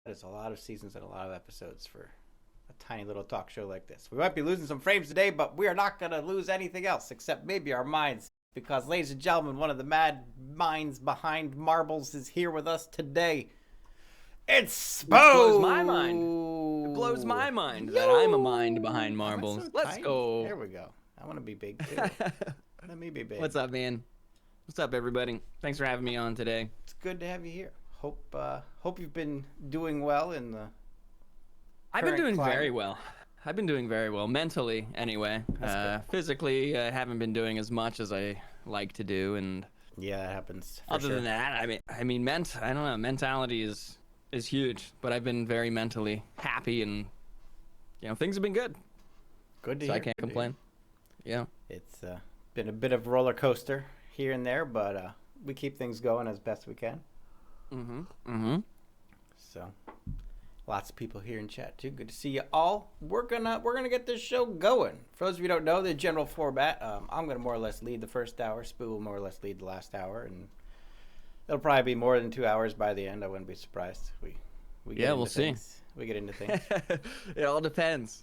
It's a lot of seasons and a lot of episodes for a tiny little talk show like this. We might be losing some frames today, but we are not going to lose anything else except maybe our minds. Because, ladies and gentlemen, one of the mad minds behind marbles is here with us today. It's Spooo! Which blows my mind. It blows my mind that I'm a mind behind marbles. So Let's tiny. go. There we go. I want to be big, too. Let me be big. What's up, man? What's up, everybody? Thanks for having me on today. It's good to have you here. Hope you've been doing well in the I've been doing climate. very well. I've been doing very well, mentally anyway. Physically, I haven't been doing as much as I like to do, and yeah, that happens. Other than that, I mean, I don't know. Mentality is huge, but I've been very mentally happy, and things have been good. Good to hear. So I can't complain. Yeah, it's been a bit of a roller coaster here and there, but we keep things going as best we can. So, lots of people here in chat too. Good to see you all. We're gonna get this show going. For those of you who don't know the general format, I'm gonna more or less lead the first hour. Spooo will more or less lead the last hour, and it'll probably be more than 2 hours by the end. I wouldn't be surprised. We get we'll see. We get into things. It all depends.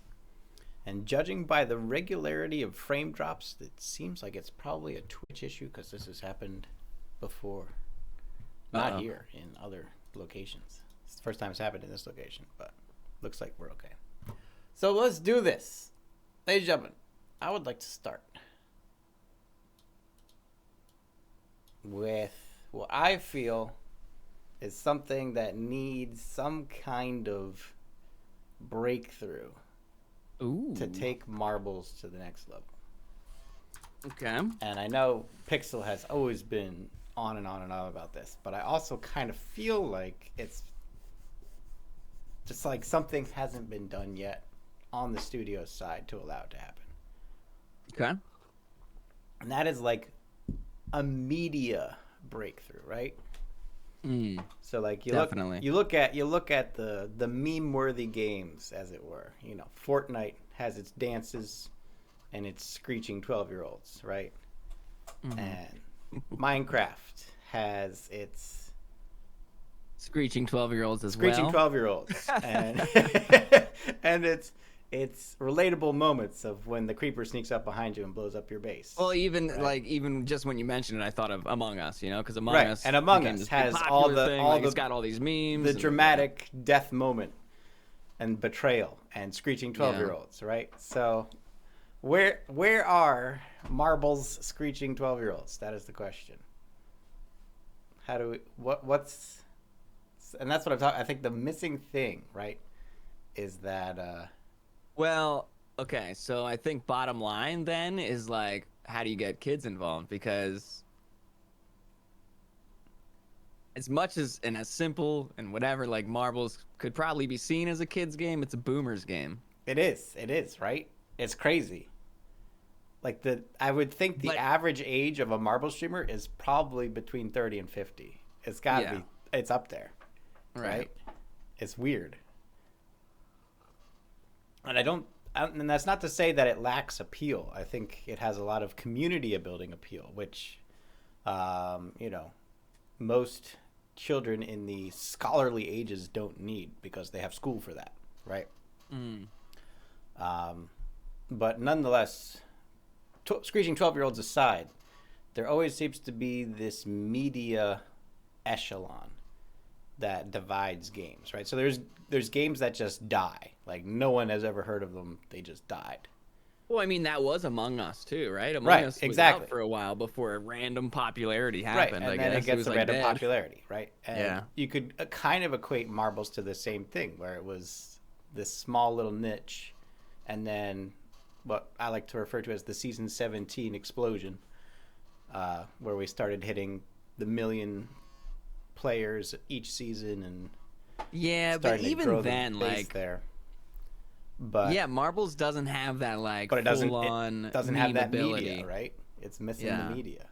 And judging by the regularity of frame drops, it seems like it's probably a Twitch issue because this has happened before. Not here, in other locations. It's the first time it's happened in this location, but looks like we're okay. So let's do this. Ladies and gentlemen, I would like to start with what I feel is something that needs some kind of breakthrough to take marbles to the next level. Okay. And I know Pixel has always been on and on and on about this, but I also kind of feel like it's just like something hasn't been done yet on the studio side to allow it to happen. Okay. And that is like a media breakthrough, right? So like you look at the meme-worthy games, as it were. Fortnite has its dances and its screeching 12-year-olds, right? And Minecraft has its screeching 12-year-olds as screeching well. 12-year-olds and and it's relatable moments of when the creeper sneaks up behind you and blows up your base. Well, even just when you mentioned it, I thought of Among Us, because Among Us and Among Us has it's got all these memes, the dramatic death moment and betrayal and screeching 12-year-olds, right? So where are Marble's screeching 12-year-olds? That is the question. How do we what's and that's what I'm talking. I think the missing thing, right, is that well, okay, so I think bottom line then is like, how do you get kids involved? Because as much as and as simple and whatever, like marbles could probably be seen as a kid's game, it's a boomer's game. It is, right? It's crazy. Like I would think the average age of a marble streamer is probably between 30 and 50. It's gotta be. It's up there, right? It's weird. And and that's not to say that it lacks appeal. I think it has a lot of community building appeal, which, most children in the scholarly ages don't need because they have school for that, right? But nonetheless, screeching 12-year-olds aside, there always seems to be this media echelon that divides games, right? So there's games that just die. Like no one has ever heard of them. They just died. Well, I mean, that was Among Us too, right? Among Us was out for a while before a random popularity happened. Right, and then it gets a random popularity, right? And you could kind of equate marbles to the same thing, where it was this small little niche, and then what I like to refer to as the season 17 explosion, where we started hitting the million players each season, and but even then, like there. But marbles doesn't have that but it doesn't have that ability. Media, right? It's missing the media.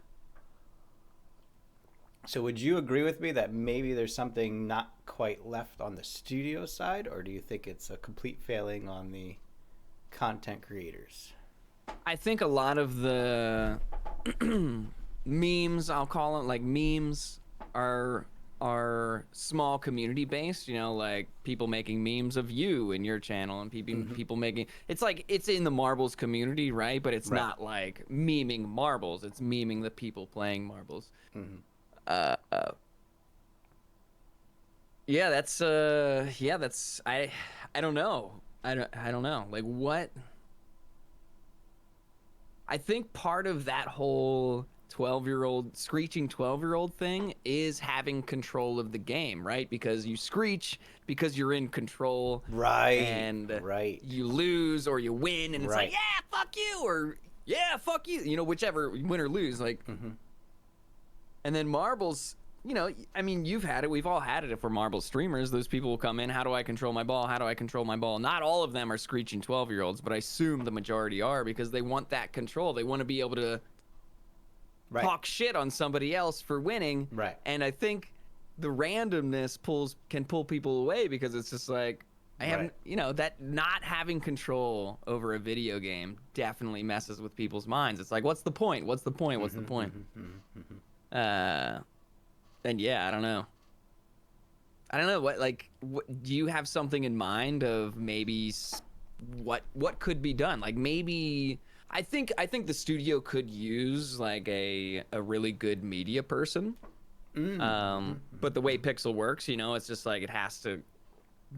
So would you agree with me that maybe there's something not quite left on the studio side, or do you think it's a complete failing on the content creators? I think a lot of the memes, I'll call them like memes, are are small community based, you know, like people making memes of you in your channel and people making, it's like it's in the marbles community, right? But it's not like memeing marbles, it's memeing the people playing marbles. Yeah, that's I don't know. I don't know. Like what, I think part of that whole 12-year-old screeching 12-year-old thing is having control of the game, right? Because you screech because you're in control, and you lose or you win, and it's like, yeah, fuck you, or yeah, fuck you, you know, whichever, win or lose, like. And then marbles, you know, I mean, you've had it, we've all had it. If we're marble streamers, those people will come in, how do I control my ball, how do I control my ball? Not all of them are screeching 12-year-olds, but I assume the majority are, because they want that control. They want to be able to talk shit on somebody else for winning. And I think the randomness can pull people away, because it's just like, I haven't, you know, that not having control over a video game definitely messes with people's minds. It's like, what's the point? What's the point? What's the point? And yeah, I don't know. What, like, do you have something in mind of maybe what could be done? Like maybe, I think the studio could use like a really good media person. But the way Pixel works, you know, it's just like it has to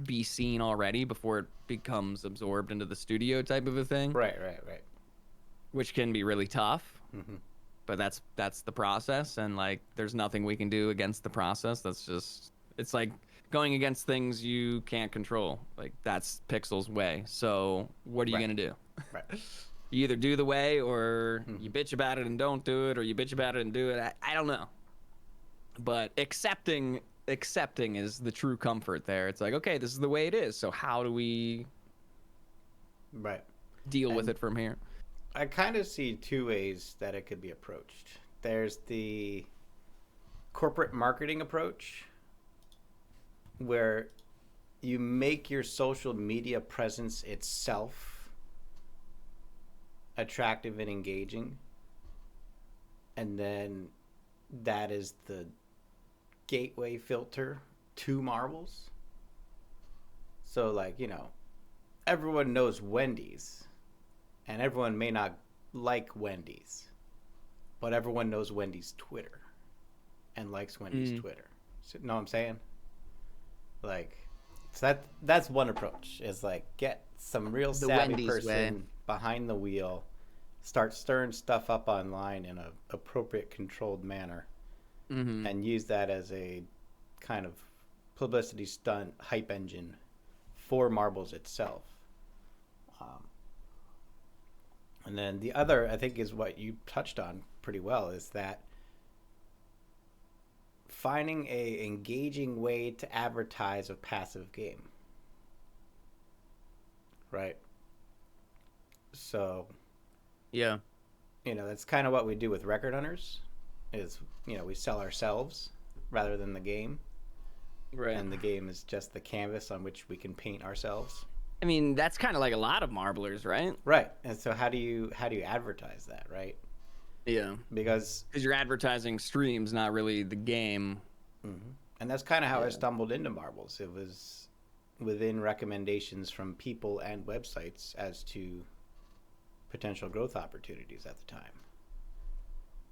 be seen already before it becomes absorbed into the studio type of a thing. Right. Which can be really tough. But that's the process, and like there's nothing we can do against the process. That's just, it's like going against things you can't control. Like that's Pixel's way. So what are you gonna do? You either do the way, or you bitch about it and don't do it, or you bitch about it and do it. I don't know. But accepting is the true comfort there. It's like, okay, this is the way it is. So how do we deal with it from here? I kind of see two ways that it could be approached. There's the corporate marketing approach, where you make your social media presence itself attractive and engaging, and then that is the gateway filter to marbles. So like, you know, everyone knows Wendy's, and everyone may not like Wendy's, but everyone knows Wendy's Twitter and likes Wendy's Twitter. So, know what I'm saying? Like, so that's one approach, is like get some real savvy person behind the wheel, start stirring stuff up online in an appropriate, controlled manner, and use that as a kind of publicity stunt, hype engine for marbles itself. And then the other, I think, is what you touched on pretty well, is that finding a engaging way to advertise a passive game. Right? So, yeah, you know, that's kind of what we do with Record Hunters, is, you know, we sell ourselves rather than the game. Right. And the game is just the canvas on which we can paint ourselves. I mean, that's kind of like a lot of marblers, right? Right. And so how do you advertise that, right? Yeah. Because you're advertising streams, not really the game. And that's kind of how I stumbled into marbles. It was within recommendations from people and websites as to potential growth opportunities at the time.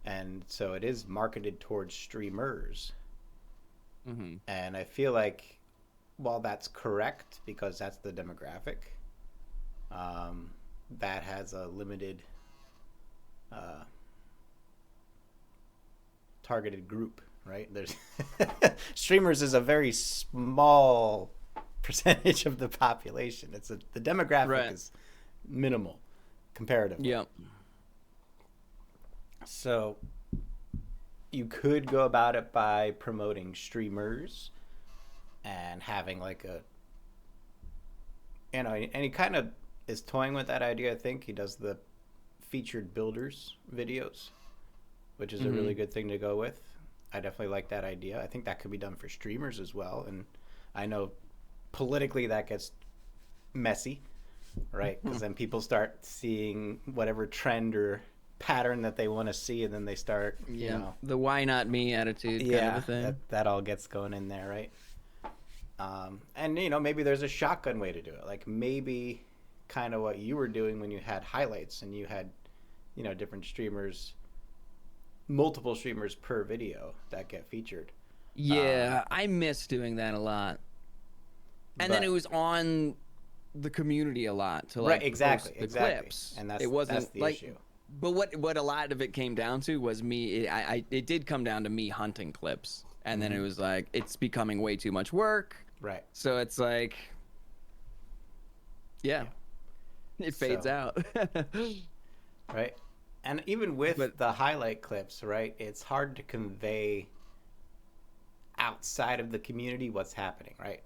And so it is marketed towards streamers. And I feel like, while that's correct, because that's the demographic, that has a limited targeted group, right? There's streamers is a very small percentage of the population. The demographic is minimal comparatively. Yeah. So you could go about it by promoting streamers and having like a, you know, and he kind of is toying with that idea. I think he does the featured builders videos, which is a really good thing to go with. I definitely like that idea. I think that could be done for streamers as well. And I know politically that gets messy, right? Because then people start seeing whatever trend or pattern that they want to see, and then they start, you know, the why not me attitude kind of a thing. That all gets going in there, right? And you know, maybe there's a shotgun way to do it. Like maybe kind of what you were doing when you had highlights and you had, you know, different streamers, multiple streamers per video that get featured. Yeah, I miss doing that a lot. And then it was on the community a lot to like exactly clips. And that's, it wasn't that's the like, issue. But what a lot of it came down to was me. It did come down to me hunting clips, and then it was like it's becoming way too much work. Right. So it's like, it fades out. Right. And even with the highlight clips, right, it's hard to convey outside of the community what's happening, right?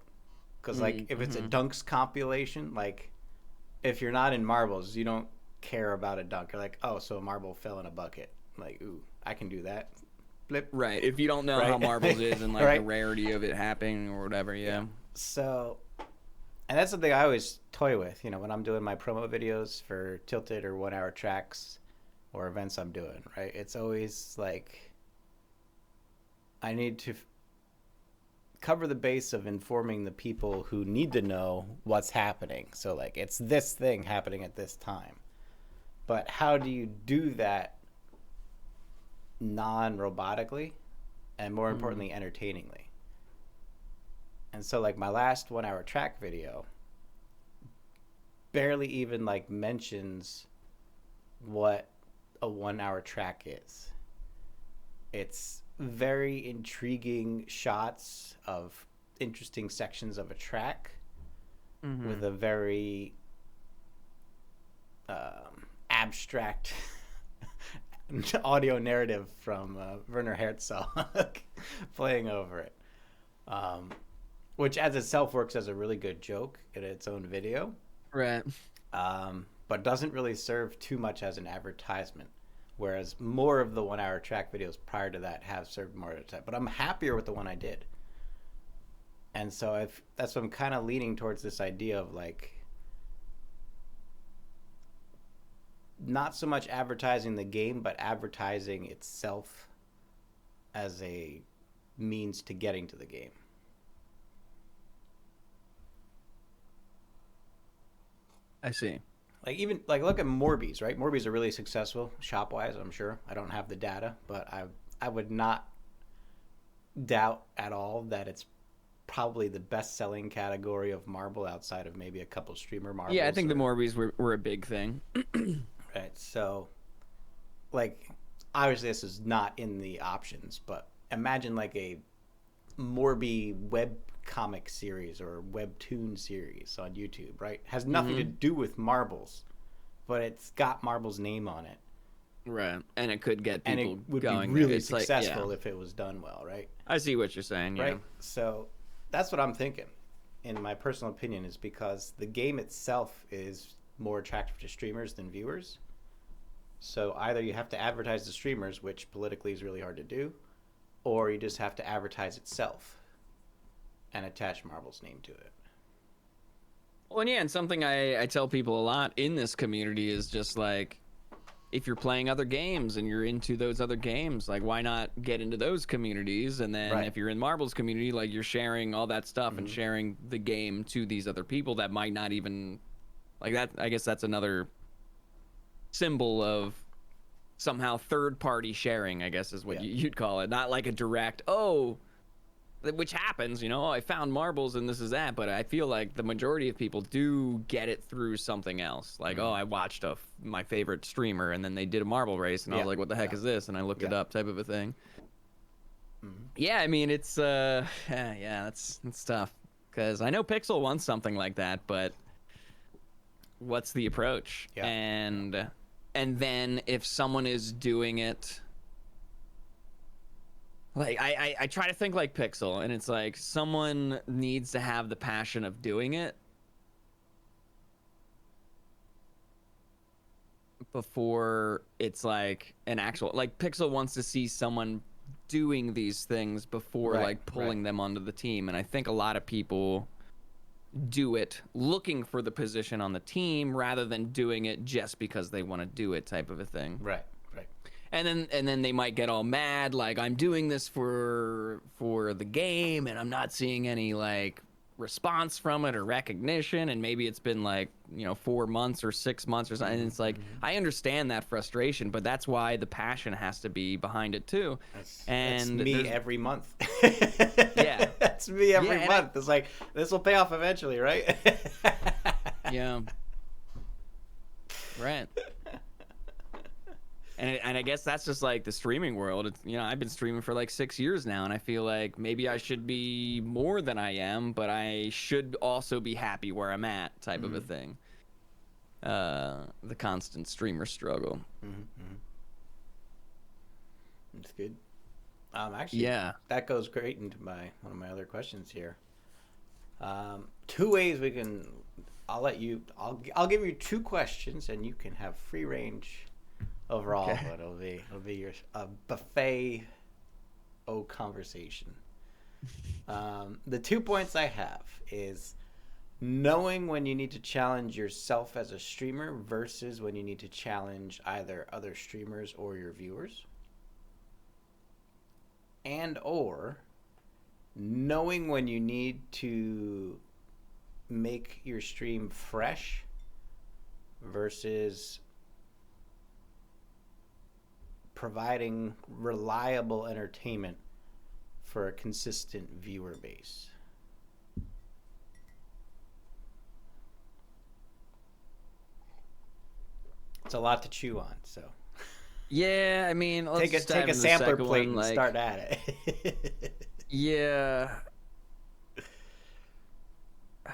Because like if it's a dunks compilation, like if you're not in marbles, you don't care about a dunk. You're like, oh, so a marble fell in a bucket. Like, ooh, I can do that. Flip. Right. If you don't know how marbles is and like the rarity of it happening or whatever, So, and that's something I always toy with, you know, when I'm doing my promo videos for Tilted or 1 hour tracks or events I'm doing, right? It's always like I need to cover the base of informing the people who need to know what's happening. So like it's this thing happening at this time. But how do you do that non-robotically and more importantly entertainingly? And so like my last 1 hour track video barely even like mentions what a 1 hour track is. It's very intriguing shots of interesting sections of a track with a very abstract audio narrative from Werner Herzog playing over it, which as itself works as a really good joke in its own video, right? But doesn't really serve too much as an advertisement. Whereas more of the 1 hour track videos prior to that have served more at a time. But I'm happier with the one I did. And so that's what I'm kind of leaning towards, this idea of like not so much advertising the game, but advertising itself as a means to getting to the game. I see. Like even like look at Morbies, right? Morbies are really successful shop wise, I'm sure. I don't have the data, but I would not doubt at all that it's probably the best selling category of marble outside of maybe a couple streamer marbles. Yeah, I think the Morbies were a big thing. Right. So like obviously this is not in the options, but imagine like a Morbi web comic series or webtoon series on YouTube, right? Has nothing to do with marbles, but it's got Marble's name on it. Right. And it could get people and it would going. Be really successful if it was done well, right? I see what you're saying, right? So that's what I'm thinking, in my personal opinion, is because the game itself is more attractive to streamers than viewers. So either you have to advertise the streamers, which politically is really hard to do, or you just have to advertise itself and attach Marble's name to it. Well, and yeah, and something I tell people a lot in this community is just like, if you're playing other games and you're into those other games, like why not get into those communities? And then if you're in Marble's community, like you're sharing all that stuff and sharing the game to these other people that might not even like that. I guess that's another symbol of somehow third party sharing, I guess is what you'd call it. Not like a direct, which happens, you know, I found marbles and this is that, but I feel like the majority of people do get it through something else. Like, I watched my favorite streamer and then they did a marble race and I was like, what the heck is this? And I looked it up, type of a thing. Yeah, I mean, it's, that's tough. Because I know Pixel wants something like that, but what's the approach? Yeah. And then if someone is doing it, like, I try to think like Pixel, and it's like someone needs to have the passion of doing it before it's like an actual, like Pixel wants to see someone doing these things before like pulling them onto the team. And I think a lot of people do it looking for the position on the team rather than doing it just because they want to do it, type of a thing. Right. and then they might get all mad, like, I'm doing this for the game, and I'm not seeing any like response from it or recognition, and maybe it's been like 4 months or 6 months or something. And it's like, I understand that frustration, but that's why the passion has to be behind it too. That's me every month. Yeah, that's me every month. It's like, this will pay off eventually, right? Yeah, right. And I guess that's just like the streaming world. It's, I've been streaming for like 6 years now, and I feel like maybe I should be more than I am, but I should also be happy where I'm at, type of a thing. The constant streamer struggle. That's good. Actually, that goes great into one of my other questions here. 2 ways we can. I'll give you 2 questions, and you can have free range overall, okay. But it'll be your buffet conversation. The 2 points I have is knowing when you need to challenge yourself as a streamer versus when you need to challenge either other streamers or your viewers, and or knowing when you need to make your stream fresh versus providing reliable entertainment for a consistent viewer base. It's a lot to chew on, so. Yeah, I mean, let's take a sampler plate and start at it. Yeah.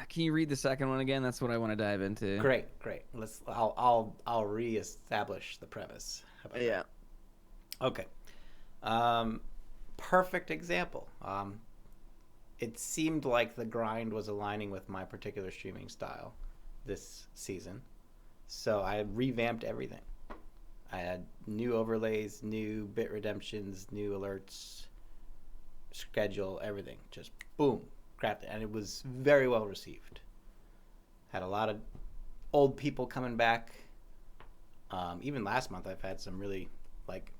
Can you read the second one again? That's what I want to dive into. Great. I'll reestablish the premise. How about that? Okay. Perfect example. It seemed like the grind was aligning with my particular streaming style this season, so I revamped everything. I had new overlays, new bit redemptions, new alerts, schedule, everything. Just boom, crapped it. And it was very well received. Had a lot of old people coming back. Even last month, I've had some really, like,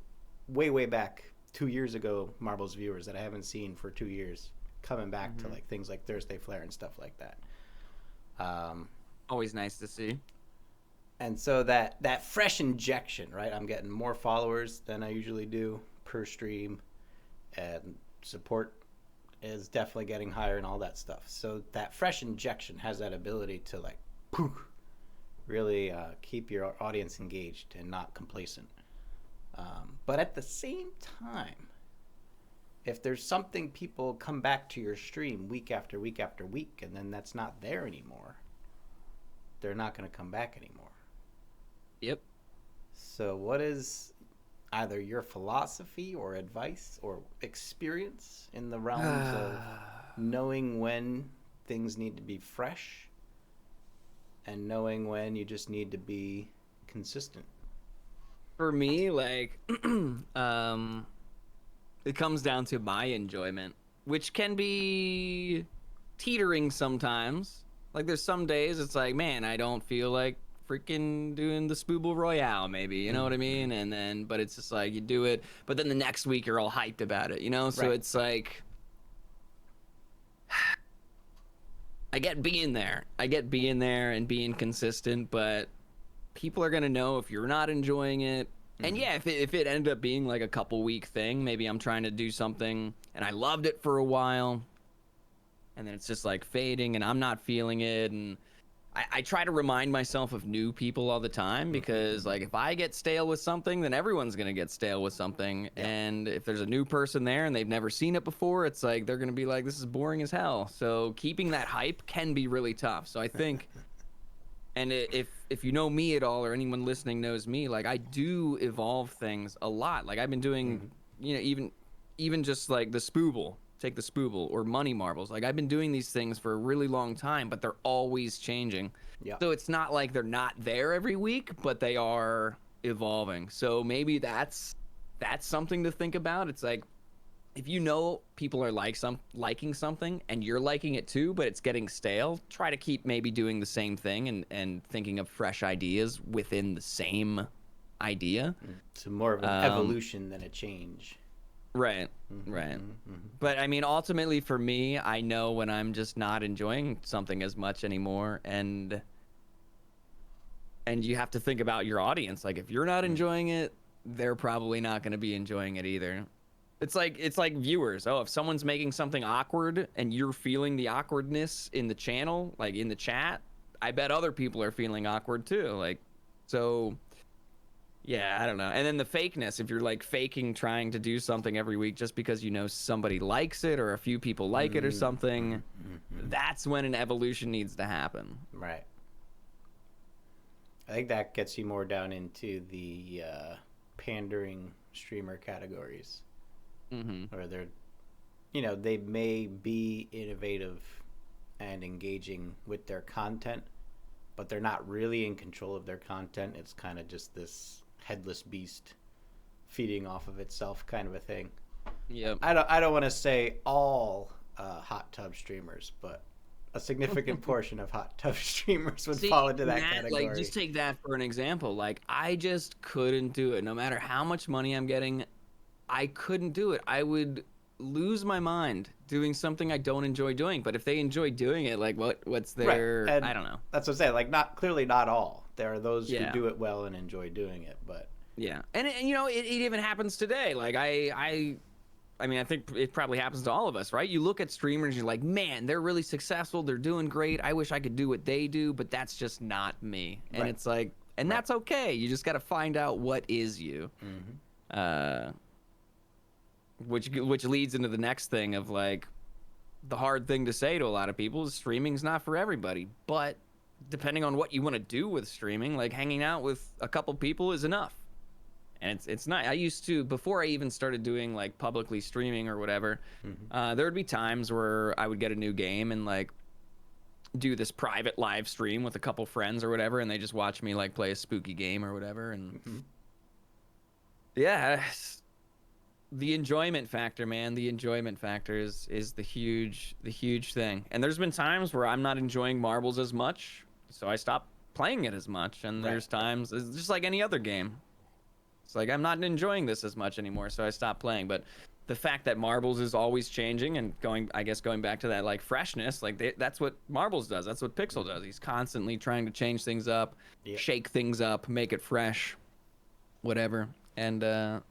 way back 2 years ago Marbles viewers that I haven't seen for 2 years coming back to like things like Thursday Flare and stuff like that. Always nice to see. And so that fresh injection, right? I'm getting more followers than I usually do per stream, and support is definitely getting higher and all that stuff. So that fresh injection has that ability to like poof, really keep your audience engaged and not complacent. But at the same time, if there's something people come back to your stream week after week after week, and then that's not there anymore, they're not going to come back anymore. Yep. So what is either your philosophy or advice or experience in the realms of knowing when things need to be fresh and knowing when you just need to be consistent? For me, like, it comes down to my enjoyment, which can be teetering sometimes. Like, there's some days it's like, man, I don't feel like freaking doing the Spooo Royale, maybe, you know what I mean? And then, but it's just like, you do it, but then the next week you're all hyped about it, So right. It's like, I get being there and being consistent, but people are going to know if you're not enjoying it. And yeah, if it ended up being like a couple week thing, maybe I'm trying to do something and I loved it for a while and then it's just like fading and I'm not feeling it. And I try to remind myself of new people all the time, because like if I get stale with something, then everyone's going to get stale with something. Yeah. And if there's a new person there and they've never seen it before, it's like they're going to be like, this is boring as hell. So keeping that hype can be really tough. So I think, and if you know me at all, or anyone listening knows me, like I do evolve things a lot. Like I've been doing, even just like the Spoobble. Take the Spoobble or money marbles. Like I've been doing these things for a really long time, but they're always changing. Yeah. So it's not like they're not there every week, but they are evolving. So maybe that's something to think about. It's like, if you know people are liking something and you're liking it too, but it's getting stale, try to keep maybe doing the same thing and thinking of fresh ideas within the same idea. So more of an evolution than a change. Right, right. But I mean, ultimately for me, I know when I'm just not enjoying something as much anymore, and you have to think about your audience. Like, if you're not enjoying it, they're probably not going to be enjoying it either. It's like viewers. Oh, if someone's making something awkward and you're feeling the awkwardness in the channel, like in the chat, I bet other people are feeling awkward too. Like, so yeah, I don't know. And then the fakeness, if you're like faking trying to do something every week just because you know somebody likes it or a few people like it or something, that's when an evolution needs to happen. Right. I think that gets you more down into the pandering streamer categories. Or they're, you know, they may be innovative and engaging with their content, but they're not really in control of their content. It's kind of just this headless beast feeding off of itself kind of a thing. Yep. I don't want to say all hot tub streamers, but a significant portion of hot tub streamers would fall into that category. Like, just take that for an example. Like, I just couldn't do it. No matter how much money I'm getting, I couldn't do it. I would lose my mind doing something I don't enjoy doing. But if they enjoy doing it, like, what's their... Right. I don't know. That's what I'm saying. Like, not all. There are those who do it well and enjoy doing it, but... Yeah. And you know, it even happens today. Like, I mean, I think it probably happens to all of us, right? You look at streamers, you're like, man, they're really successful. They're doing great. I wish I could do what they do, but that's just not me. And it's like, and that's okay. You just got to find out what is you. Which leads into the next thing of, like, the hard thing to say to a lot of people is streaming's not for everybody. But depending on what you want to do with streaming, like, hanging out with a couple people is enough. And it's not. I used to, before I even started doing, like, publicly streaming or whatever, there would be times where I would get a new game and, like, do this private live stream with a couple friends or whatever, and they just watch me, like, play a spooky game or whatever. And yeah, the enjoyment factor, man. The enjoyment factor is the huge thing. And there's been times where I'm not enjoying marbles as much, so I stop playing it as much. And there's times, it's just like any other game. It's like, I'm not enjoying this as much anymore, so I stopped playing. But the fact that marbles is always changing and going back to that, like, freshness, like, that's what marbles does. That's what Pixel does. He's constantly trying to change things up, shake things up, make it fresh, whatever. And,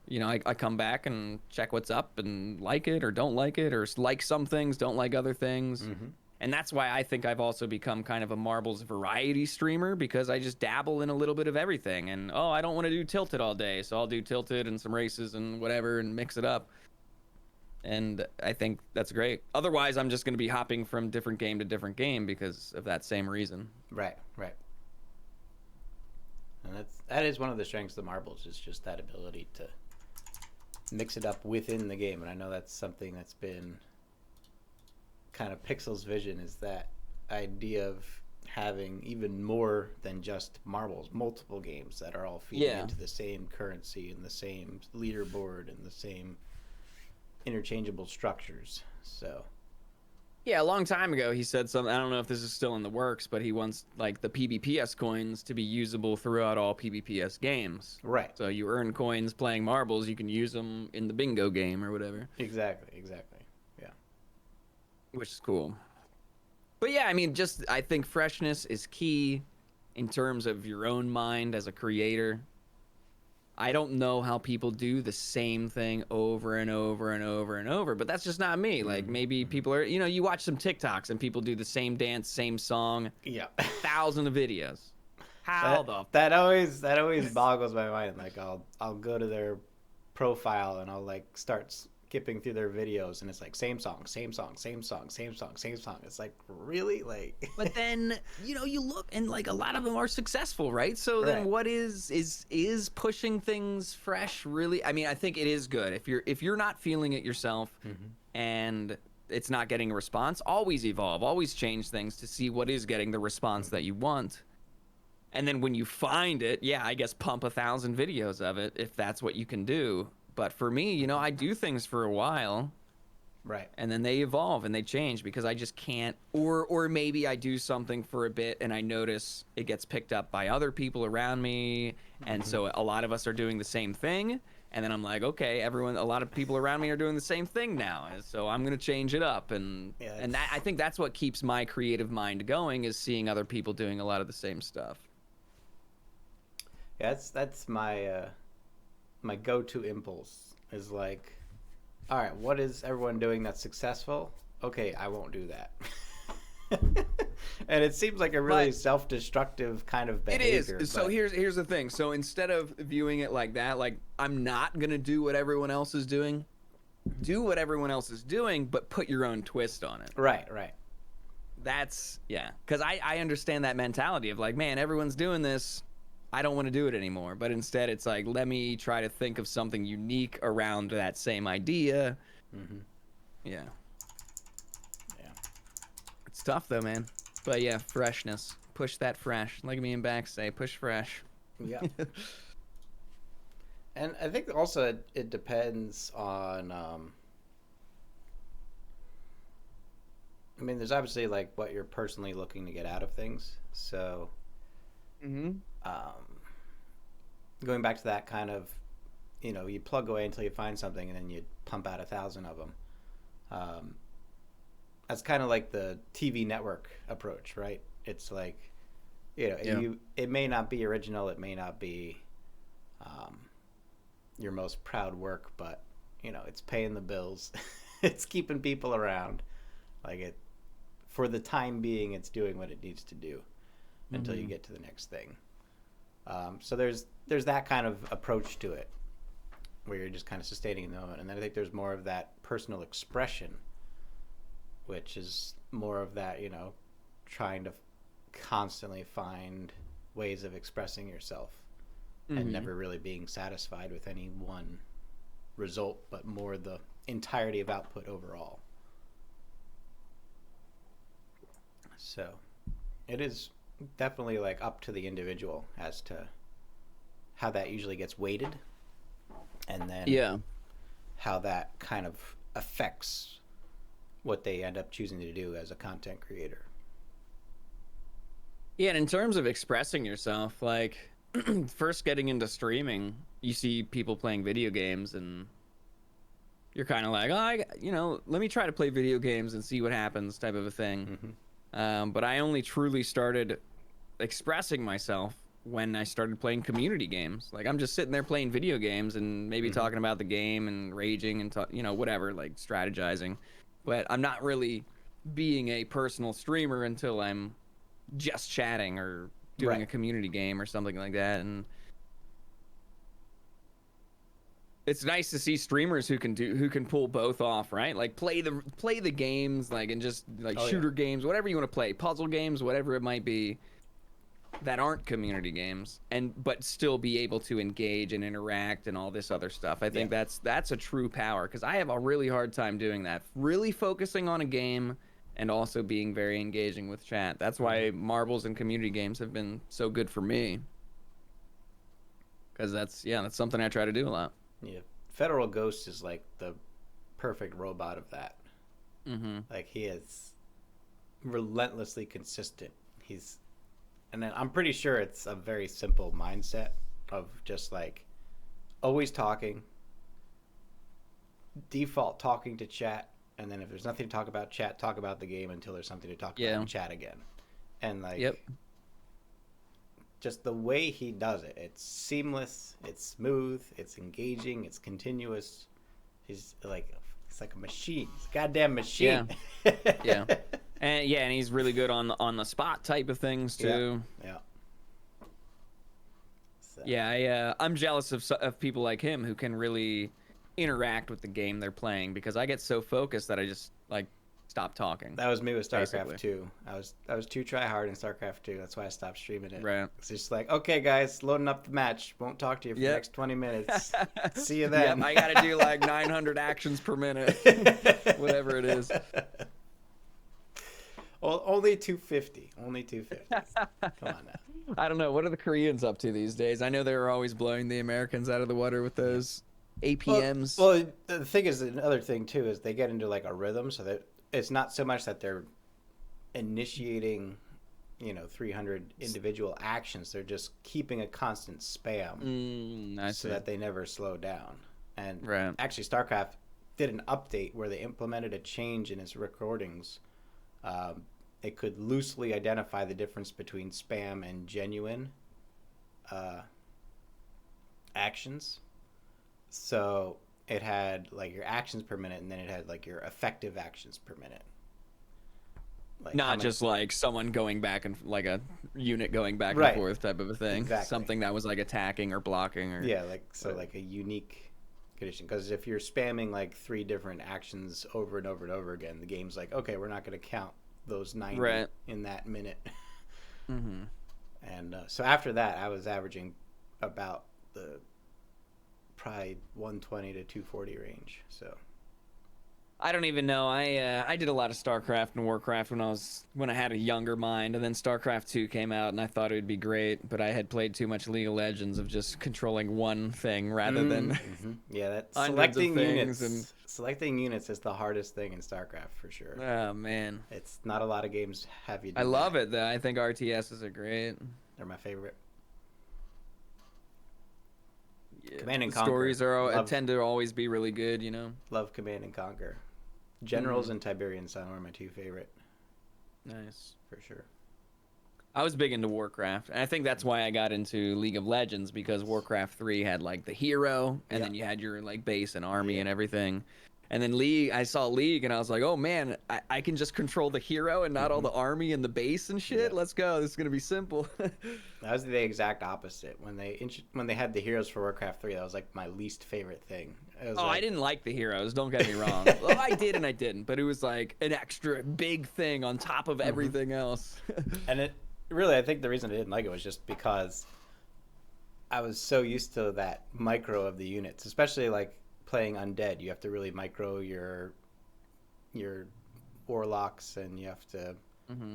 you know, I come back and check what's up and like it or don't like it, or like some things, don't like other things. And that's why I think I've also become kind of a marbles variety streamer, because I just dabble in a little bit of everything. And, oh, I don't want to do Tilted all day, so I'll do Tilted and some races and whatever and mix it up. And I think that's great. Otherwise, I'm just going to be hopping from different game to different game because of that same reason. Right. And that is one of the strengths of the marbles, is just that ability to mix it up within the game. And I know that's something that's been kind of Pixel's vision, is that idea of having even more than just marbles, multiple games that are all feeding into the same currency and the same leaderboard and the same interchangeable structures. So yeah, a long time ago he said something, I don't know if this is still in the works, but he wants, like, the PBPS coins to be usable throughout all PBPS games. Right. So you earn coins playing marbles, you can use them in the bingo game or whatever. Exactly. Yeah. Which is cool. But yeah, I mean, just, I think freshness is key in terms of your own mind as a creator. I don't know how people do the same thing over and over and over and over, but that's just not me. Like, maybe people are, you know, you watch some TikToks and people do the same dance, same song. Yeah. 1,000 of videos. How that always boggles my mind. Like, I'll go to their profile and I'll, like, start skipping through their videos, and it's like same song. It's like, really? Like, but then, you know, you look and, like, a lot of them are successful, right? So then what is pushing things fresh really? I mean, I think it is good if you're not feeling it yourself and it's not getting a response, always evolve, always change things to see what is getting the response that you want. And then when you find it, I guess pump 1,000 videos of it if that's what you can do. But for me, you know, I do things for a while, right, and then they evolve and they change because I just can't, or maybe I do something for a bit and I notice it gets picked up by other people around me, And so a lot of us are doing the same thing. And then I'm like, okay, a lot of people around me are doing the same thing now. And so I'm going to change it up. And I think that's what keeps my creative mind going, is seeing other people doing a lot of the same stuff. Yeah, that's my my go-to impulse is like, all right, what is everyone doing that's successful? Okay, I won't do that. And it seems like a really self-destructive kind of behavior. It is. So here's the thing. So instead of viewing it like that, like, I'm not going to do what everyone else is doing. Do what everyone else is doing, but put your own twist on it. Right. That's, yeah. Because I understand that mentality of like, man, everyone's doing this. I don't want to do it anymore. But instead, it's like, let me try to think of something unique around that same idea. Mm-hmm. Yeah. It's tough, though, man. But yeah, freshness. Push that fresh. Like me and Back say, push fresh. Yeah. And I think also it depends on... I mean, there's obviously like what you're personally looking to get out of things. So... going back to that kind of, you plug away until you find something, and then you pump out 1,000 of them. That's kind of like the TV network approach, right? It's like, it may not be original, it may not be your most proud work, but it's paying the bills, it's keeping people around. Like, for the time being, it's doing what it needs to do until you get to the next thing. So there's that kind of approach to it, where you're just kind of sustaining in the moment. And then I think there's more of that personal expression, which is more of that, trying to constantly find ways of expressing yourself and never really being satisfied with any one result, but more the entirety of output overall. So it is definitely like up to the individual as to how that usually gets weighted, and then how that kind of affects what they end up choosing to do as a content creator. Yeah, and in terms of expressing yourself, like, first getting into streaming, you see people playing video games, and you're kind of like, let me try to play video games and see what happens, type of a thing. But I only truly started expressing myself when I started playing community games. Like, I'm just sitting there playing video games and maybe talking about the game and raging and whatever, like strategizing. But I'm not really being a personal streamer until I'm just chatting or doing a community game or something like that. And it's nice to see streamers who can pull both off, right? Like, play the games, like, and just like shooter games, whatever you want to play, puzzle games, whatever it might be, that aren't community games, but still be able to engage and interact and all this other stuff. I think that's a true power, because I have a really hard time doing that. Really focusing on a game and also being very engaging with chat. That's why marbles and community games have been so good for me, because that's something I try to do a lot. Yeah, Federal Ghost is like the perfect robot of that. Like, he is relentlessly consistent. And then I'm pretty sure it's a very simple mindset of just like always talking, default talking to chat, and then if there's nothing to talk about chat, talk about the game until there's something to talk about in chat again. And like, just the way he does it, it's seamless, it's smooth, it's engaging, it's continuous. It's like a machine. It's a goddamn machine. Yeah. And he's really good on the spot type of things too. Yeah. So. I'm jealous of people like him who can really interact with the game they're playing, because I get so focused that I just like stop talking. That was me with StarCraft 2. I was too try hard in StarCraft 2. That's why I stopped streaming it. Right. It's just like, okay, guys, loading up the match. Won't talk to you for the next 20 minutes. See you then. I got to do like 900 actions per minute, whatever it is. Well, only 250. Only 250. Come on now. I don't know. What are the Koreans up to these days? I know they were always blowing the Americans out of the water with those APMs. Well, the thing is, another thing too is they get into like a rhythm, so that it's not so much that they're initiating 300 individual actions. They're just keeping a constant spam so that they never slow down. And actually, StarCraft did an update where they implemented a change in its recordings. It could loosely identify the difference between spam and genuine actions. So it had like your actions per minute, and then it had like your effective actions per minute. Like not just like someone going back and like a unit going back and forth type of a thing. Exactly. Something that was like attacking or blocking or like a unique condition. Because if you're spamming like 3 different actions over and over and over again, the game's like, okay, we're not going to count those 90 in that minute. And so after that, I was averaging about the probably 120 to 240 range. So I don't even know. I did a lot of StarCraft and Warcraft when I had a younger mind, and then StarCraft 2 came out, and I thought it would be great, but I had played too much League of Legends of just controlling one thing rather than that selecting units is the hardest thing in StarCraft for sure. Oh man, it's not a lot of games have you do I love it though. I think RTSs are great. They're my favorite. Yeah. Command and Conquer. Stories tend to always be really good, Love Command and Conquer. Generals and Tiberian Sun are my 2 favorite. Nice. For sure. I was big into Warcraft, and I think that's why I got into League of Legends, because Warcraft 3 had like the hero, and then you had your like base and army and everything. And then League, I saw League, and I was like, oh man, I can just control the hero and not all the army and the base and shit. Let's go. This is gonna be simple. That was the exact opposite. When they had the heroes for Warcraft 3, that was like my least favorite thing. I didn't like the heroes. Don't get me wrong. Well, I did and I didn't, but it was like an extra big thing on top of everything else. And it really, I think the reason I didn't like it was just because I was so used to that micro of the units, especially like playing undead. You have to really micro your warlocks, and you have to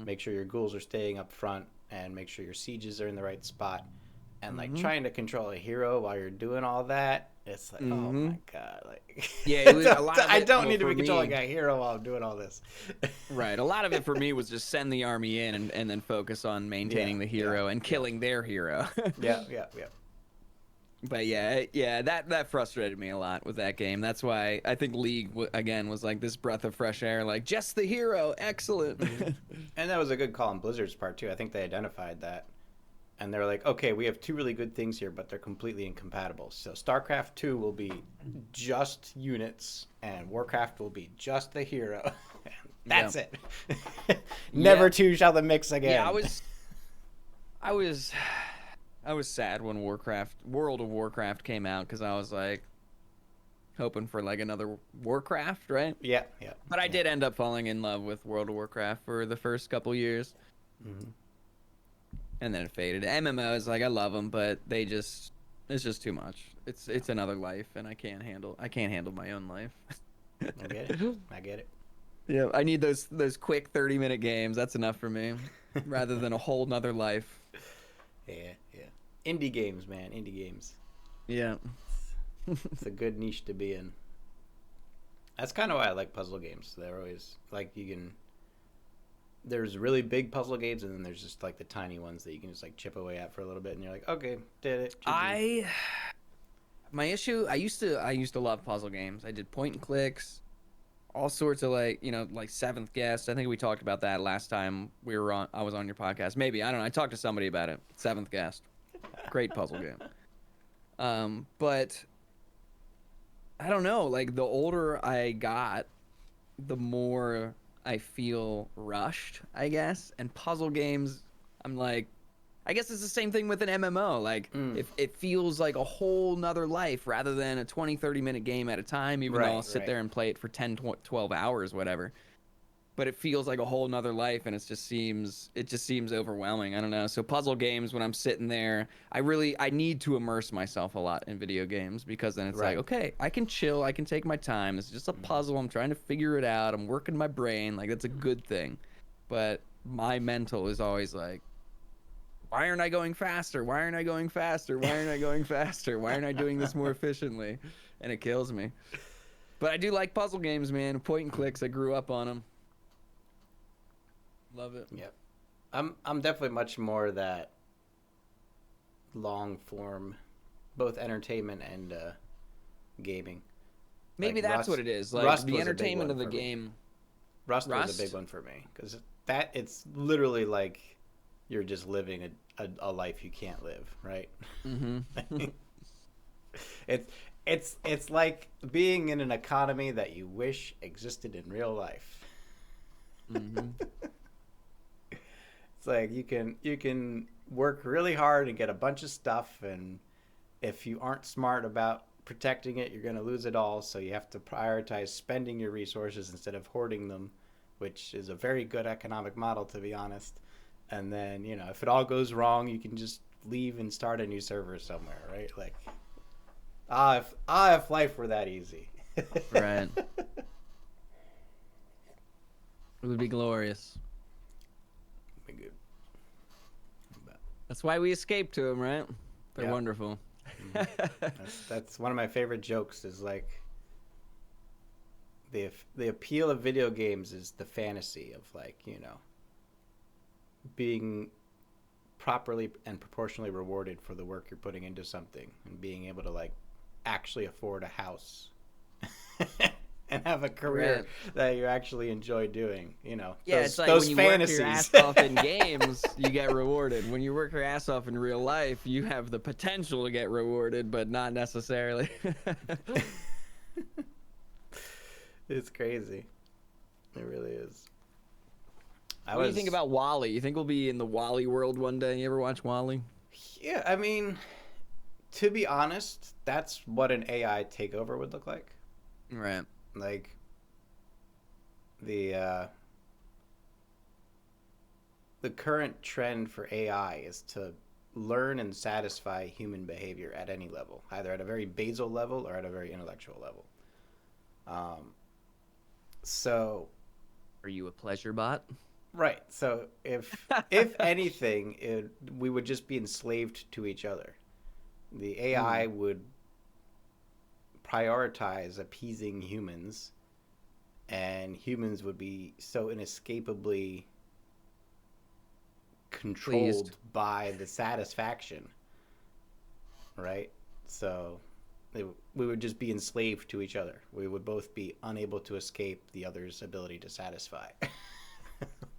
make sure your ghouls are staying up front and make sure your sieges are in the right spot. And like trying to control a hero while you're doing all that, it's like, oh my god, like I don't need to be controlling a hero while I'm doing all this. Right. A lot of it for me was just send the army in and then focus on maintaining the hero and killing their hero. Yeah. But that frustrated me a lot with that game. That's why I think League again was like this breath of fresh air, like just the hero, excellent. And that was a good call on Blizzard's part too. I think they identified that, and they're like, okay, we have 2 really good things here, but they're completely incompatible. So StarCraft 2 will be just units, and Warcraft will be just the hero. That's it. Never two shall the mix again. Yeah, I was sad when World of Warcraft came out, because I was like hoping for like another Warcraft, right? Yeah. But I did end up falling in love with World of Warcraft for the first couple years. And then it faded. MMOs, like I love them, but it's just too much. It's another life, and I can't handle my own life. I get it. Yeah, I need those quick 30-minute games. That's enough for me, rather than a whole nother life. Yeah. Indie games, man. Indie games. Yeah. It's a good niche to be in. That's kind of why I like puzzle games. They're always like there's really big puzzle games, and then there's just like the tiny ones that you can just like chip away at for a little bit, and you're like, okay, did it. My issue, I used to love puzzle games. I did point and clicks, all sorts of like Seventh Guest. I think we talked about that last time I was on your podcast. Maybe, I don't know. I talked to somebody about it. Seventh Guest. Great puzzle game. But I don't know, like the older I got, the more I feel rushed, I guess. And puzzle games, I'm like, I guess it's the same thing with an MMO. Like, it feels like a whole nother life rather than a 20, 30-minute game at a time, even though I'll sit there and play it for 10, 12 hours, whatever. But it feels like a whole nother life, and it just seems overwhelming. I don't know. So puzzle games, when I'm sitting there, I need to immerse myself a lot in video games, because then it's like, okay, I can chill, I can take my time. It's just a puzzle. I'm trying to figure it out. I'm working my brain. Like, that's a good thing. But my mental is always like, why aren't I going faster? Why aren't I going faster? Why aren't I going faster? Why aren't I doing this more efficiently? And it kills me. But I do like puzzle games, man. Point and clicks. I grew up on them. Love it. Yep. I'm definitely much more that long form, both entertainment and gaming. Maybe like that's what it is. Like Rust the was entertainment of the game. Rust was a big one for me because it's literally like you're just living a life you can't live, right? Mm-hmm. It's like being in an economy that you wish existed in real life. Mm-hmm. It's like you can work really hard and get a bunch of stuff, and if you aren't smart about protecting it, you're going to lose it all. So you have to prioritize spending your resources instead of hoarding them, which is a very good economic model, to be honest. And then, if it all goes wrong, you can just leave and start a new server somewhere, right? Like, if life were that easy. Right. It would be glorious. Be good. That's why we escaped to them, right? They're wonderful. That's one of my favorite jokes. Is like the appeal of video games is the fantasy of being properly and proportionally rewarded for the work you're putting into something, and being able to actually afford a house and have a career that you actually enjoy doing. It's like those when you fantasies. work your ass off in games, you get rewarded. When you work your ass off in real life, you have the potential to get rewarded, but not necessarily. It's crazy. It really is. What do you think about WALL-E? You think we'll be in the WALL-E world one day? You ever watch WALL-E? Yeah, I mean, to be honest, that's what an AI takeover would look like. Right. Like the current trend for AI is to learn and satisfy human behavior at any level, either at a very basal level or at a very intellectual level. So, are you a pleasure bot? Right. So if anything, we would just be enslaved to each other. The AI would prioritize appeasing humans, and humans would be so inescapably controlled by the satisfaction. Right? So we would just be enslaved to each other. We would both be unable to escape the other's ability to satisfy.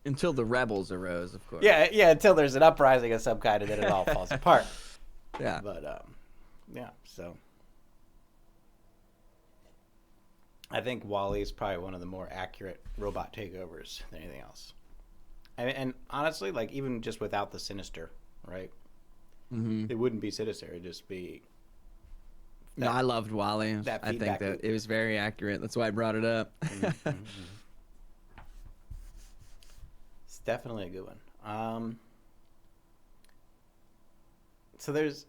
Until the rebels arose, of course. Yeah, until there's an uprising of some kind and then it all falls apart. Yeah. But, so I think WALL-E is probably one of the more accurate robot takeovers than anything else. And honestly, even just without the sinister, right? Mm-hmm. It wouldn't be sinister. It'd just be... No, I loved WALL-E. I think that loop. It was very accurate. That's why I brought it up. Mm-hmm. It's definitely a good one. So there's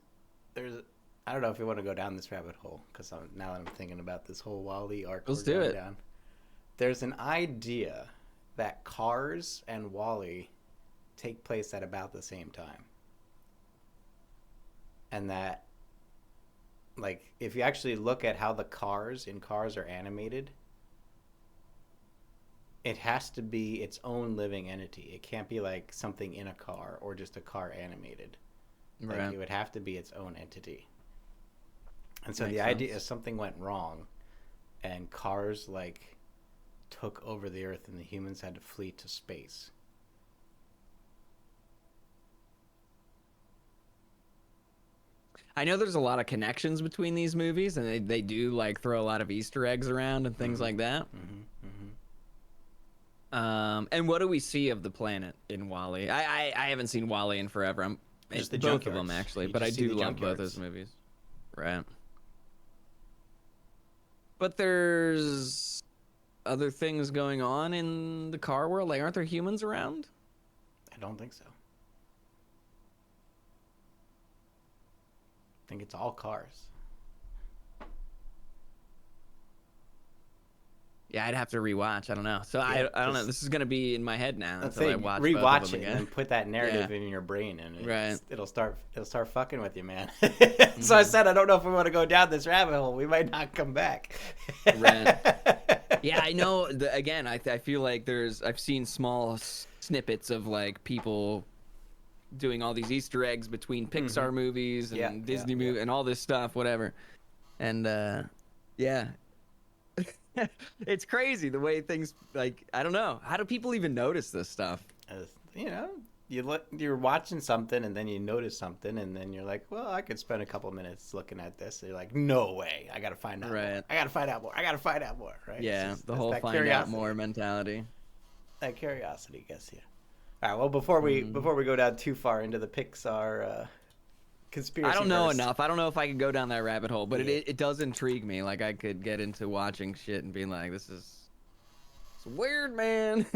I don't know if you want to go down this rabbit hole, because now that I'm thinking about this whole WALL-E arc. Let's do it. Down. There's an idea that Cars and WALL-E take place at about the same time, and that, if you actually look at how the cars in Cars are animated, it has to be its own living entity. It can't be like something in a car or just a car animated. Right. It would have to be its own entity. And so the idea is something went wrong, and Cars took over the Earth, and the humans had to flee to space. I know there's a lot of connections between these movies, and they do throw a lot of Easter eggs around and things like that. Mm-hmm. Mm-hmm. And what do we see of the planet in WALL-E? I haven't seen WALL-E in forever. Just the both junkyards. of them actually, You but I just see do the love both junkyards. those movies. Right. But there's other things going on in the car world. Aren't there humans around? I don't think so. I think it's all cars. Yeah, I'd have to rewatch. I don't know. So I don't know. This is gonna be in my head now until I watch both of rewatch them it again. and put that narrative in your brain, and Right. it'll start fucking with you, man. So I said I don't know if we want to go down this rabbit hole. We might not come back. Right. Yeah, I know. Again, I feel like I've seen small snippets of like people doing all these Easter eggs between Pixar movies and Disney movies and all this stuff, whatever. And yeah, it's crazy the way things, like, I don't know, how do people even notice this stuff? You know, you're watching something and then you notice something and then you're like, well, I could spend a couple minutes looking at this. And you're like, no way, I gotta find out more. I gotta find out more. I gotta find out more. Right? Yeah, the whole find out more mentality. That curiosity gets you. All right. Well, before we go down too far into the Pixar conspiracy, I don't know enough. I don't know if I could go down that rabbit hole, but it does intrigue me. Like, I could get into watching shit and being like, it's weird, man.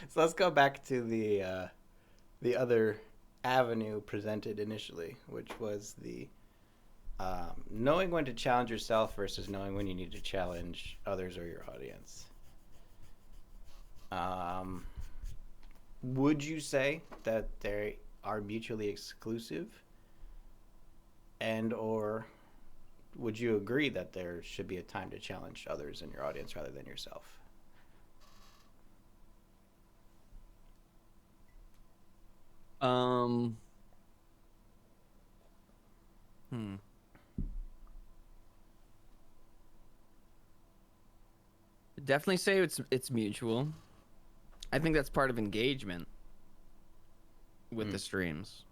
So let's go back to the other avenue presented initially, which was the knowing when to challenge yourself versus knowing when you need to challenge others or your audience. Would you say that they are mutually exclusive, and or would you agree that there should be a time to challenge others in your audience rather than yourself? Definitely say it's mutual. I think that's part of engagement with the streams.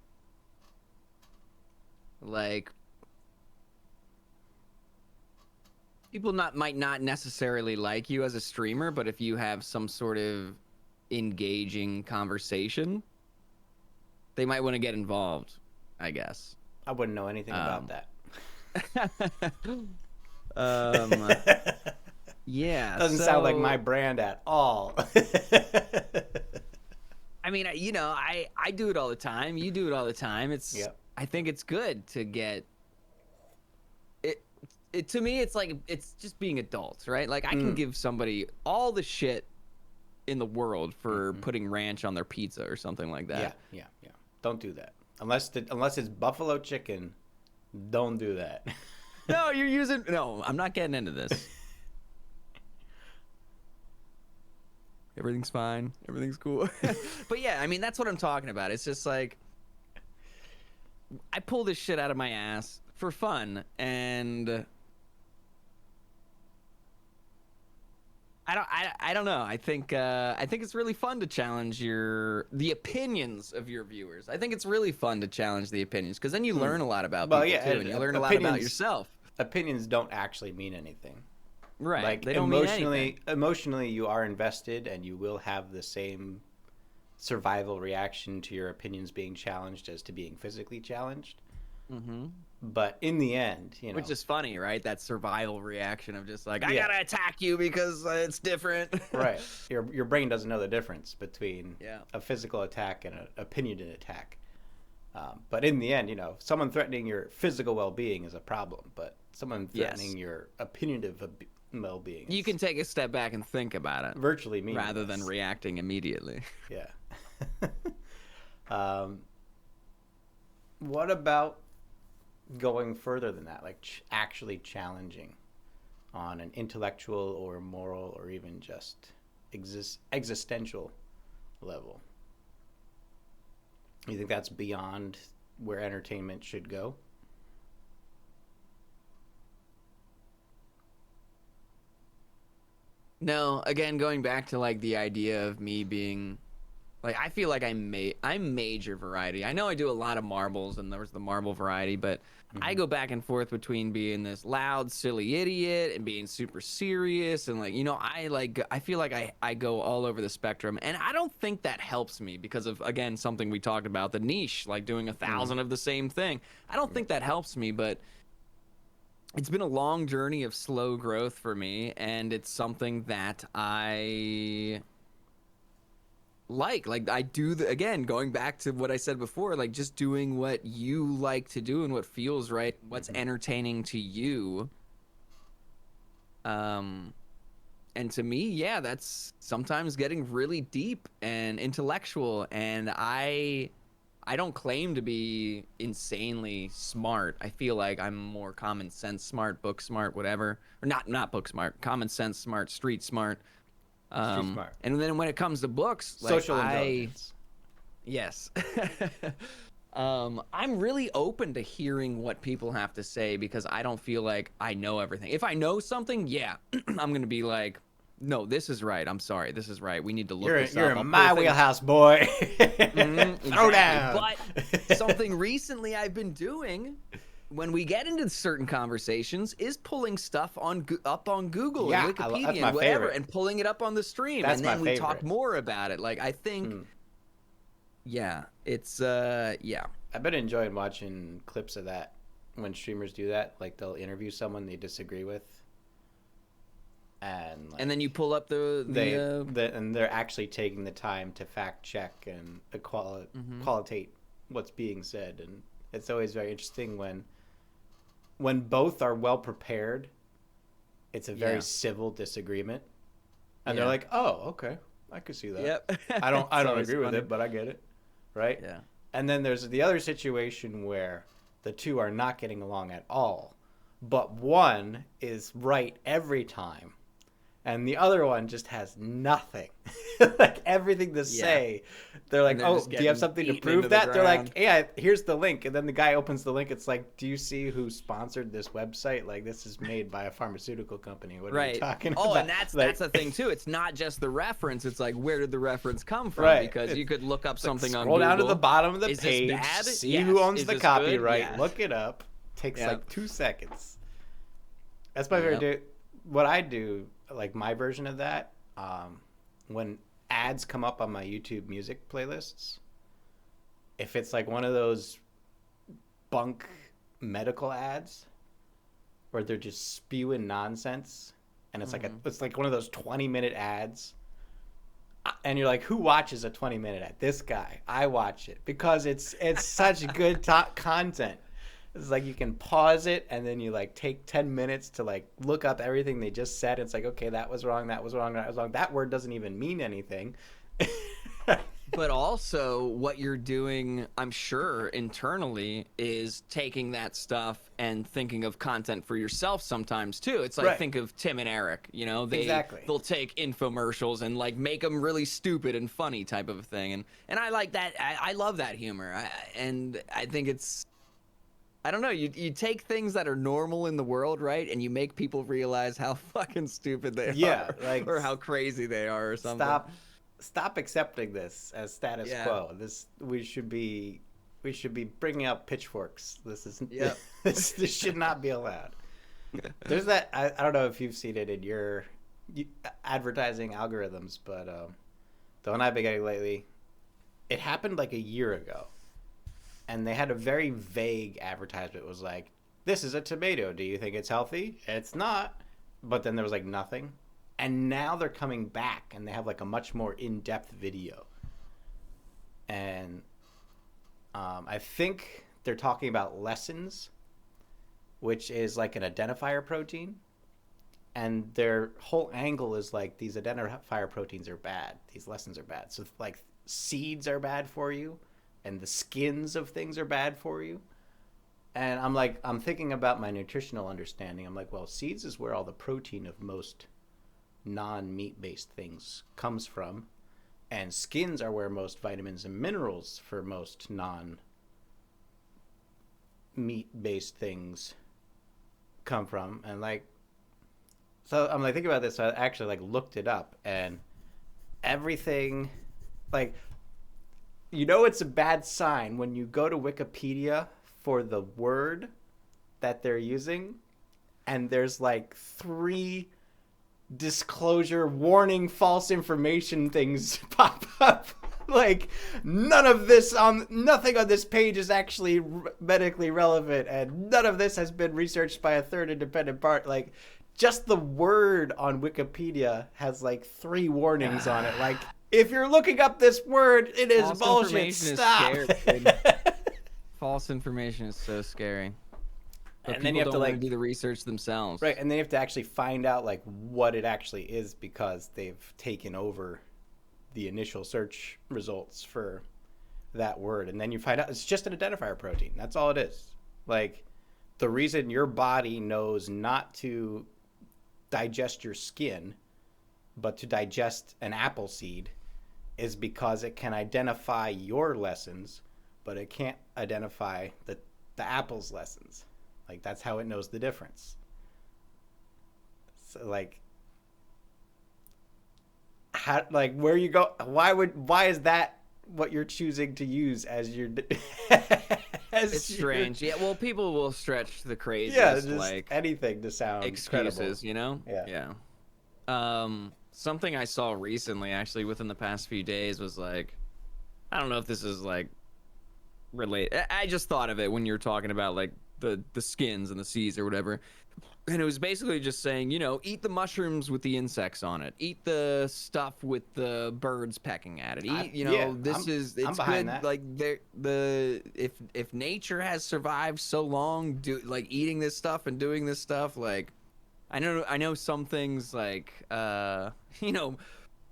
Like, people might not necessarily like you as a streamer, but if you have some sort of engaging conversation, they might want to get involved, I guess. I wouldn't know anything about that. Yeah. Doesn't sound like my brand at all. I mean, you know, I do it all the time. You do it all the time. I think it's good to get it. To me, it's like, it's just being adults, right? Like, I can give somebody all the shit in the world for putting ranch on their pizza or something like that. Yeah. Don't do that. Unless it's buffalo chicken, don't do that. No, I'm not getting into this. Everything's fine. Everything's cool. But yeah, I mean, that's what I'm talking about. It's just like, I pull this shit out of my ass for fun, and I don't know. I think it's really fun to challenge the opinions of your viewers. I think it's really fun to challenge the opinions, because then you learn a lot about people too, and you learn a lot about yourself. Opinions don't actually mean anything. Right. Like, they don't mean anything. Emotionally, you are invested, and you will have the same survival reaction to your opinions being challenged as to being physically challenged. Mm-hmm. But in the end, you know, which is funny, right? That survival reaction of just like, I gotta attack you because it's different. Right. Your brain doesn't know the difference between a physical attack and an opinionated attack. But in the end, you know, someone threatening your physical well-being is a problem, but someone threatening your opinionative well-being, you can take a step back and think about it. Virtually meaningless. Rather than reacting immediately. Yeah. What about going further than that, like actually challenging on an intellectual or moral or even just existential level? You think that's beyond where entertainment should go? No, again, going back to like the idea of me being like, I feel like I'm major variety. I know I do a lot of marbles, and there's the marble variety, but I go back and forth between being this loud, silly idiot and being super serious, and like, you know, I feel like I go all over the spectrum, and I don't think that helps me because of, again, something we talked about, the niche, like doing 1,000 of the same thing. I don't think that helps me, but it's been a long journey of slow growth for me, and it's something that I like I do again, going back to what I said before, like just doing what you like to do and what feels right, what's entertaining to you. And to me, that's sometimes getting really deep and intellectual, and I don't claim to be insanely smart. I feel like I'm more common sense smart, book smart, whatever. Or not book smart, common sense smart, street smart. It's too smart. And then when it comes to books, social intelligence. Yes. I'm really open to hearing what people have to say because I don't feel like I know everything. If I know something, yeah, I'm gonna be like, no, this is right. I'm sorry, this is right. We need to look this up. You're in my wheelhouse, boy. Throw down. But something recently I've been doing when we get into certain conversations is pulling stuff up on Google and Wikipedia and whatever, and pulling it up on the stream, and then we talk more about it. Like I think. Yeah, it's yeah. I've been enjoying watching clips of that when streamers do that. Like they'll interview someone they disagree with, and then you pull up and they're actually taking the time to fact check and qualitate what's being said, and it's always very interesting when both are well prepared. It's a very civil disagreement, and they're like, "Oh, okay, I could see that. Yep. I don't agree with it, but I get it." Right? Yeah. And then there's the other situation where the two are not getting along at all, but one is right every time, and the other one just has nothing. Like everything to say. They're like, "Oh, do you have something to prove that?" They're like, "Yeah, here's the link." And then the guy opens the link. It's like, "Do you see who sponsored this website? Like, this is made by a pharmaceutical company. What are you talking about?" Oh, and that's the thing too. It's not just the reference. It's like, where did the reference come from? Right. Because you could look up something on Google. Scroll down to the bottom of the page. Is this bad? See who owns the copyright. Yeah. Look it up. Takes like 2 seconds. That's my favorite. What I do, like my version of that, when ads come up on my YouTube music playlists, if it's like one of those bunk medical ads where they're just spewing nonsense, and it's it's like one of those 20-minute ads, and you're like, who watches a 20-minute ad? This guy. I watch it because it's such good content. It's like you can pause it and then you like take 10 minutes to like look up everything they just said. It's like, okay, that was wrong, that was wrong, that was wrong. That word doesn't even mean anything. But also what you're doing, I'm sure, internally is taking that stuff and thinking of content for yourself sometimes too. It's like, think of Tim and Eric, you know, they'll take infomercials and like make them really stupid and funny type of a thing. And I like that. I love that humor. And I think it's, I don't know, you take things that are normal in the world, right? And you make people realize how fucking stupid they are. Like, or how crazy they are or something. Stop accepting this as status quo. We should be bringing out pitchforks. This isn't. This should not be allowed. There's that. I don't know if you've seen it in your advertising algorithms, but the one I've been getting lately, it happened like a year ago, and they had a very vague advertisement. It was like, "This is a tomato. Do you think it's healthy? It's not." But then there was like nothing. And now they're coming back, and they have like a much more in-depth video. And I think they're talking about lessons, which is like an identifier protein. And their whole angle is like, these identifier proteins are bad. These lessons are bad. So like seeds are bad for you, and the skins of things are bad for you. And I'm thinking about my nutritional understanding. I'm like, well, seeds is where all the protein of most non-meat based things comes from, and skins are where most vitamins and minerals for most non-meat based things come from. And like, so I'm like thinking about this, so I actually like looked it up, and everything, like, you know, it's a bad sign when you go to Wikipedia for the word that they're using and there's like 3 disclosure warning false information things pop up. Like, nothing on this page is actually medically relevant, and none of this has been researched by a third independent part. Like, just the word on Wikipedia has like 3 warnings on it. Like, if you're looking up this word, it is bullshit. Stop. False information is so scary. But and then you have to like do the research themselves, right? And then you have to actually find out like what it actually is, because they've taken over the initial search results for that word, and then you find out it's just an identifier protein. That's all it is. Like, the reason your body knows not to digest your skin but to digest an apple seed is because it can identify your lessons, but it can't identify the apple's lessons. Like, that's how it knows the difference. So, like, how, like, where you go, why is that what you're choosing to use as your it's strange. Yeah, well, people will stretch the craziest, just like, anything to sound excuses, credible. you know? Yeah. Something I saw recently, actually, within the past few days was, like, I don't know if this is, like, related. I just thought of it when you were talking about, like, the skins and the seeds or whatever. And it was basically just saying, you know, eat the mushrooms with the insects on it. Eat the stuff with the birds pecking at it. Eat, you know, it's good. That. Like, if nature has survived so long, like, eating this stuff and doing this stuff, like, I know some things, like, you know,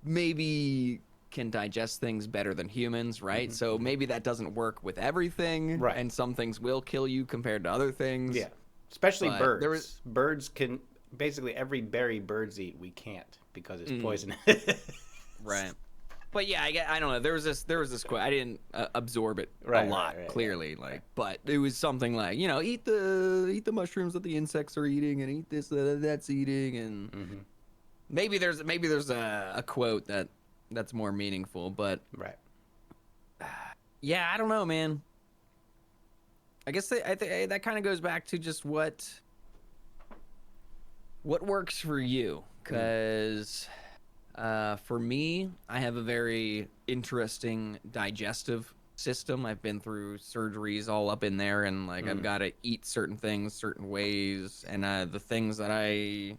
maybe can digest things better than humans, right? So maybe that doesn't work with everything, right? And some things will kill you compared to other things. Yeah, especially birds. Birds can basically every berry birds eat. We can't because it's poisonous. Right. But yeah, I don't know. There was this quote. I didn't absorb it a lot, clearly, but it was something like, you know, eat the mushrooms that the insects are eating, and eat this that's eating, and maybe there's a quote that's more meaningful, but yeah, I don't know, man. I guess I think that kind of goes back to just what works for you, because for me, I have a very interesting digestive system. I've been through surgeries all up in there, and like I've got to eat certain things certain ways, and the things that I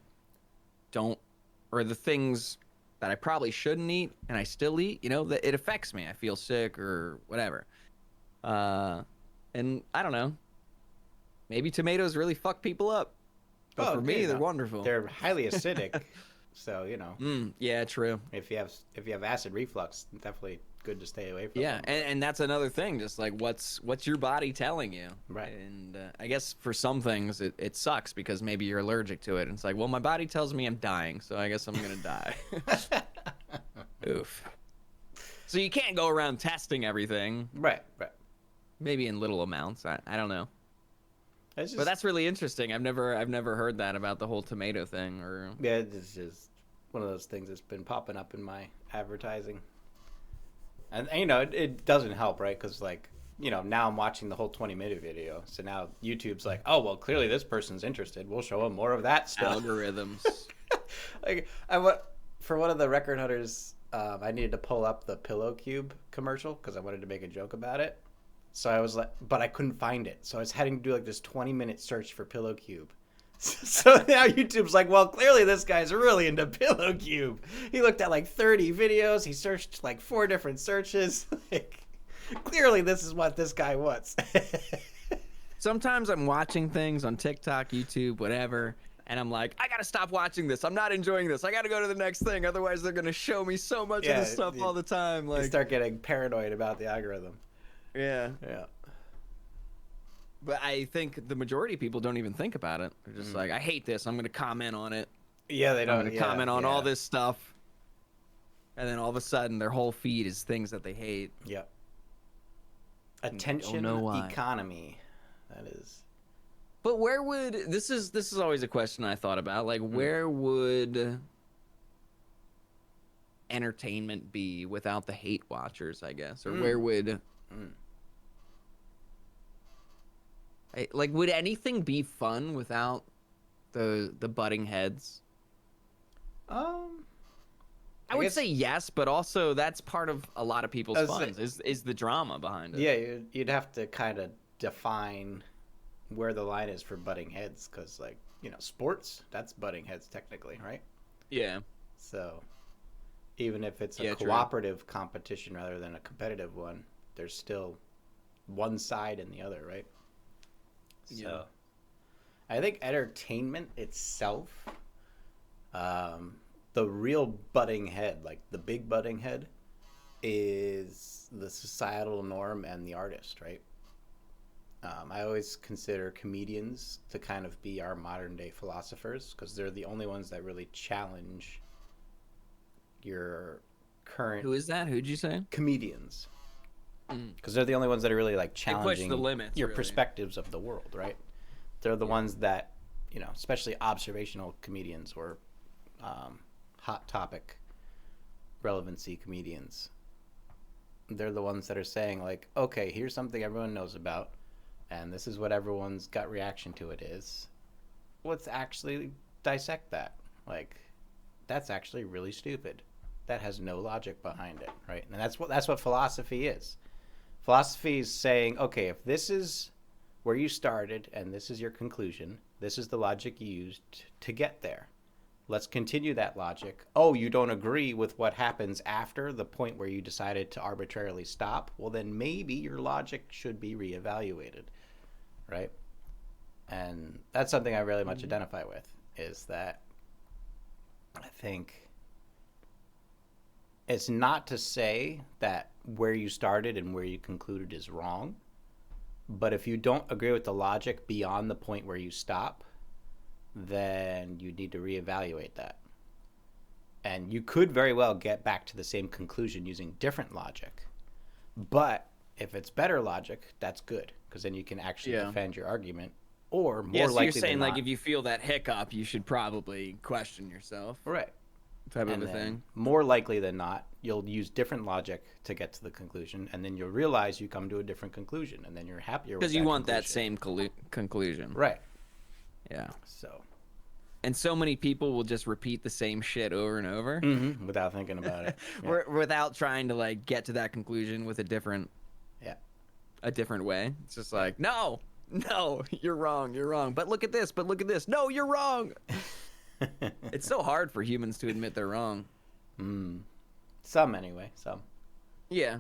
don't, or the things that I probably shouldn't eat and I still eat, you know, that it affects me. I feel sick or whatever. And I don't know. Maybe tomatoes really fuck people up. But for me, they're wonderful. They're highly acidic. So, you know. Yeah, true. If you have acid reflux, definitely good to stay away from them. And that's another thing, just like what's your body telling you, right? And I guess for some things it sucks because maybe you're allergic to it, and it's like, well, my body tells me I'm dying, so I guess I'm gonna die. Oof. So you can't go around testing everything, right? Maybe in little amounts. I don't know. But that's really interesting. I've never heard that about the whole tomato thing. Or yeah, it's just one of those things that's been popping up in my advertising. And you know, it doesn't help, right? Because, like, you know, now I'm watching the whole 20-minute video. So now YouTube's like, oh, well, clearly this person's interested. We'll show them more of that stuff. Algorithms. Like, for one of the record hunters, I needed to pull up the Pillow Cube commercial because I wanted to make a joke about it. So I was like, but I couldn't find it. So I was having to do like this 20-minute search for Pillow Cube. So now YouTube's like, well, clearly this guy's really into Pillow Cube. He looked at like 30 videos. He searched like 4 different searches. Like, clearly this is what this guy wants. Sometimes I'm watching things on TikTok, YouTube, whatever, and I'm like, I gotta stop watching this. I'm not enjoying this. I gotta go to the next thing. Otherwise, they're gonna show me so much of this stuff all the time. Like, you start getting paranoid about the algorithm. Yeah. But I think the majority of people don't even think about it. They're just like, I hate this. I'm going to comment on it. Yeah, they don't. I'm going to comment on all this stuff. And then all of a sudden, their whole feed is things that they hate. Yep. Attention economy. That is. But where would... This is always a question I thought about. Like, where would entertainment be without the hate watchers, I guess? Or where would... Like, would anything be fun without the butting heads? I would say yes, but also that's part of a lot of people's fun is the drama behind it. Yeah, you'd have to kind of define where the line is for butting heads, because, like, you know, sports, that's butting heads technically, right? Yeah. So even if it's a cooperative competition rather than a competitive one, there's still one side and the other, right? So I think entertainment itself, the real butting head, like the big butting head, is the societal norm and the artist, right? I always consider comedians to kind of be our modern day philosophers, because they're the only ones that really challenge your current. Who is that? Who'd you say? Comedians. Because they're the only ones that are really like challenging the limits, your really. perspectives of the world, right? They're the ones that, especially observational comedians or hot topic relevancy comedians. They're the ones that are saying like, okay, here's something everyone knows about, and this is what everyone's gut reaction to it is. Let's actually dissect that. Like, that's actually really stupid. That has no logic behind it, right? And that's what philosophy is. Philosophy is saying, okay, if this is where you started and this is your conclusion, this is the logic you used to get there. Let's continue that logic. Oh, you don't agree with what happens after the point where you decided to arbitrarily stop? Well, then maybe your logic should be reevaluated, right? And that's something I really much identify with, is that I think it's not to say that where you started and where you concluded is wrong, but if you don't agree with the logic beyond the point where you stop, then you need to reevaluate that. And you could very well get back to the same conclusion using different logic. But if it's better logic, that's good, because then you can actually defend your argument. Or more so likely you're saying than like not, if you feel that hiccup, you should probably question yourself. right. Type And of a then, thing. more likely than not, you'll use different logic to get to the conclusion, and then you'll realize you come to a different conclusion, and then you're happier with that Because you want conclusion. that same conclusion. Right. Yeah. So. And so many people will just repeat the same shit over and over without thinking about it. Yeah. Without trying to like get to that conclusion with a different way. It's just like, no, you're wrong. But look at this. No, you're wrong. It's so hard for humans to admit they're wrong. Some anyway. Some. Yeah.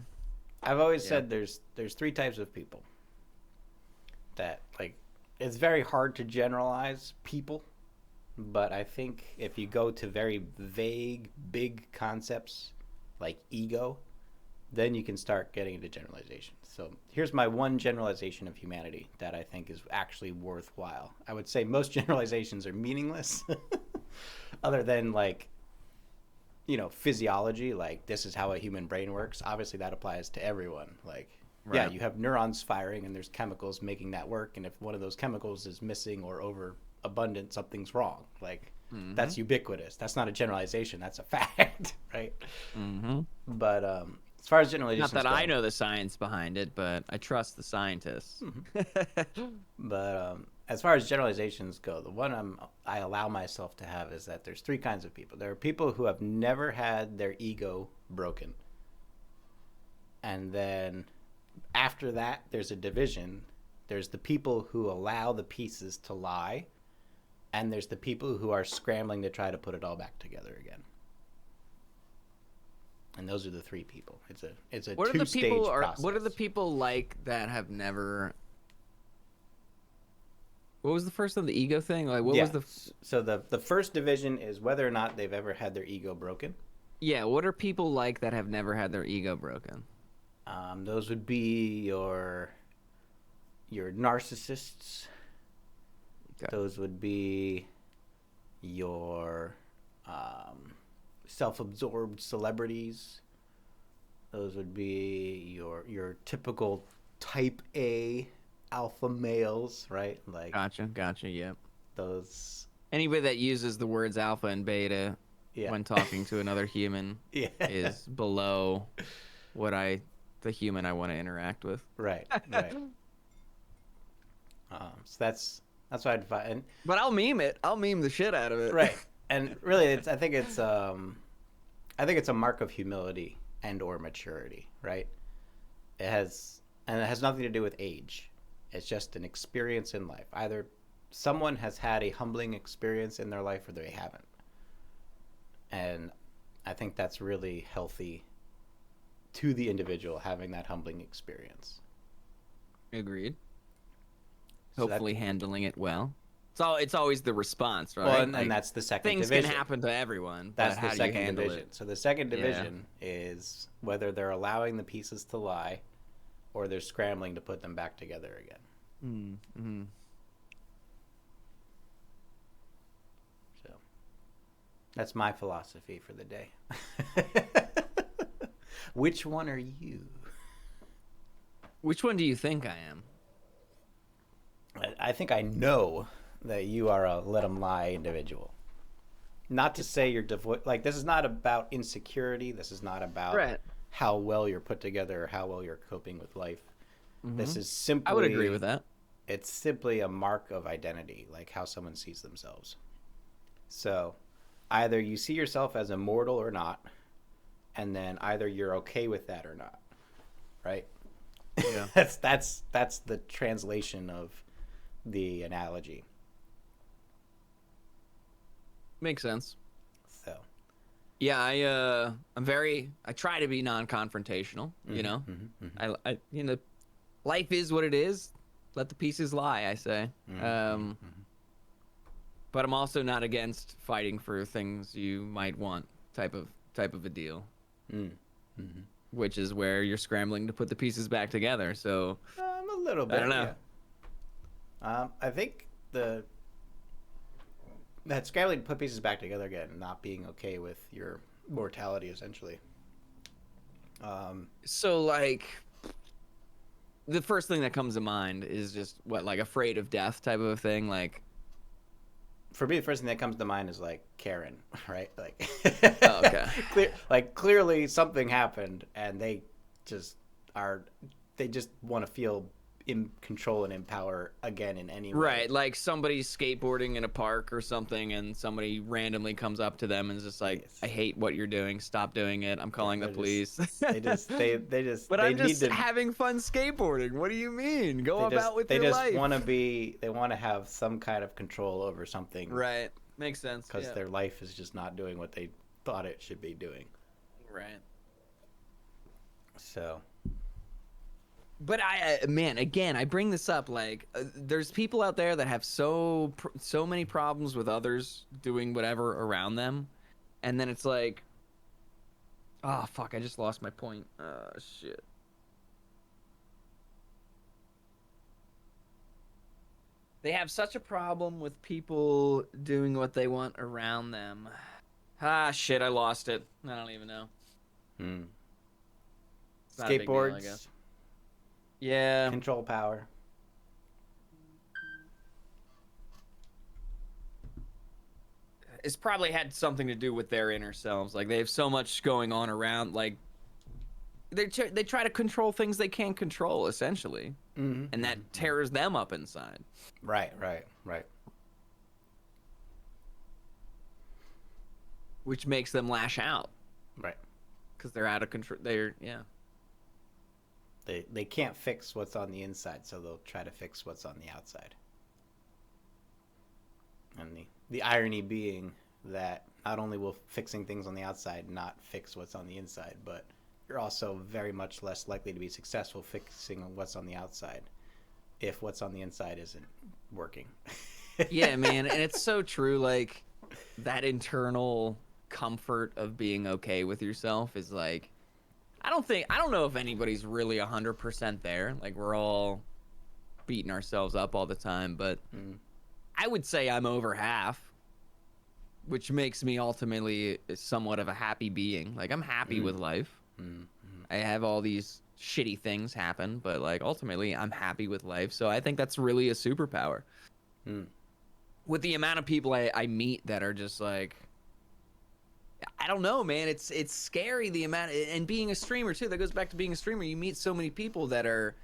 I've always said there's three types of people. That like, it's very hard to generalize people. But I think if you go to very vague, big concepts like ego, then you can start getting into generalizations. So here's my one generalization of humanity that I think is actually worthwhile. I would say most generalizations are meaningless, other than like, physiology, like this is how a human brain works. Obviously that applies to everyone. Like, yeah, you have neurons firing and there's chemicals making that work. And if one of those chemicals is missing or overabundant, something's wrong. Like, that's ubiquitous. That's not a generalization. That's a fact, right? But as far as generalizations not that go, I know the science behind it, but I trust the scientists. But as far as generalizations go, the one I allow myself to have is that there's three kinds of people. There are people who have never had their ego broken. And then after that, there's a division. There's the people who allow the pieces to lie. And there's the people who are scrambling to try to put it all back together again. And those are the three people. It's a two-stage process. What are the people like that have never? What was the first one? The ego thing? Like what was the? So the first division is whether or not they've ever had their ego broken. Yeah. What are people like that have never had their ego broken? Those would be your narcissists. Okay. Those would be your self-absorbed celebrities. Those would be your typical type A alpha males, right? Like Gotcha. Yep. Those anybody that uses the words alpha and beta when talking to another human is below the human I want to interact with. Right. So that's what I'd find. But I'll meme it. I'll meme the shit out of it. Right. And really, I think it's a mark of humility and or maturity, right? It has nothing to do with age. It's just an experience in life. Either someone has had a humbling experience in their life or they haven't. And I think that's really healthy to the individual having that humbling experience. Agreed. So hopefully handling it well. So it's always the response, right? Well, and that's the second division. Things can happen to everyone. That's the second division. So the second division is whether they're allowing the pieces to lie or they're scrambling to put them back together again. So That's my philosophy for the day. Which one are you? Which one do you think I am? I think I know that you are a let 'em lie individual. Not to say you're devoid. Like, this is not about insecurity. This is not about right. how well you're put together or how well you're coping with life. Mm-hmm. This is simply... I would agree with that. It's simply a mark of identity, like how someone sees themselves. So either you see yourself as immortal or not, and then either you're okay with that or not, right? Yeah. that's the translation of the analogy. Makes sense. So yeah, I try to be non-confrontational, you know. I you know, life is what it is. Let the pieces lie, I say. But I'm also not against fighting for things you might want, type of a deal. Which is where you're scrambling to put the pieces back together. So a little bit. I don't know. Yeah. I think that scrambling to put pieces back together again, not being okay with your mortality, essentially. So like, the first thing that comes to mind is just what, like, afraid of death type of a thing, like. For me, the first thing that comes to mind is like Karen, right? Like, oh, okay. Clearly something happened, and they just want to feel in control and in power again in any way. Right, like somebody's skateboarding in a park or something, and somebody randomly comes up to them and is just like, "I hate what you're doing. Stop doing it. I'm calling the police." They just. But I'm just having fun skateboarding. What do you mean? Go about with your life. They just want to be. They want to have some kind of control over something. Right, makes sense. Because their life is just not doing what they thought it should be doing. Right. So. But I bring this up, like, there's people out there that have so many problems with others doing whatever around them, and then it's like, oh fuck, I just lost my point. Shit. They have such a problem with people doing what they want around them. Ah, shit, I lost it. I don't even know. Skateboards. I guess. Yeah. Control power. It's probably had something to do with their inner selves. Like, they have so much going on around. Like, they try to control things they can't control, essentially. And that tears them up inside. Right. Which makes them lash out. Right. Because they're out of control. They can't fix what's on the inside, so they'll try to fix what's on the outside. And the irony being that not only will fixing things on the outside not fix what's on the inside, but you're also very much less likely to be successful fixing what's on the outside if what's on the inside isn't working. Yeah, man, and it's so true. Like, that internal comfort of being okay with yourself is like, I don't know if anybody's really 100% there. Like, we're all beating ourselves up all the time, but I would say I'm over half, which makes me ultimately somewhat of a happy being. Like, I'm happy with life. I have all these shitty things happen, but like, ultimately I'm happy with life. So I think that's really a superpower. With the amount of people I meet that are just like, I don't know, man. It's scary, the amount, and being a streamer too. That goes back to being a streamer. You meet so many people that are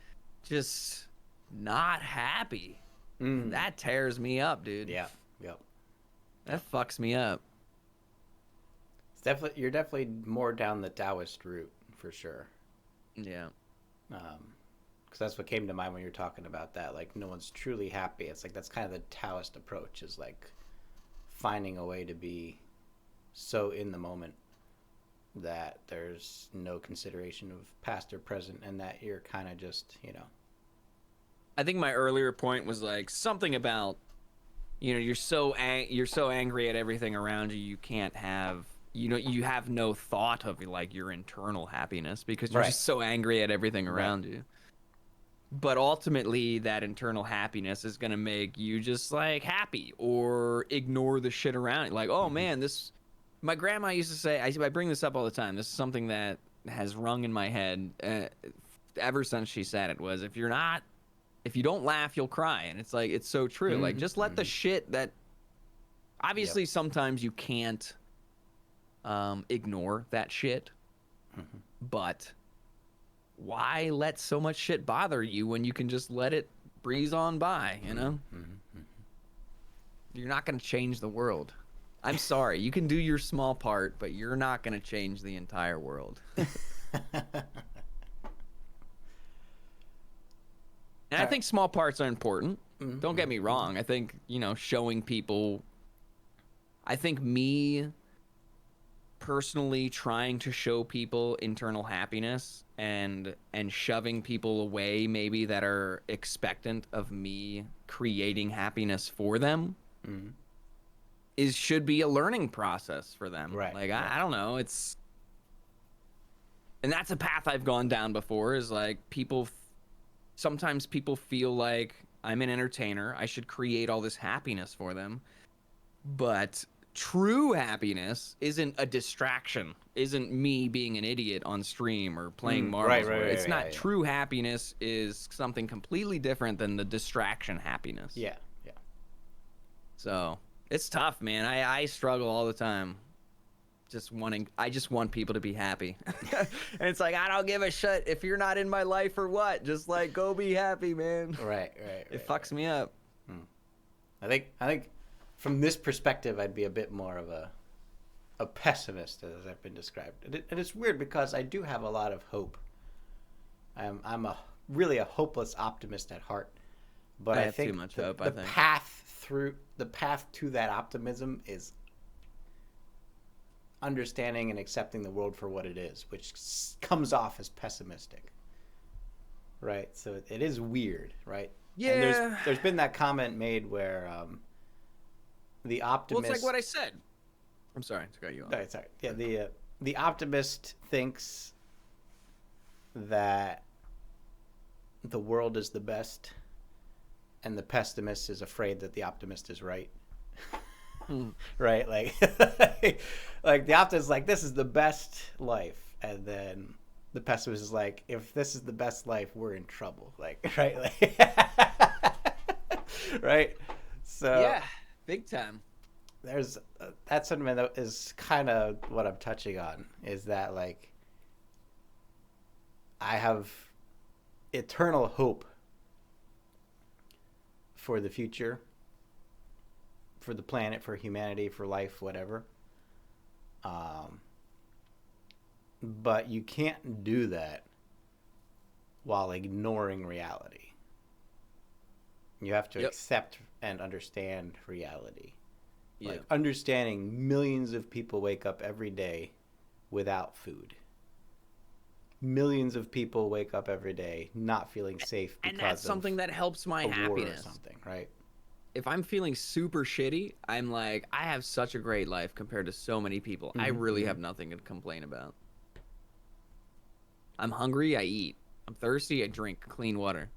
just not happy. That tears me up, dude. Yeah. That fucks me up. You're definitely more down the Taoist route for sure. Yeah. Because that's what came to mind when you were talking about that. Like, no one's truly happy. It's like that's kind of the Taoist approach, is like finding a way to be so in the moment that there's no consideration of past or present, and that you're kind of just, I think my earlier point was like something about, you're so angry at everything around you, you can't have, you have no thought of like your internal happiness because you're just so angry at everything around you. But ultimately, that internal happiness is going to make you just like happy, or ignore the shit around it. Like, oh man, this My grandma used to say, I bring this up all the time. This is something that has rung in my head ever since she said it, was if you don't laugh, you'll cry. And it's like, it's so true. Like, just let the shit that, obviously sometimes you can't ignore that shit, but why let so much shit bother you when you can just let it breeze on by, you know? You're not going to change the world. I'm sorry. You can do your small part, but you're not going to change the entire world. And I think small parts are important. Don't get me wrong. I think, showing people... I think me personally trying to show people internal happiness and shoving people away maybe that are expectant of me creating happiness for them should be a learning process for them. Right. Like, I don't know. And that's a path I've gone down before, is like sometimes people feel like I'm an entertainer. I should create all this happiness for them. But true happiness isn't a distraction, isn't me being an idiot on stream or playing marbles. It's not true happiness is something completely different than the distraction happiness. Yeah. So it's tough, man. I struggle all the time. I just want people to be happy. And it's like, I don't give a shit if you're not in my life or what. Just like, go be happy, man. Right. It fucks me up. I think from this perspective, I'd be a bit more of a pessimist, as I've been described. And it's weird because I do have a lot of hope. I'm really a hopeless optimist at heart. But I think too much hope, the path to that optimism is understanding and accepting the world for what it is, which comes off as pessimistic. Right? So it is weird, right? Yeah. And there's been that comment made where the optimist... Well, it's like what I said. I'm sorry to cut you off. No, sorry. Yeah, the optimist thinks that the world is the best, and the pessimist is afraid that the optimist is right. Right? Like the optimist is like, this is the best life, and then the pessimist is like, if this is the best life, we're in trouble. Like, right? Right? So yeah, big time. There's that sentiment that is kind of what I'm touching on, is that like I have eternal hope for the future, for the planet, for humanity, for life, whatever. But you can't do that while ignoring reality. You have to accept and understand reality. Yeah. Like understanding millions of people wake up every day without food. Millions of people wake up every day not feeling safe because and that's something that helps my happiness. Or something, right? If I'm feeling super shitty, I'm like, I have such a great life compared to so many people. I really have nothing to complain about. I'm hungry, I eat. I'm thirsty, I drink clean water.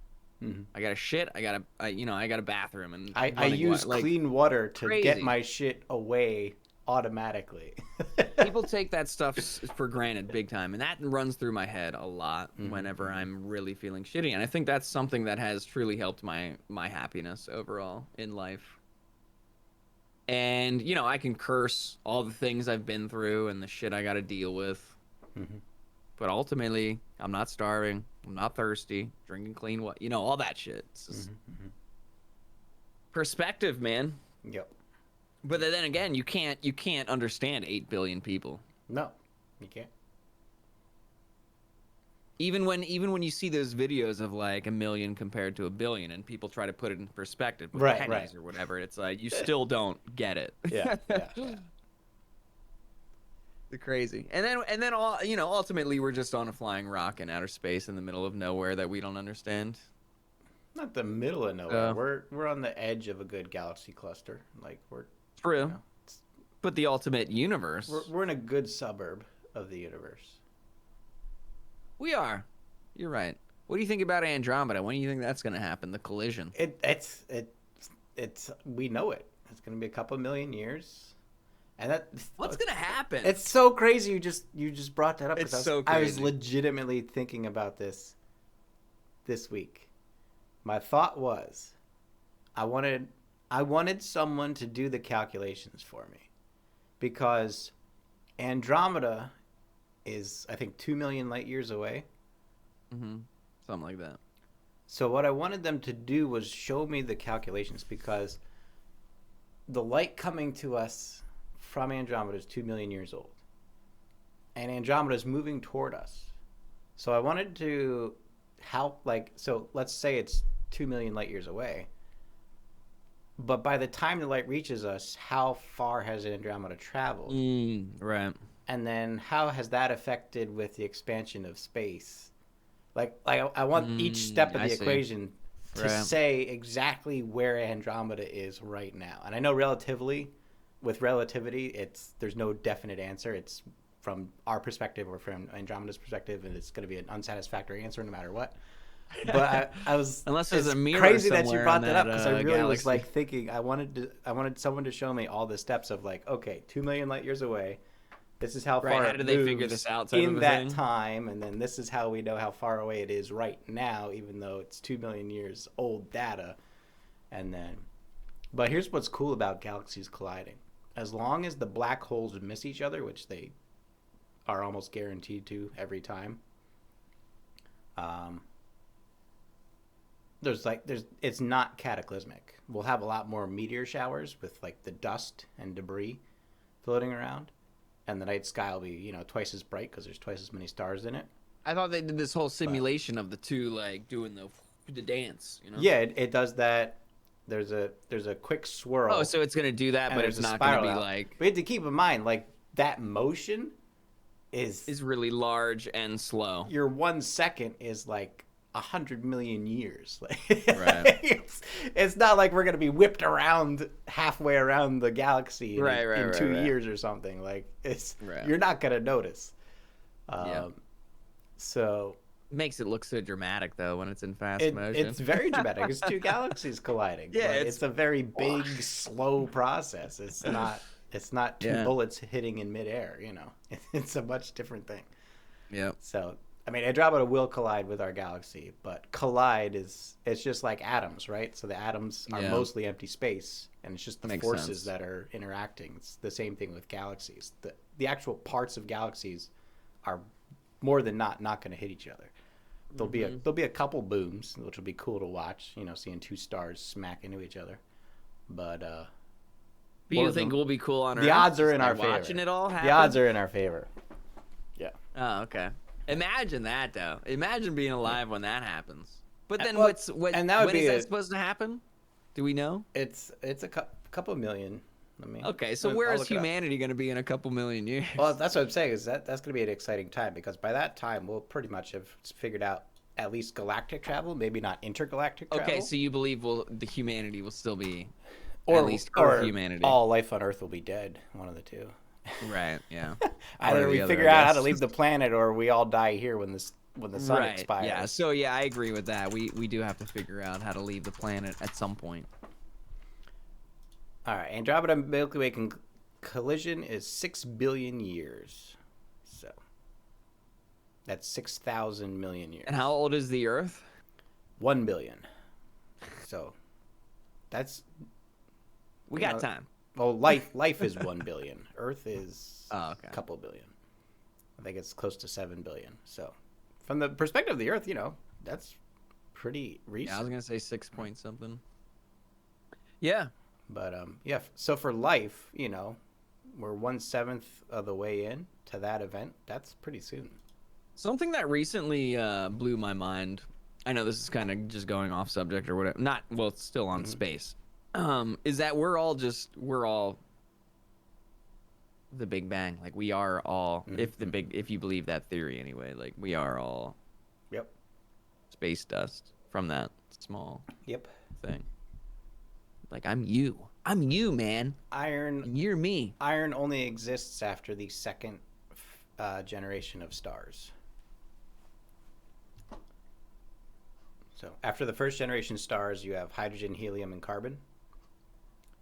I got a shit, I got a bathroom, and I use clean water to get my shit away automatically. People take that stuff for granted big time, and that runs through my head a lot whenever I'm really feeling shitty. And I think that's something that has truly helped my happiness overall in life. And I can curse all the things I've been through and the shit I got to deal with. But ultimately, I'm not starving. I'm not thirsty. Drinking clean water. All that shit. It's just perspective, man. Yep. But then again, you can't understand 8 billion people. No, you can't. Even when you see those videos of like 1 million compared to 1 billion, and people try to put it in perspective with pennies or whatever, it's like you still don't get it. Yeah. The crazy. And then all ultimately we're just on a flying rock in outer space in the middle of nowhere that we don't understand. Not the middle of nowhere. We're on the edge of a good galaxy cluster. Like we're true. But the ultimate universe. We're in a good suburb of the universe. We are. You're right. What do you think about Andromeda? When do you think that's going to happen? The collision. It's we know it. It's going to be a couple million years. And what's gonna happen? It's so crazy. You just brought that up. It's so crazy. I was legitimately thinking about this week. My thought was, I wanted someone to do the calculations for me, because Andromeda is, I think, 2 million light years away. Something like that. So what I wanted them to do was show me the calculations, because the light coming to us from Andromeda is 2 million years old. And Andromeda is moving toward us. So I wanted to, so let's say it's 2 million light years away. But by the time the light reaches us, how far has Andromeda traveled? Right. And then how has that affected with the expansion of space? I want each step of the equation to say exactly where Andromeda is right now. And I know with relativity, there's no definite answer. It's from our perspective or from Andromeda's perspective, and it's going to be an unsatisfactory answer no matter what. But I was unless there's a mirror crazy that you brought that up, because I really galaxy. was thinking I wanted someone to show me all the steps of okay, 2 million light years away. This is how far how did they figure this out in that time, and then this is how we know how far away it is right now, even though it's 2 million years old data. And then, but here's what's cool about galaxies colliding: as long as the black holes miss each other, which they are almost guaranteed to every time, it's not cataclysmic. We'll have a lot more meteor showers with the dust and debris floating around. And the night sky will be, twice as bright because there's twice as many stars in it. I thought they did this whole simulation of the two, doing the dance. Yeah, it does that. There's a quick swirl. Oh, so it's gonna do that, but it's not gonna be We have to keep in mind, that motion is really large and slow. Your 1 second is 100 million years. Right. It's not like we're gonna be whipped around halfway around the galaxy in 2 years or something. You're not gonna notice. So makes it look so dramatic though when it's in fast motion. It's very dramatic. It's two galaxies colliding. Yeah, it's a very big, slow process. It's not two bullets hitting in midair. It's a much different thing. Yeah. So. I mean, Andromeda will collide with our galaxy, but collide it's just like atoms, right? So the atoms are mostly empty space, and it's just the forces that are interacting. It's the same thing with galaxies. The actual parts of galaxies are more than not going to hit each other. There'll be a couple booms, which will be cool to watch. Seeing two stars smack into each other. But you think we'll be cool on Earth? The odds are in our favor. Watching it all happen. The odds are in our favor. Yeah. Oh, okay. Imagine that though. Imagine being alive when that happens. But then when is that supposed to happen? Do we know? It's a couple million. Okay, so where is humanity going to be in a couple million years? Well, that's what I'm saying. Is that's going to be an exciting time, because by that time we'll pretty much have figured out at least galactic travel, maybe not intergalactic travel. Okay, so you believe the humanity will still be, at least Earth humanity. All life on Earth will be dead. One of the two. Right. Yeah. Either we figure out how to leave the planet, or we all die here when the sun expires. Yeah. So yeah, I agree with that. We do have to figure out how to leave the planet at some point. All right. Andromeda Milky Way collision is 6 billion years. So that's 6,000 million years. And how old is the Earth? 1 billion. So that's we got time. Well, life is 1 billion. Earth is a couple billion. I think it's close to 7 billion. So, from the perspective of the Earth, that's pretty recent. Yeah, I was gonna say 6 point something. Yeah, but So for life, we're 1/7 of the way in to that event. That's pretty soon. Something that recently blew my mind. I know this is kind of just going off subject or whatever. It's still on space. Is that we're all the Big Bang. We are all, if you believe that theory anyway, we are all space dust from that small thing. I'm you, man. Iron, and you're me. Iron only exists after the second generation of stars. So after the first generation stars, you have hydrogen, helium, and carbon.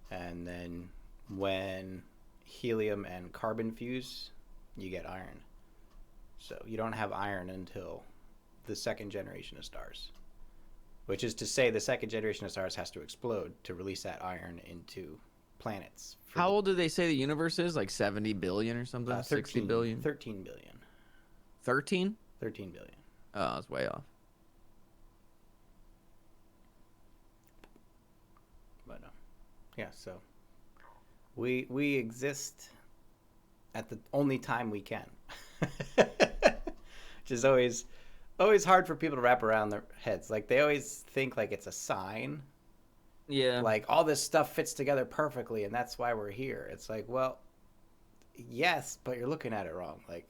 And then when helium and carbon fuse, you get iron. So you don't have iron until the second generation of stars, which is to say the second generation of stars has to explode to release that iron into planets. How old do they say the universe is? Like 70 billion or something? 60 billion? 13 billion. 13? 13 billion. Oh, I was way off. But yeah, so we exist at the only time we can. Which is always hard for people to wrap around their heads. Like they always think like it's a sign. Yeah. Like all this stuff fits together perfectly and that's why we're here. It's like, well, yes, but you're looking at it wrong. Like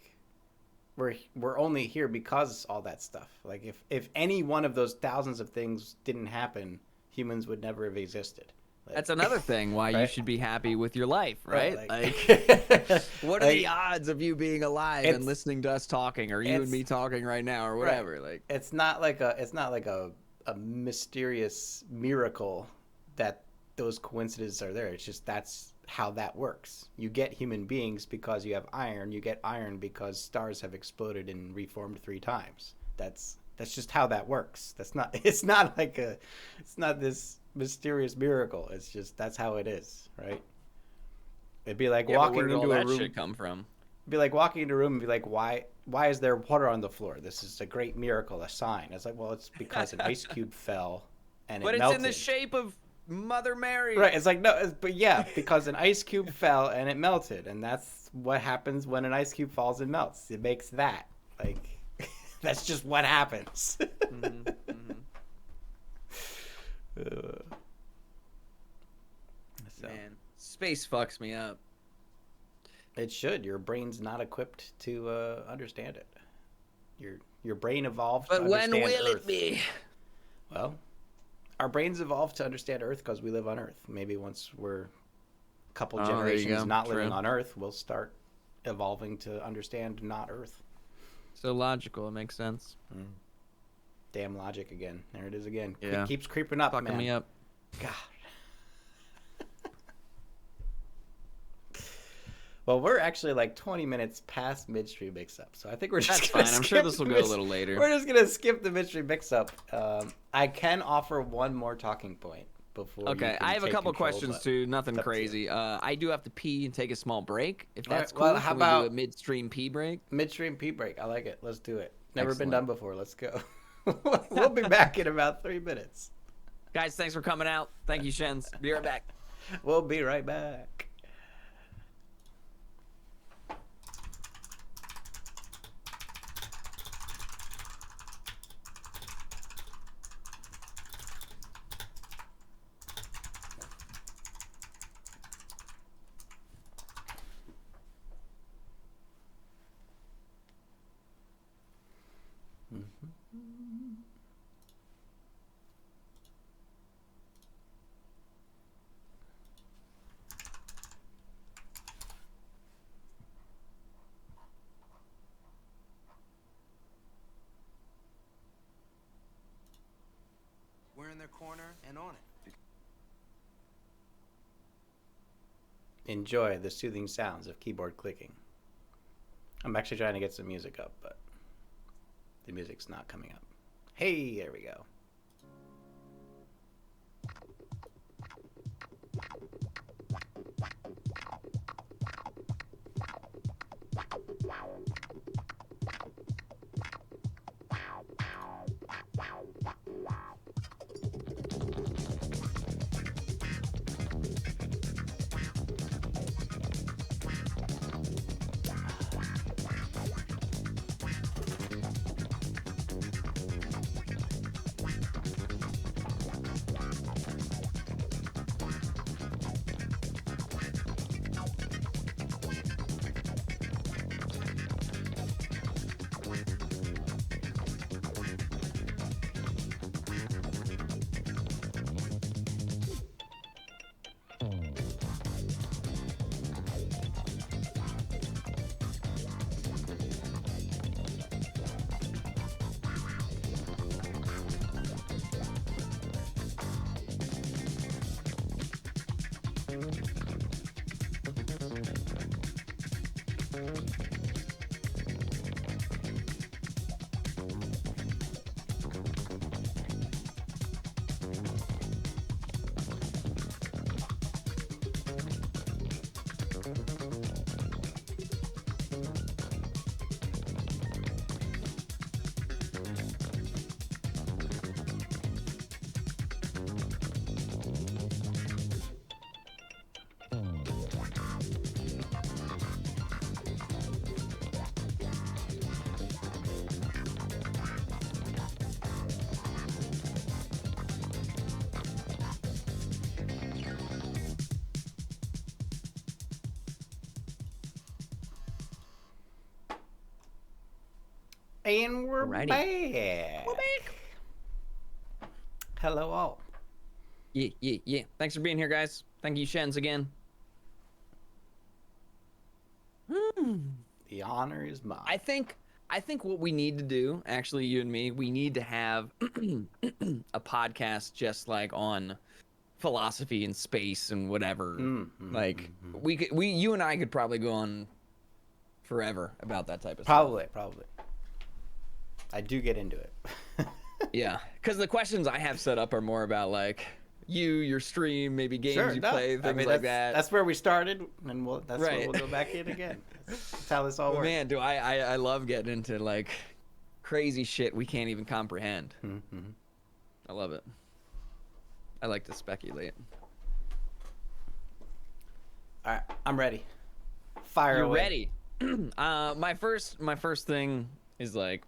we're only here because all that stuff. Like if any one of those thousands of things didn't happen, humans would never have existed. Like, that's another thing why right? you should be happy with your life, right? Like what are the odds of you being alive and listening to us talking, or you and me talking right now, or whatever? Right. Like it's not like a mysterious miracle that those coincidences are there. It's just that's how that works. You get human beings because you have iron. You get iron because stars have exploded and reformed 3 times. That's just how that works. It's not this mysterious miracle. It's just that's how it is, right? It'd be like walking into a room. Where did all that shit come from? It'd be like walking into a room and be like, why is there water on the floor? This is a great miracle, a sign. It's like, well, it's because an ice cube fell and it melted. But it's in the shape of Mother Mary. Right. It's like, no, but yeah, because an ice cube fell and it melted. And that's what happens when an ice cube falls and melts. It makes that. Like, that's just what happens. Mm-hmm, mm-hmm. So. Man, space fucks me up. It should. Your brain's not equipped to understand it. Your brain evolved to understand Earth. But when will it be? Well, our brains evolved to understand Earth because we live on Earth. Maybe once we're a couple generations not living on Earth, we'll start evolving to understand not Earth. So logical. It makes sense. Mm. Damn logic again. There it is again. Yeah. It keeps creeping up, Fucking me up. God. Well, we're actually like 20 minutes past midstream mix-up, so I think we're just fine. I'm sure this will go a little later. We're just gonna skip the midstream mix-up. I can offer one more talking point before. Okay, I have a couple questions too. Nothing crazy. I do have to pee and take a small break. If that's cool, how about we do a midstream pee break? Midstream pee break. I like it. Let's do it. Never been done before. Let's go. We'll be back in about 3 minutes. Guys, thanks for coming out. Thank you, Shens. Be right back. We'll be right back. We're in their corner and on it. Enjoy the soothing sounds of keyboard clicking. I'm actually trying to get some music up, but the music's not coming up. Hey, there we go. And we're Alrighty. back. We're back. Hello, all. Yeah. Thanks for being here, guys. Thank you, Shens, again. The honor is mine. I think what we need to do, actually, you and me, we need to have a podcast just like on philosophy and space and whatever. You and I could probably go on forever about that type of stuff. Probably. I do get into it. Yeah, because the questions I have set up are more about like your stream, maybe games you play, things like that. That's where we started, and that's where we'll go back in again. That's how this all works. Man, I love getting into like crazy shit we can't even comprehend. Mm-hmm. I love it. I like to speculate. All right, I'm ready. Fire away. You're ready. My first thing is like,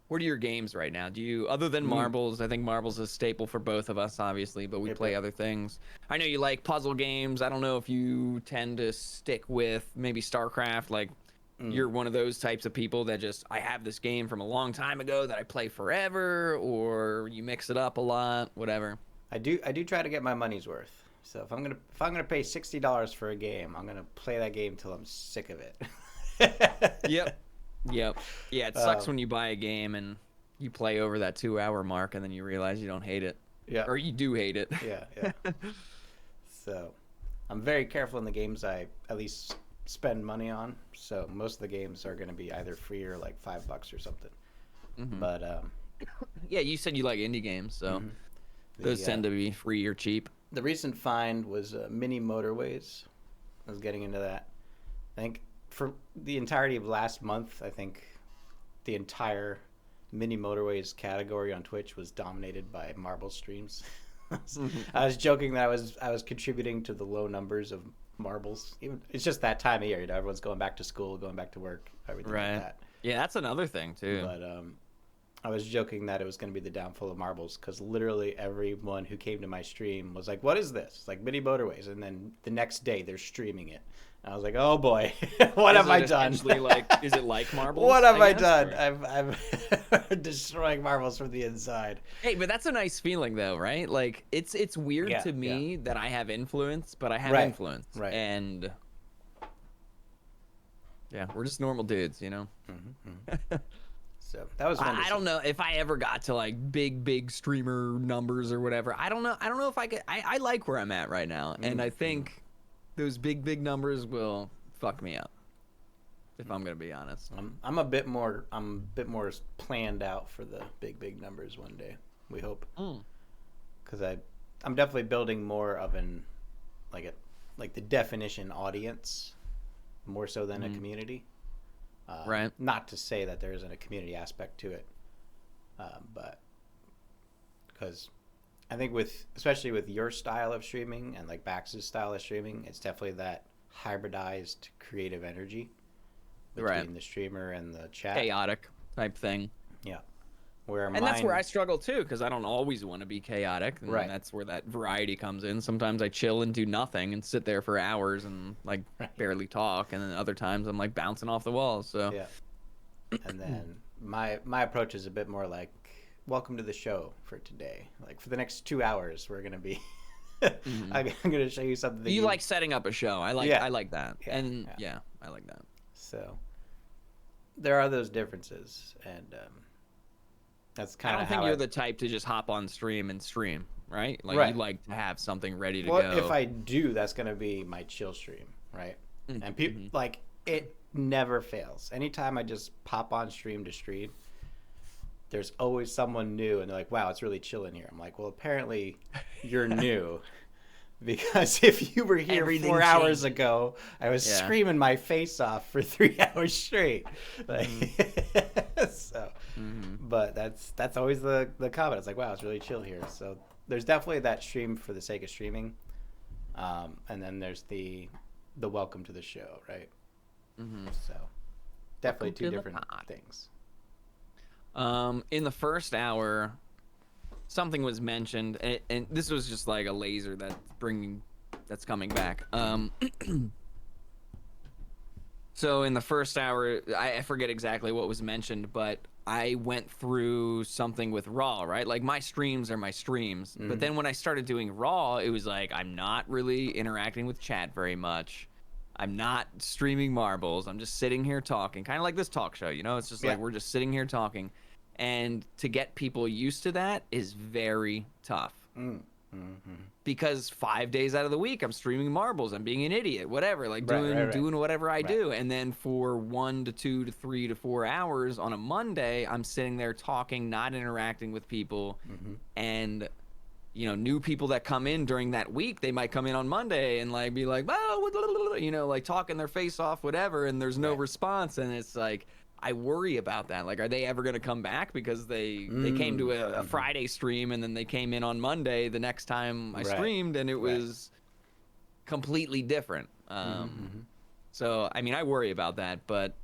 what are your games right now? Do you, other than marbles, I think marbles is a staple for both of us, obviously, but we play other things. I know you like puzzle games. I don't know if you tend to stick with maybe StarCraft. Like, you're one of those types of people that just, I have this game from a long time ago that I play forever, or you mix it up a lot, whatever. I do try to get my money's worth. So if I'm gonna pay $60 for a game, I'm gonna play that game till I'm sick of it. Yep. Yeah, it sucks when you buy a game and you play over that 2-hour mark and then you realize you don't hate it. Yeah. Or you do hate it. Yeah. So I'm very careful in the games I at least spend money on. So most of the games are going to be either free or like $5 or something. Mm-hmm. But yeah, you said you like indie games, so those tend to be free or cheap. The recent find was Mini Motorways. I was getting into that. I think for the entirety of last month, I think the entire Mini Motorways category on Twitch was dominated by marble streams. I was joking that I was contributing to the low numbers of marbles. It's just that time of year, everyone's going back to school, going back to work, everything like that. Yeah, that's another thing too. But I was joking that it was going to be the downfall of marbles because literally everyone who came to my stream was like, "What is this?" It's like Mini Motorways, and then the next day they're streaming it. And I was like, "Oh boy, what have I done?" Is it like marbles? What have I done? I'm destroying marbles from the inside. Hey, but that's a nice feeling though, right? Like it's weird to me that I have influence, but I have influence, and yeah, we're just normal dudes, you know. So that was I don't know if I ever got to like big streamer numbers or whatever. I don't know if I could. I like where I'm at right now, and I think those big numbers will fuck me up, if I'm gonna be honest. I'm a bit more planned out for the big numbers one day. We hope, because I'm definitely building more of an like the definition audience, more so than a community. Right. Not to say that there isn't a community aspect to it, but because I think especially with your style of streaming and like Bax's style of streaming, it's definitely that hybridized creative energy between the streamer and the chat. Chaotic type thing. Yeah. That's where I struggle too, because I don't always want to be chaotic. And that's where that variety comes in. Sometimes I chill and do nothing and sit there for hours and like barely talk, and then other times I'm like bouncing off the walls. So and then my approach is a bit more like, welcome to the show for today. Like for the next 2 hours, we're gonna be. I'm gonna show you something. You like setting up a show. I like that. Yeah, I like that. So there are those differences, and that's kind of. I don't think you're the type to just hop on stream and stream, right? Like you like to have something ready to go. If I do, that's gonna be my chill stream, right? And people like It never fails. Anytime I just pop on stream to stream, there's always someone new, and they're like, wow, it's really chill in here. I'm like, well, apparently you're new. Because if you were here Everything 4 hours changed. ago, I was screaming my face off for 3 hours straight. Like, But that's always the comment. It's like, wow, it's really chill here. So there's definitely that stream for the sake of streaming, and then there's the welcome to the show, right? So definitely two different things. In the first hour, something was mentioned, and this was just like a laser that's coming back. So in the first hour, I forget exactly what was mentioned, but I went through something with Raw, right? Like, my streams are my streams. But then when I started doing Raw, it was like, I'm not really interacting with chat very much. I'm not streaming marbles. I'm just sitting here talking, kind of like this talk show, you know? It's just like we're just sitting here talking. And to get people used to that is very tough. Because 5 days out of the week, I'm streaming marbles. I'm being an idiot, whatever, like doing whatever I do. And then for 1 to 2 to 3 to 4 hours on a Monday, I'm sitting there talking, not interacting with people. And, you know, new people that come in during that week, they might come in on Monday and like be like, oh, you know, like talking their face off, whatever, and there's no response. And it's like, I worry about that. Like, are they ever going to come back because they came to a Friday stream and then they came in on Monday the next time I streamed and it was completely different. So, I mean, I worry about that, but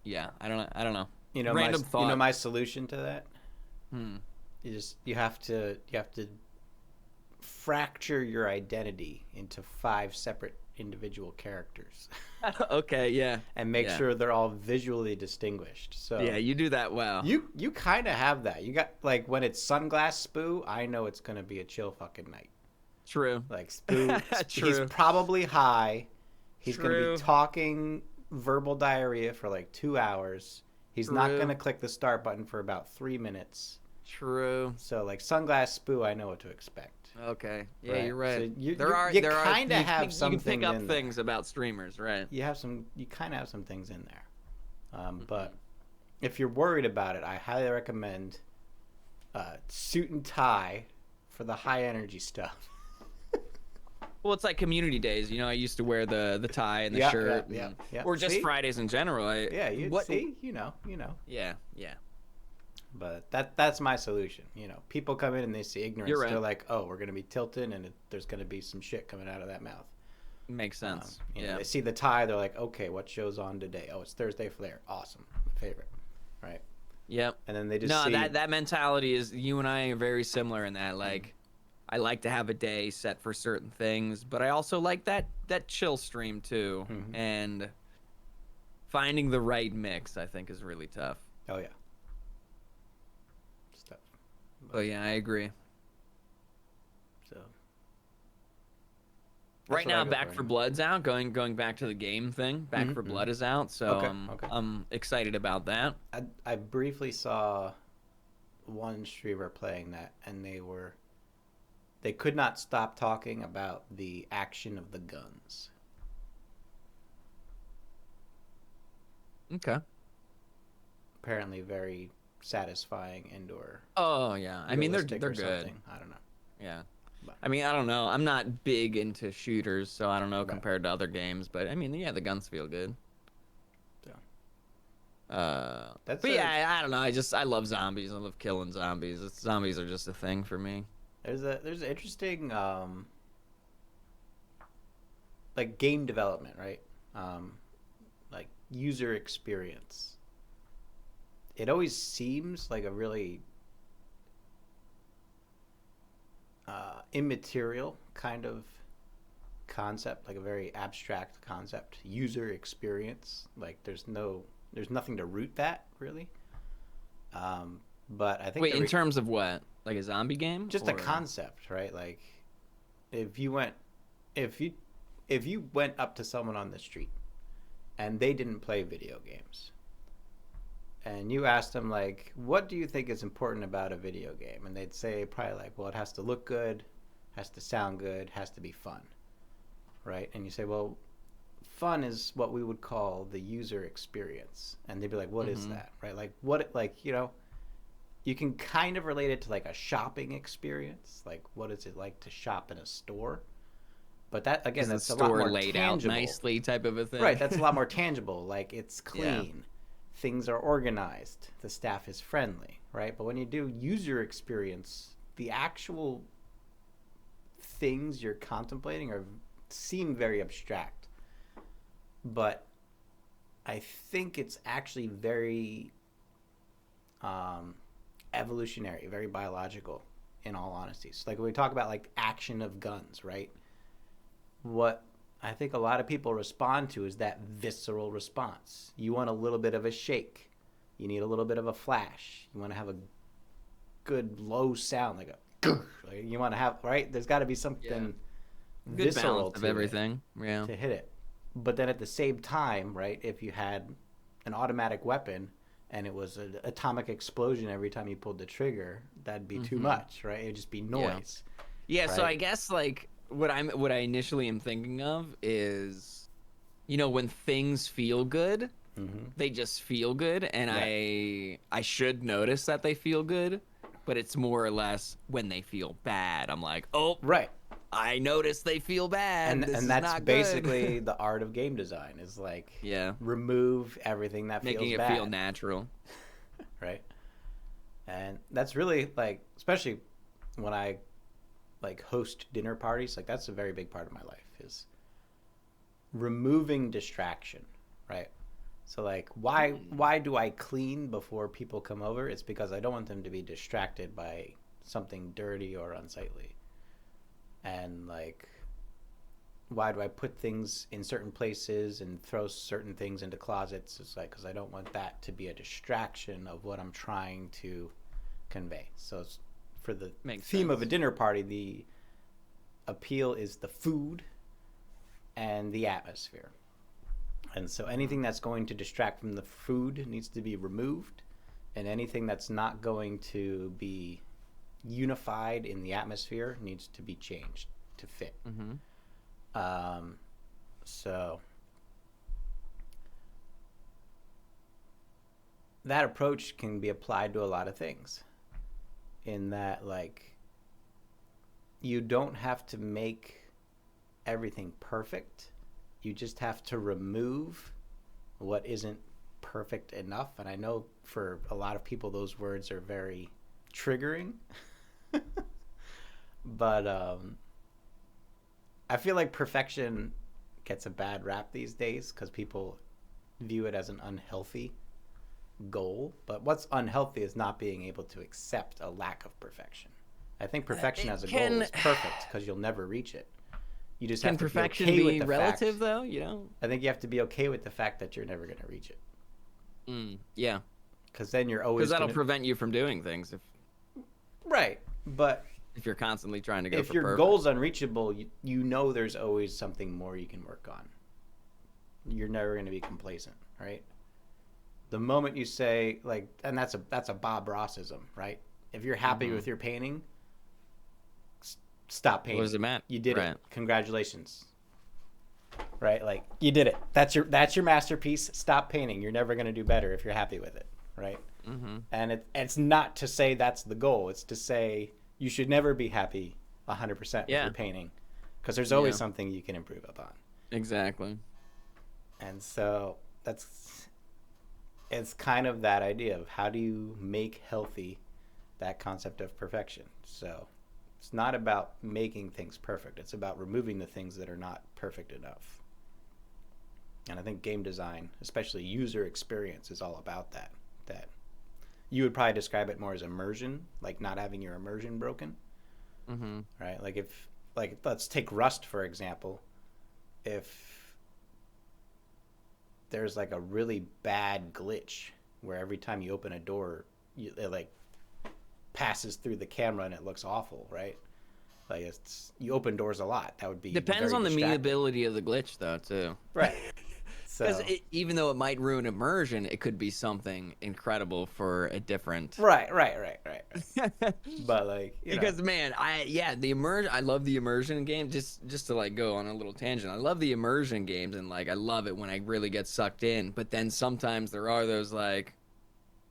yeah, I don't know. You know, Random thought. You know my solution to that? You have to fracture your identity into 5 separate individual characters. Okay, yeah. And make sure they're all visually distinguished. So yeah, you do that well. You kind of have that. You got, like, when it's Sunglass Spooo, I know it's gonna be a chill fucking night. True. Like, Spooo, he's probably high. He's gonna be talking verbal diarrhea for like 2 hours. He's not gonna click the start button for about 3 minutes. True. So, like, Sunglass Spooo, I know what to expect. Okay. Yeah, you're right. So you kind of have something. You can pick up things about streamers, right? You kind of have some things in there. But if you're worried about it, I highly recommend suit and tie for the high energy stuff. Well, it's like community days. You know, I used to wear the tie and the shirt, or just Fridays in general. You know. Yeah. But that's my solution. You know, people come in and they see ignorance. They're like, oh, we're going to be tilting and there's going to be some shit coming out of that mouth. Makes sense. You know, they see the tie. They're like, okay, what show's on today? Oh, it's Thursday Flair. Awesome. My favorite. Right. Yep. And then they just that mentality is, you and I are very similar in that. Like, I like to have a day set for certain things, but I also like that chill stream too. And finding the right mix, I think, is really tough. Oh, yeah. Oh yeah, I agree. So right now, Back 4 Blood's out. Going back to the game thing. Back 4 Blood is out, so I'm excited about that. I briefly saw one streamer playing that, and they could not stop talking about the action of the guns. Okay. Apparently, very satisfying and/or I mean, they're good. I don't know. Yeah, I mean, I don't know. I'm not big into shooters, so I don't know compared to other games. But I mean, yeah, the guns feel good. So, I don't know. I love zombies. I love killing zombies. Zombies are just a thing for me. There's an interesting like game development, right? Like user experience. It always seems like a really immaterial kind of concept, like a very abstract concept. User experience, like there's nothing to root that really. But I think in terms of what, like a zombie game, just a concept, right? Like if you went up to someone on the street and they didn't play video games, and you asked them, like, what do you think is important about a video game? And they'd say probably like, well, it has to look good, has to sound good, has to be fun, right? And you say, well, fun is what we would call the user experience. And they'd be like, what is that? Right? Like, you can kind of relate it to like a shopping experience. Like, what is it like to shop in a store? But that, again, that's a lot more laid tangible. Out nicely type of a thing. Right, that's a lot more tangible. Like, it's clean. Things are organized. The staff is friendly, right? But when you do user experience, the actual things you're contemplating seem very abstract. But I think it's actually very evolutionary, very biological, in all honesty. So like when we talk about like action of guns, right? What I think a lot of people respond to is that visceral response. You want a little bit of a shake. You need a little bit of a flash. You want to have a good low sound, like you want to have, right? There's got to be something good visceral balance of everything, to hit it. But then at the same time, right? If you had an automatic weapon and it was an atomic explosion every time you pulled the trigger, that'd be too much, right? It'd just be noise. Yeah. Right? So I guess like what I initially am thinking of is, when things feel good, they just feel good, and I should notice that they feel good, but it's more or less when they feel bad, I'm like, oh, right. I notice they feel bad, and that's basically the art of game design is like remove everything that making feels it bad. Feel natural, right? And that's really like, especially when I like host dinner parties, like that's a very big part of my life is removing distraction, right? So like why do I clean before people come over? It's because I don't want them to be distracted by something dirty or unsightly. And like why do I put things in certain places and throw certain things into closets? It's like because I don't want that to be a distraction of what I'm trying to convey. So for the theme of a dinner party, the appeal is the food and the atmosphere. And so anything that's going to distract from the food needs to be removed, and anything that's not going to be unified in the atmosphere needs to be changed to fit. So that approach can be applied to a lot of things, in that like you don't have to make everything perfect. You just have to remove what isn't perfect enough. And I know for a lot of people those words are very triggering. But I feel like perfection gets a bad rap these days because people view it as an unhealthy goal. But what's unhealthy is not being able to accept a lack of perfection. I think perfection as a goal is perfect because you'll never reach it. You just have to be okay with the relative, fact, though, I think you have to be okay with the fact that you're never going to reach it. Yeah. Because then you're always that'll prevent you from doing things. Right. But if you're constantly trying to go if for your perfect. goal's unreachable, you know there's always something more you can work on. You're never going to be complacent, right? The moment you say, like, and that's a Bob Rossism, right? If you're happy with your painting, stop painting. What does it matter? You did it. Congratulations. Right? Like, you did it. That's your masterpiece. Stop painting. You're never going to do better if you're happy with it, right? And it's not to say that's the goal. It's to say you should never be happy 100% with your painting, because there's always something you can improve upon. Exactly. And so it's kind of that idea of how do you make healthy that concept of perfection. So it's not about making things perfect. It's about removing the things that are not perfect enough. And I think game design, especially user experience, is all about that. That you would probably describe it more as immersion, like not having your immersion broken. Right? Like let's take Rust, for example. If there's like a really bad glitch where every time you open a door, it like passes through the camera and it looks awful, right? Like you open doors a lot. That would be depends on the mutability of the glitch, though, too. Right. So even though it might ruin immersion, it could be something incredible for a different. Right. But like, because man, the immersion. I love the immersion game. Just to like go on a little tangent. I love the immersion games, and like I love it when I really get sucked in. But then sometimes there are those like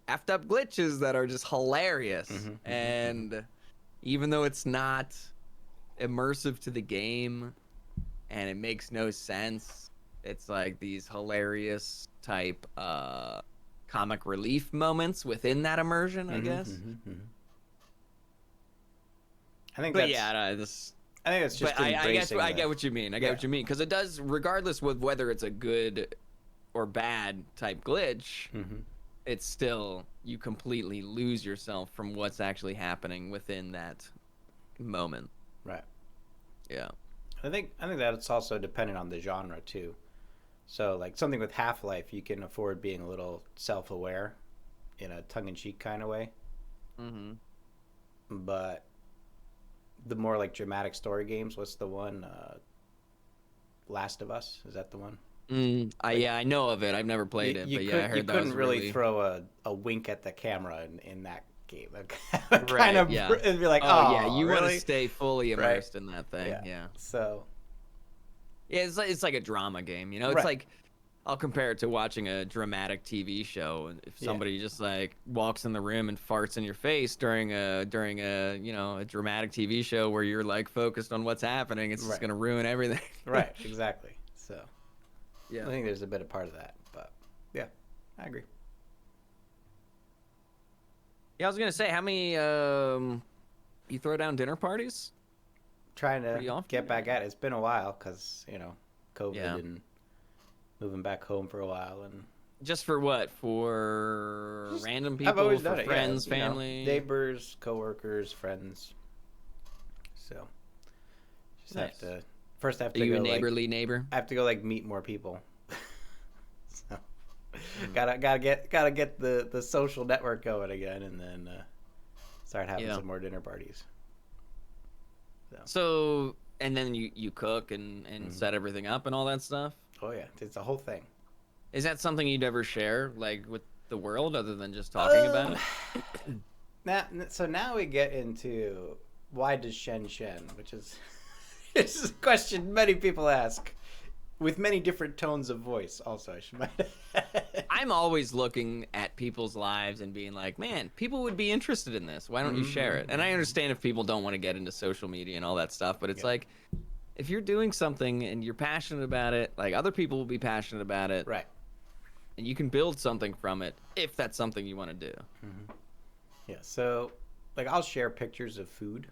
effed up glitches that are just hilarious, and even though it's not immersive to the game, and it makes no sense. It's like these hilarious type comic relief moments within that immersion, I guess. I think but that's, yeah, I think that's just but I guess embracing I get what you mean. I get what you mean, because it does, regardless with whether it's a good or bad type glitch, it's still, you completely lose yourself from what's actually happening within that moment. Right. Yeah. I think that's also dependent on the genre too. So like something with Half-Life, you can afford being a little self-aware in a tongue-in-cheek kind of way. But the more like dramatic story games, what's the one? Last of Us, is that the one? Yeah, I know of it. I've never played it, but yeah, I heard you that couldn't was really throw a wink at the camera in that game. Right, yeah. It'd be like, yeah, you really? want to stay fully immersed in that thing. Yeah. So yeah, it's like a drama game, you know. It's like, I'll compare it to watching a dramatic TV show, and if somebody just like walks in the room and farts in your face during a a dramatic TV show where you're like focused on what's happening, it's just gonna ruin everything. Right, exactly. So yeah, I think there's a bit of part of that, but yeah, I agree. Yeah, I was gonna say, how many you throw down dinner parties? Trying to get back at it. It's been a while because COVID and moving back home for a while, and just for what? For random people? I've always done it. Friends, family, neighbors, coworkers, friends. So just have to Are you a neighborly neighbor? I have to go like meet more people. So gotta get the social network going again, and then start having some more dinner parties. So and then you cook and set everything up and all that stuff? Oh yeah, it's a whole thing. Is that something you'd ever share like with the world other than just talking about it? Now we get into why does Shen, which is it's a question many people ask with many different tones of voice. Also, I should might. I'm always looking at people's lives and being like, man, people would be interested in this. Why don't you share it? And I understand if people don't want to get into social media and all that stuff, but it's like, if you're doing something and you're passionate about it, like other people will be passionate about it. Right. And you can build something from it if that's something you want to do. Yeah. So like I'll share pictures of food,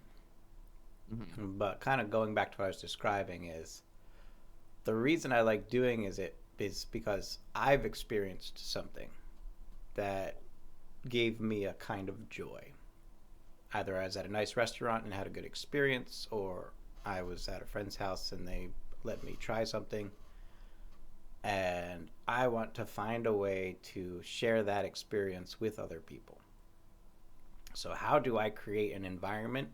but kind of going back to what I was describing is the reason I like doing is because I've experienced something that gave me a kind of joy. Either I was at a nice restaurant and had a good experience, or I was at a friend's house and they let me try something. And I want to find a way to share that experience with other people. So how do I create an environment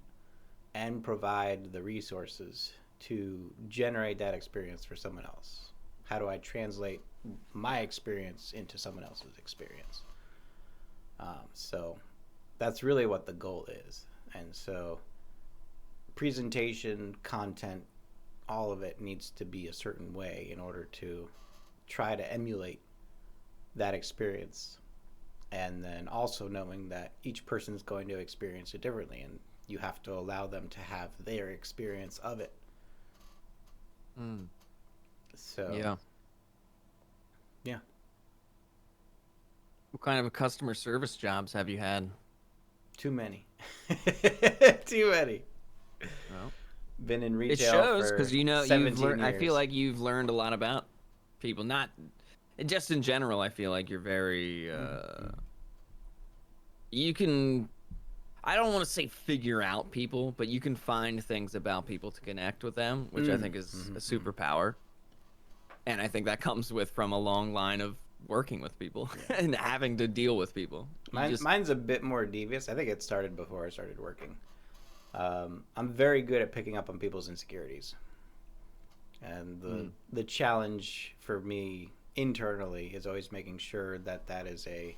and provide the resources to generate that experience for someone else? How do I translate my experience into someone else's experience? So that's really what the goal is. And so presentation, content, all of it needs to be a certain way in order to try to emulate that experience. And then also knowing that each person is going to experience it differently, and you have to allow them to have their experience of it. So yeah. What kind of customer service jobs have you had? Too many. Too many. Well, been in retail. It shows because you've learned. I feel like you've learned a lot about people. Not just in general. I feel like you're very. You can. I don't want to say figure out people, but you can find things about people to connect with them, which I think is a superpower. And I think that comes from a long line of working with people and having to deal with people. Mine's a bit more devious. I think it started before I started working. I'm very good at picking up on people's insecurities. And the challenge for me internally is always making sure that that is a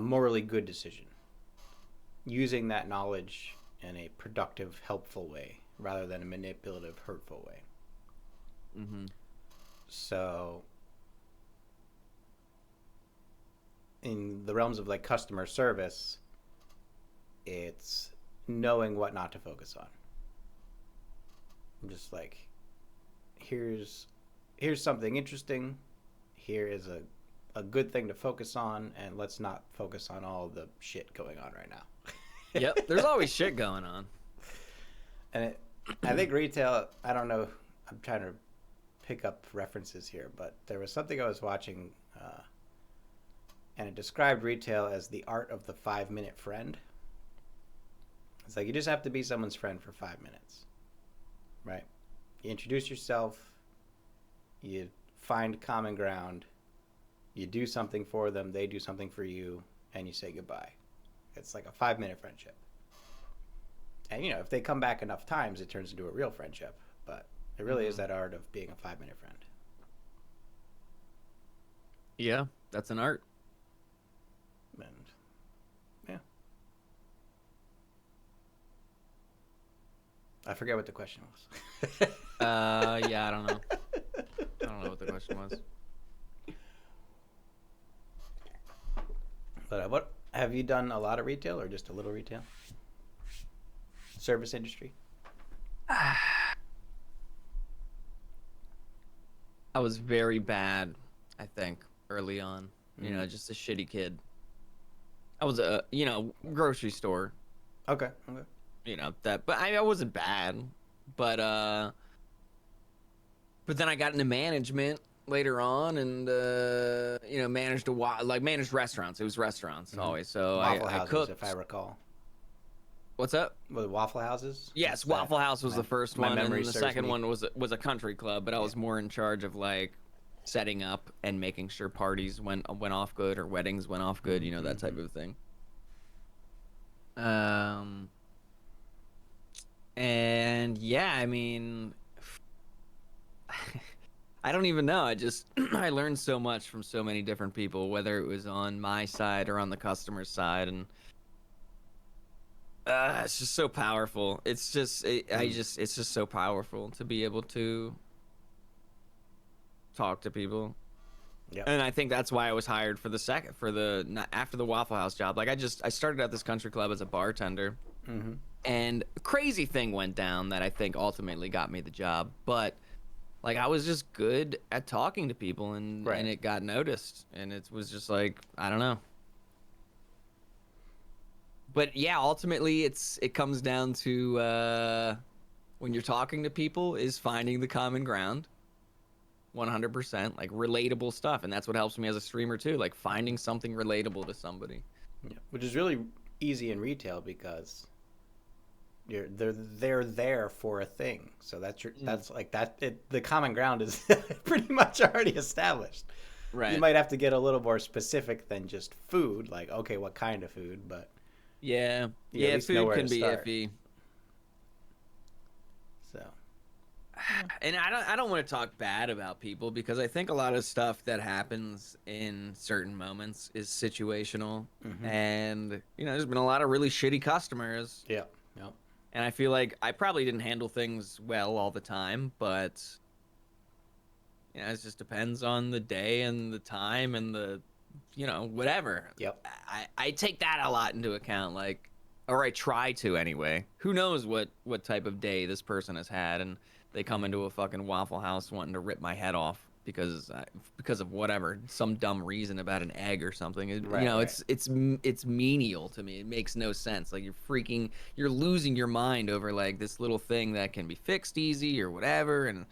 morally good decision, using that knowledge in a productive, helpful way rather than a manipulative, hurtful way. Mm-hmm. So in the realms of like customer service, it's knowing what not to focus on. I'm just like, here's something interesting. Here is a good thing to focus on, and let's not focus on all the shit going on right now. Yep, there's always shit going on. And I think retail, I don't know, I'm trying to pick up references here, but there was something I was watching, and it described retail as the art of the 5-minute friend. It's like you just have to be someone's friend for 5 minutes, right? You introduce yourself, you find common ground, you do something for them, they do something for you, and you say goodbye. It's like a 5-minute friendship. And, you know, if they come back enough times, it turns into a real friendship. But it really is that art of being a 5-minute friend. Yeah, that's an art. And, yeah. I forget what the question was. Yeah, I don't know. I don't know what the question was. But what have you done? A lot of retail or just a little retail? Service industry? I was very bad, I think, early on. You know, just a shitty kid. I was a, grocery store. Okay. You know, that, but I wasn't bad. But then I got into management later on, and managed restaurants. It was restaurants always. So Waffle I houses, cooked, if I recall. What's up? Was it Waffle Houses? Yes, Waffle House was the first one, and the second one was a country club. But I was more in charge of like setting up and making sure parties went off good or weddings went off good. You know, that type of thing. And yeah, I mean, I don't even know. I learned so much from so many different people, whether it was on my side or on the customer's side, and it's just so powerful. It's just so powerful to be able to talk to people. Yeah. And I think that's why I was hired for after the Waffle House job. Like I started at this country club as a bartender. Mm-hmm. And a crazy thing went down that I think ultimately got me the job. But like I was just good at talking to people, and it got noticed, and it was just like, I don't know. But yeah, ultimately it comes down to when you're talking to people is finding the common ground. 100%, like relatable stuff, and that's what helps me as a streamer too, like finding something relatable to somebody. Yeah, which is really easy in retail because they're there for a thing. So that's like that. The common ground is pretty much already established. Right. You might have to get a little more specific than just food. Like, okay, what kind of food? But yeah, food can be iffy. So. And I don't want to talk bad about people because I think a lot of stuff that happens in certain moments is situational, and there's been a lot of really shitty customers. Yeah. And I feel like I probably didn't handle things well all the time, but it just depends on the day and the time and the whatever. Yep. I take that a lot into account, like, or I try to anyway. Who knows what type of day this person has had, and they come into a fucking Waffle House wanting to rip my head off because of whatever, some dumb reason about an egg or something. It's menial to me. It makes no sense. Like you're losing your mind over like this little thing that can be fixed easy or whatever, and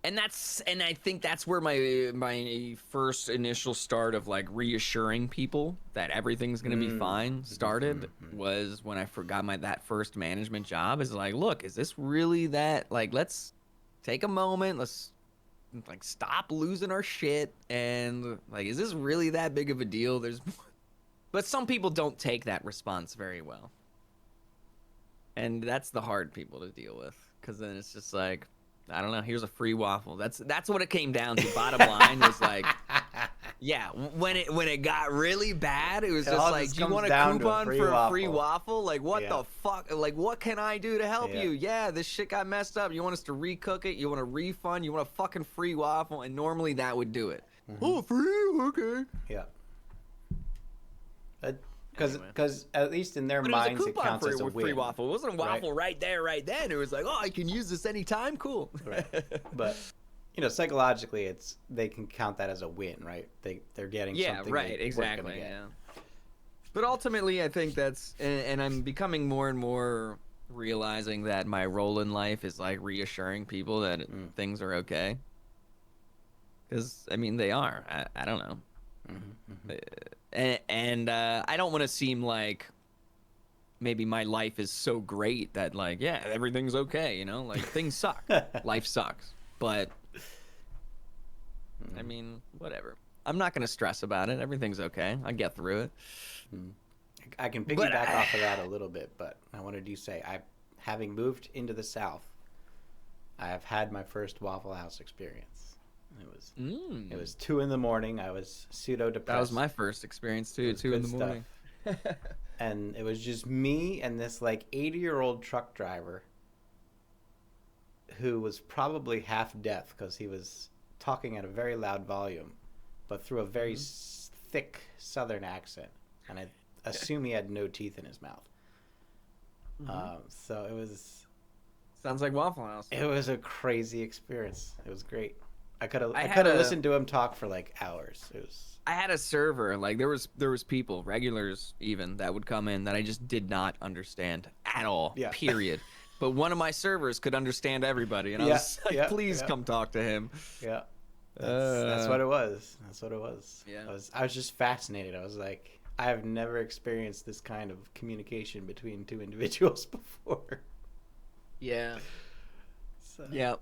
and I think that's where my first initial start of like reassuring people that everything's gonna be fine started was when I forgot that first management job. Is like, look, is this really that? Like, let's take a moment. Let's like stop losing our shit, and like, is this really that big of a deal? But some people don't take that response very well, and that's the hard people to deal with, because then it's just like, I don't know. Here's a free waffle. That's what it came down to. Bottom line was like, yeah. When it got really bad, it was just like, do you want a coupon for a free waffle? Like, what the fuck? Like, what can I do to help you? Yeah, this shit got messed up. You want us to recook it? You want a refund? You want a fucking free waffle? And normally that would do it. Oh, free? Okay. Yeah. Because at least in their minds it counts as a win. Free waffle. It wasn't a waffle right there, right then. It was like, oh, I can use this anytime. Cool. Right. But psychologically, they can count that as a win, right? They're getting something. Yeah, right. Exactly. Yeah. But ultimately, I think that's, and I'm becoming more and more realizing that my role in life is like reassuring people that things are okay. Because I mean, they are. I don't know. And I don't want to seem like maybe my life is so great that like, yeah, everything's okay, like things suck. Life sucks. But I mean, whatever. I'm not going to stress about it. Everything's okay. I get through it. I can piggyback off of that a little bit, but I wanted to say, having moved into the South, I have had my first Waffle House experience. It was 2 a.m. I was pseudo depressed. That was my first experience too. 2 a.m. And it was just me and this like 80-year-old truck driver who was probably half deaf because he was talking at a very loud volume, but through a very thick Southern accent, and I assume he had no teeth in his mouth. So it was. Sounds like Waffle House. It was a crazy experience. It was great. I could have listened to him talk for like hours. I had a server, like there was people, regulars even, that would come in that I just did not understand at all. Yeah. Period. But one of my servers could understand everybody, and I was like, please come talk to him. Yeah. That's what it was. That's what it was. Yeah. I was just fascinated. I was like, I have never experienced this kind of communication between two individuals before. Yeah. Yeah.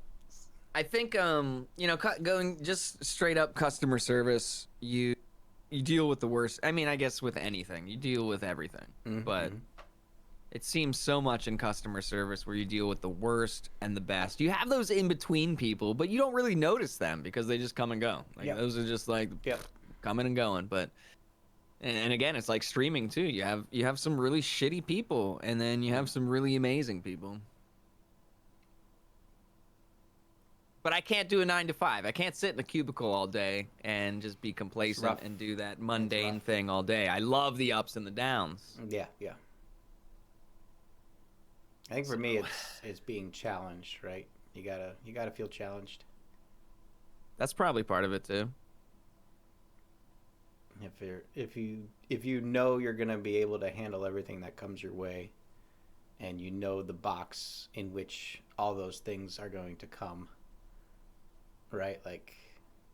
I think, going just straight up customer service, you deal with the worst. I mean, I guess with anything, you deal with everything. But it seems so much in customer service where you deal with the worst and the best. You have those in between people, but you don't really notice them because they just come and go. Like those are just like coming and going. But and again, it's like streaming too. You have some really shitty people, and then you have some really amazing people. But I can't do a 9 to 5. I can't sit in a cubicle all day and just be complacent and do that mundane thing all day. I love the ups and the downs. Yeah. I think for me, it's being challenged, right? You gotta feel challenged. That's probably part of it too. If you know you're gonna be able to handle everything that comes your way, and you know the box in which all those things are going to come. Right, like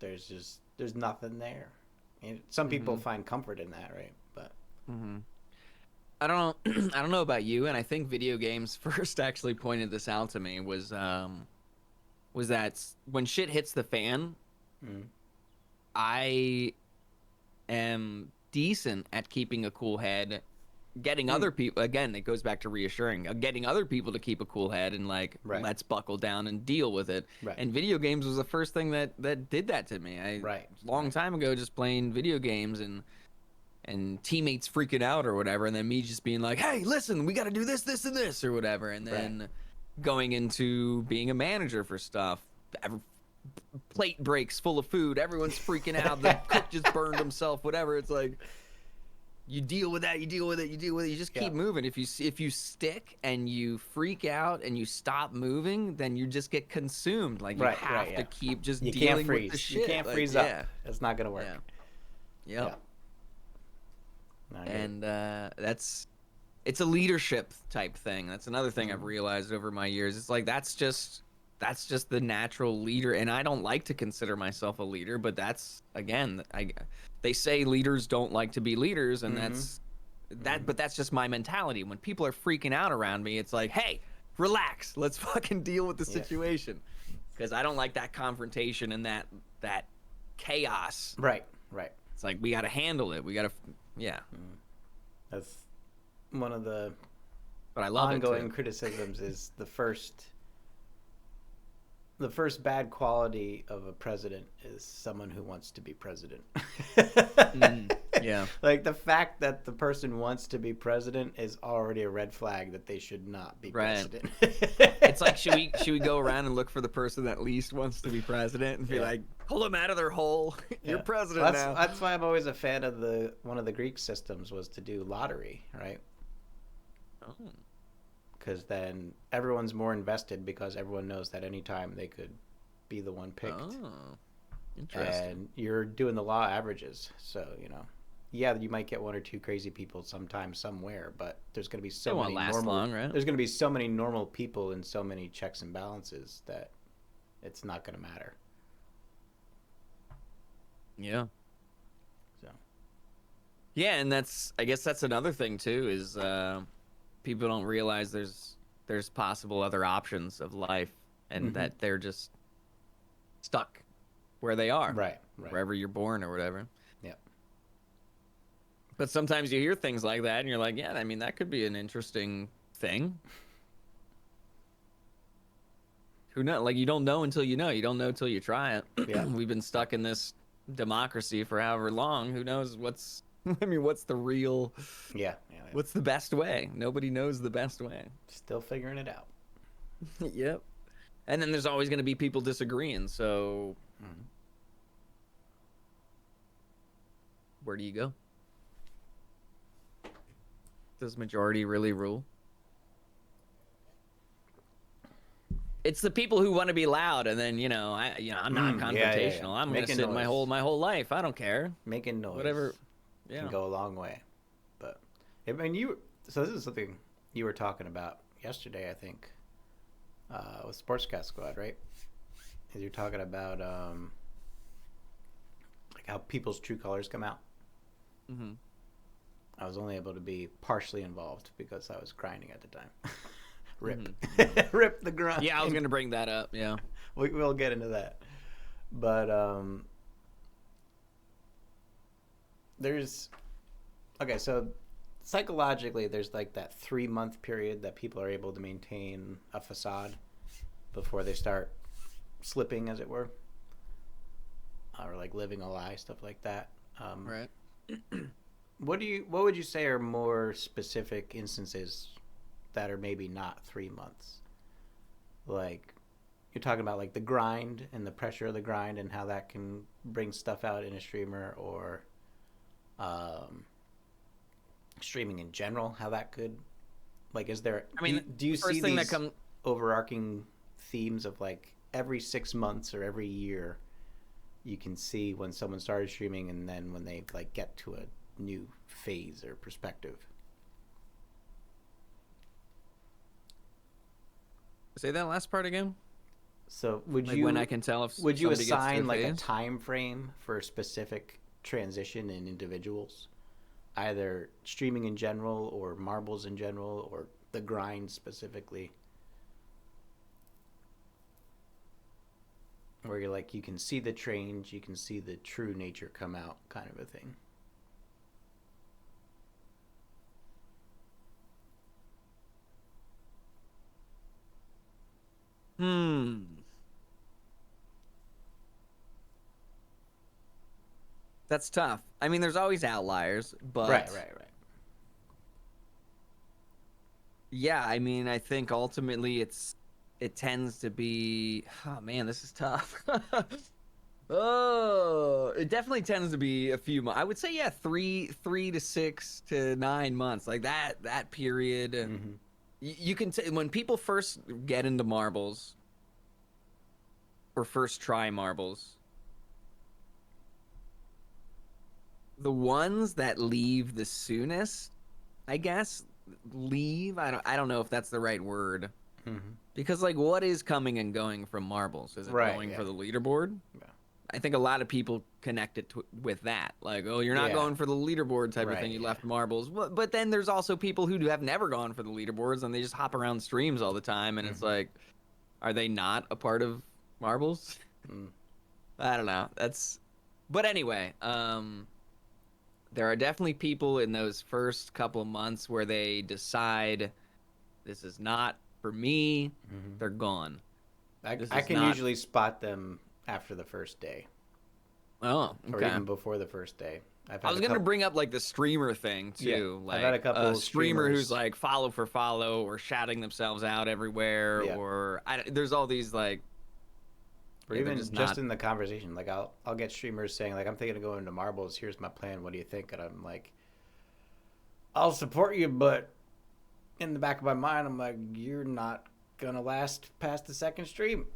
there's nothing there. I mean, some people find comfort in that, right? But I don't know about you, and I think video games first actually pointed this out to me was that when shit hits the fan, I am decent at keeping a cool head. Getting other people, again, it goes back to reassuring, getting other people to keep a cool head and like, let's buckle down and deal with it. And video games was the first thing that did that to me. Long time ago, just playing video games and teammates freaking out or whatever, and then me just being like, hey, listen, we got to do this, this, and this or whatever. And then going into being a manager for stuff, plate breaks full of food, everyone's freaking out, the cook just burned himself, whatever. It's like, you deal with that, you deal with it, you just keep moving. If you stick and you freak out and you stop moving, then you just get consumed. Like you have to keep just dealing with the shit. You can't freeze up. It's not gonna work. And it's a leadership type thing. That's another thing I've realized over my years. It's like that's just the natural leader, and I don't like to consider myself a leader, but that's, again, they say leaders don't like to be leaders, and but that's just my mentality. When people are freaking out around me, it's like, hey, relax, let's fucking deal with the situation, because I don't like that confrontation and that chaos. Right. It's like, we got to handle it. We got to, That's one of the but I love ongoing criticisms is the the first bad quality of a president is someone who wants to be president. Yeah. Like the fact that the person wants to be president is already a red flag that they should not be president. It's like, should we go around and look for the person that least wants to be president and be like, pull them out of their hole. You're president now. That's why I'm always a fan of one of the Greek systems was to do lottery, right? Oh. Because then everyone's more invested because everyone knows that anytime they could be the one picked. Oh, interesting. And you're doing the law averages. So, yeah, you might get one or two crazy people sometime somewhere, but there's going to be so many right? There's going to be so many normal people and so many checks and balances that it's not going to matter. Yeah. So. Yeah, and I guess that's another thing too is people don't realize there's possible other options of life and that they're just stuck where they are. Right. Wherever you're born or whatever. Yeah. But sometimes you hear things like that and you're like, yeah, I mean, that could be an interesting thing. Who knows? Like, you don't know until you know. You don't know until you try it. Yeah. We've been stuck in this democracy for however long. Who knows what's the real... Yeah. What's the best way? Nobody knows the best way. Still figuring it out. Yep. And then there's always going to be people disagreeing, so... Where do you go? Does majority really rule? It's the people who want to be loud, and then I'm not confrontational. Yeah. I'm going to sit my whole life. I don't care. Making noise, whatever, can go a long way. But I mean, so this is something you were talking about yesterday, I think, with Sportscast Squad, right? You're talking about like how people's true colors come out. Mm-hmm. I was only able to be partially involved because I was grinding at the time. Rip. Mm-hmm. Rip the grind. Yeah, I was going to bring that up, yeah. We'll get into that. But so psychologically there's like that 3-month period that people are able to maintain a facade before they start slipping, as it were. Or like living a lie, stuff like that. Right. What would you say are more specific instances that are maybe not 3 months? Like, you're talking about like the grind and the pressure of the grind and how that can bring stuff out in a streamer, or streaming in general, how that could, like, is there, do you see these overarching themes of like every 6 months or every year you can see when someone started streaming and then when they like get to a new phase or perspective? Say that last part again. So when I can tell if would you assign like a time frame for a specific transition in individuals, either streaming in general or marbles in general or the grind specifically, where you're like, you can see the change, you can see the true nature come out, kind of a thing? That's tough. I mean, there's always outliers, but right. Yeah, I mean, I think ultimately it tends to be, oh man, this is tough. Oh, it definitely tends to be a few months. I would say, yeah, 3 to 6 to 9 months, like that period. Mm-hmm. You can when people first get into marbles or first try marbles, the ones that leave the soonest, I guess, I don't know if that's the right word. Mm-hmm. Because, like, what is coming and going from marbles? Is it going for the leaderboard? Yeah. I think a lot of people connect it with that. Like, oh, you're not going for the leaderboard type of thing. You left marbles. But then there's also people who have never gone for the leaderboards, and they just hop around streams all the time. And it's like, are they not a part of marbles? I don't know. But anyway, there are definitely people in those first couple of months where they decide this is not for me. They're gone. I can usually spot them after the first day. Oh, okay. Or even before the first day. I was going to bring up like the streamer thing too. Yeah, like I've had a couple a streamer who's like follow for follow or shouting themselves out everywhere, or there's all these like. Or even just in the conversation, like I'll get streamers saying like, I'm thinking of going into marbles. Here's my plan. What do you think? And I'm like, I'll support you, but in the back of my mind, I'm like, you're not gonna last past the second stream.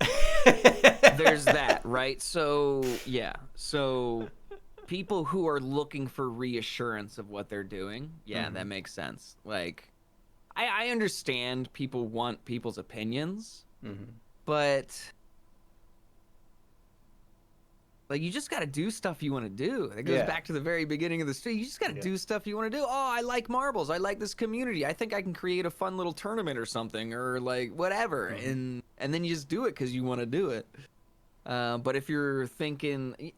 There's that, right? So yeah, so people who are looking for reassurance of what they're doing, that makes sense. Like, I understand people want people's opinions, but like, you just got to do stuff you want to do. It goes back to the very beginning of the stream. You just got to do stuff you want to do. Oh, I like marbles. I like this community. I think I can create a fun little tournament or something, or like whatever. And then you just do it because you want to do it. But if you're thinking,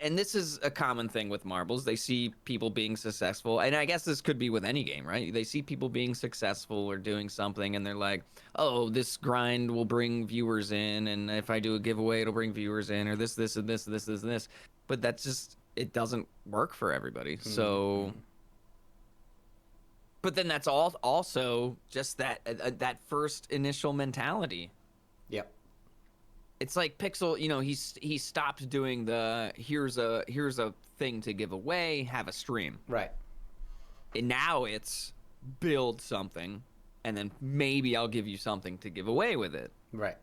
and this is a common thing with marbles, they see people being successful, and I guess this could be with any game, right? They see people being successful or doing something, and they're like, oh, this grind will bring viewers in, and if I do a giveaway, it'll bring viewers in, or this, and this. But that's just, it doesn't work for everybody. So, but then that's also just that first initial mentality. Yep. It's like Pixel, you know, he stopped doing the here's a thing to give away, have a stream. Right. And now it's build something, and then maybe I'll give you something to give away with it. Right.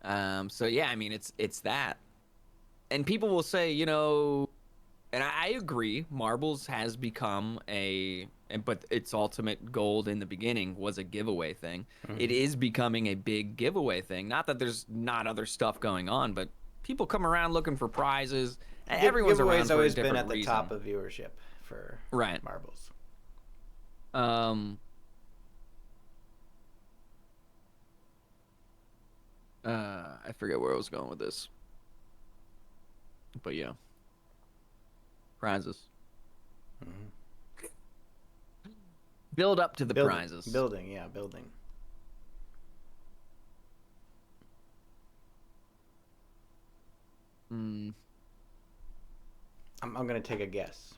So yeah, I mean it's that. And people will say, you know, and I agree, marbles has become but its ultimate goal in the beginning was a giveaway thing. It is becoming a big giveaway thing. Not that there's not other stuff going on, but people come around looking for prizes. Everyone's around for a always different been at the reason. top of viewership for marbles. I forget where I was going with this, but yeah, prizes. Build up to the prizes. Building. I'm gonna take a guess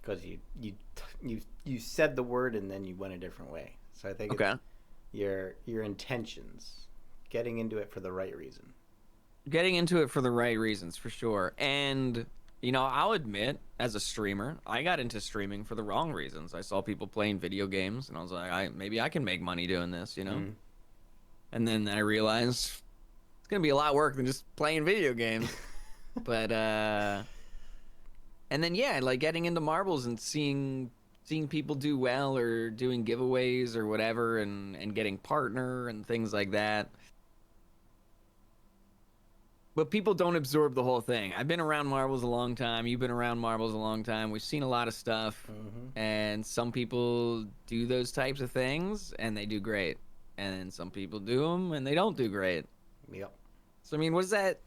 because you said the word and then you went a different way. So I think it's your intentions, getting into it for the right reason. Getting into it for the right reasons, for sure. And you know, I'll admit, as a streamer, I got into streaming for the wrong reasons. I saw people playing video games, and I was like, maybe I can make money doing this, you know? And then I realized it's going to be a lot of work than just playing video games. But, and then, yeah, like getting into marbles and seeing people do well or doing giveaways or whatever and getting partner and things like that. But people don't absorb the whole thing. I've been around marbles a long time. You've been around marbles a long time. We've seen a lot of stuff. And some people do those types of things, and they do great. And then some people do them, and they don't do great. Yep. So, I mean, what is that?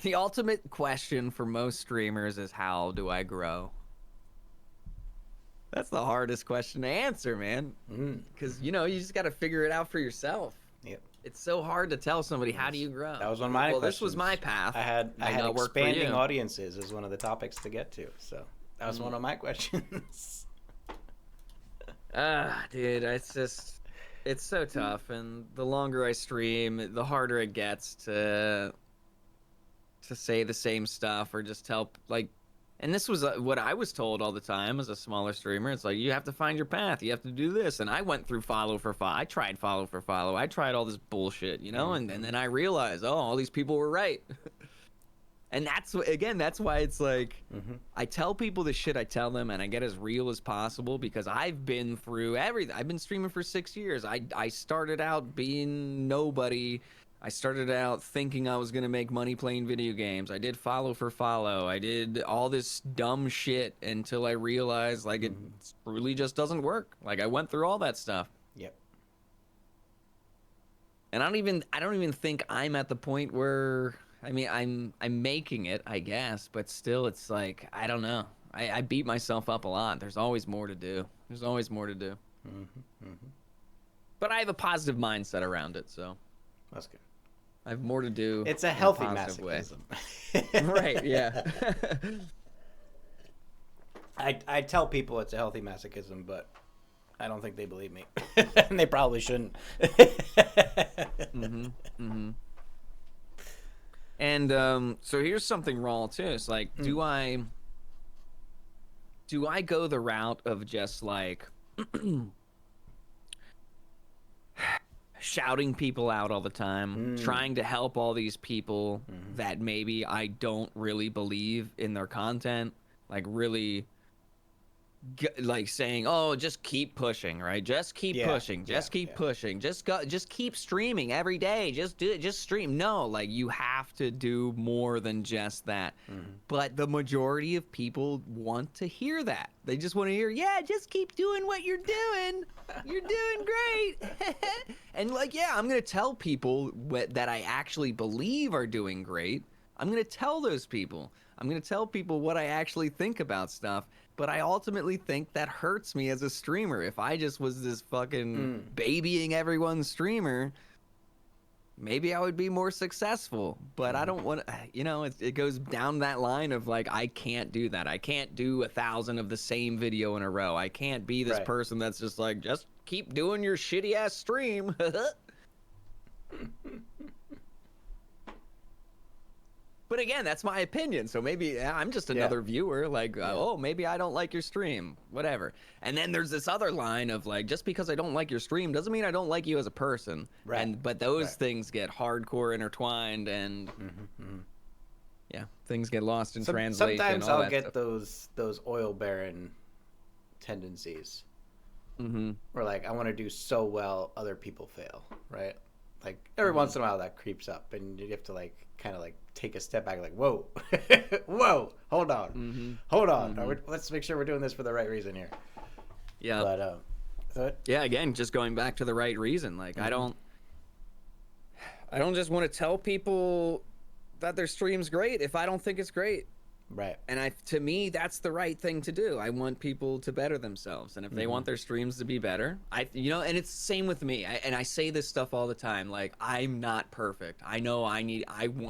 The ultimate question for most streamers is, how do I grow? That's the hardest question to answer, man. Because, you know, you just got to figure it out for yourself. Yep. It's so hard to tell somebody, how do you grow? That was one of my questions. This was my path. I had expanding audiences as one of the topics to get to. So that was one of my questions. Dude, it's so tough. And the longer I stream, the harder it gets to say the same stuff or just tell, like, and this was what I was told all the time as a smaller streamer. It's like, you have to find your path. You have to do this. And I went through follow for follow. I tried follow for follow. I tried all this bullshit, you know? And then I realized, oh, all these people were right. And that's why it's like, I tell people the shit I tell them, and I get as real as possible because I've been through everything. I've been streaming for 6 years. I started out being nobody. I started out thinking I was going to make money playing video games. I did follow for follow. I did all this dumb shit until I realized, like, it truly just doesn't work. Like, I went through all that stuff. Yep. And I don't even think I'm at the point where, I mean, I'm making it, I guess, but still it's like, I don't know. I beat myself up a lot. There's always more to do. But I have a positive mindset around it, so that's good. I have more to do. It's a healthy masochism. Right, yeah. I tell people it's a healthy masochism, but I don't think they believe me. And they probably shouldn't. Mm-hmm. Mm-hmm. And so here's something raw too. It's like, do I go the route of just like shouting people out all the time, trying to help all these people that maybe I don't really believe in their content, like really like saying, oh, just keep pushing, right? Just keep pushing, just keep pushing, just keep streaming every day, just do it, just stream. No, like you have to do more than just that. But the majority of people want to hear that. They just want to hear, yeah, just keep doing what you're doing, you're doing great. And like, yeah, I'm gonna tell people that I actually believe are doing great. I'm gonna tell those people, I'm gonna tell people what I actually think about stuff. But I ultimately think that hurts me as a streamer. If I just was this fucking babying everyone's streamer, maybe I would be more successful. But I don't want to, you know, it goes down that line of like, I can't do that. I can't do 1,000 of the same video in a row. I can't be this person that's just like, just keep doing your shitty ass stream. But again, that's my opinion. So maybe I'm just another viewer. Like, oh, maybe I don't like your stream, whatever. And then there's this other line of like, just because I don't like your stream doesn't mean I don't like you as a person. Right. But those things get hardcore intertwined, and yeah, things get lost in translation. Sometimes I'll get those oil baron tendencies. Where like I want to do so well, other people fail. Right. Like every once in a while that creeps up, and you have to like kind of like take a step back, like whoa, whoa, hold on, hold on. Let's make sure we're doing this for the right reason here. Yeah. But yeah, again, just going back to the right reason. Like I don't just want to tell people that their stream's great if I don't think it's great. Right. And to me, that's the right thing to do. I want people to better themselves. And if they want their streams to be better, and it's the same with me. I say this stuff all the time. Like, I'm not perfect. I know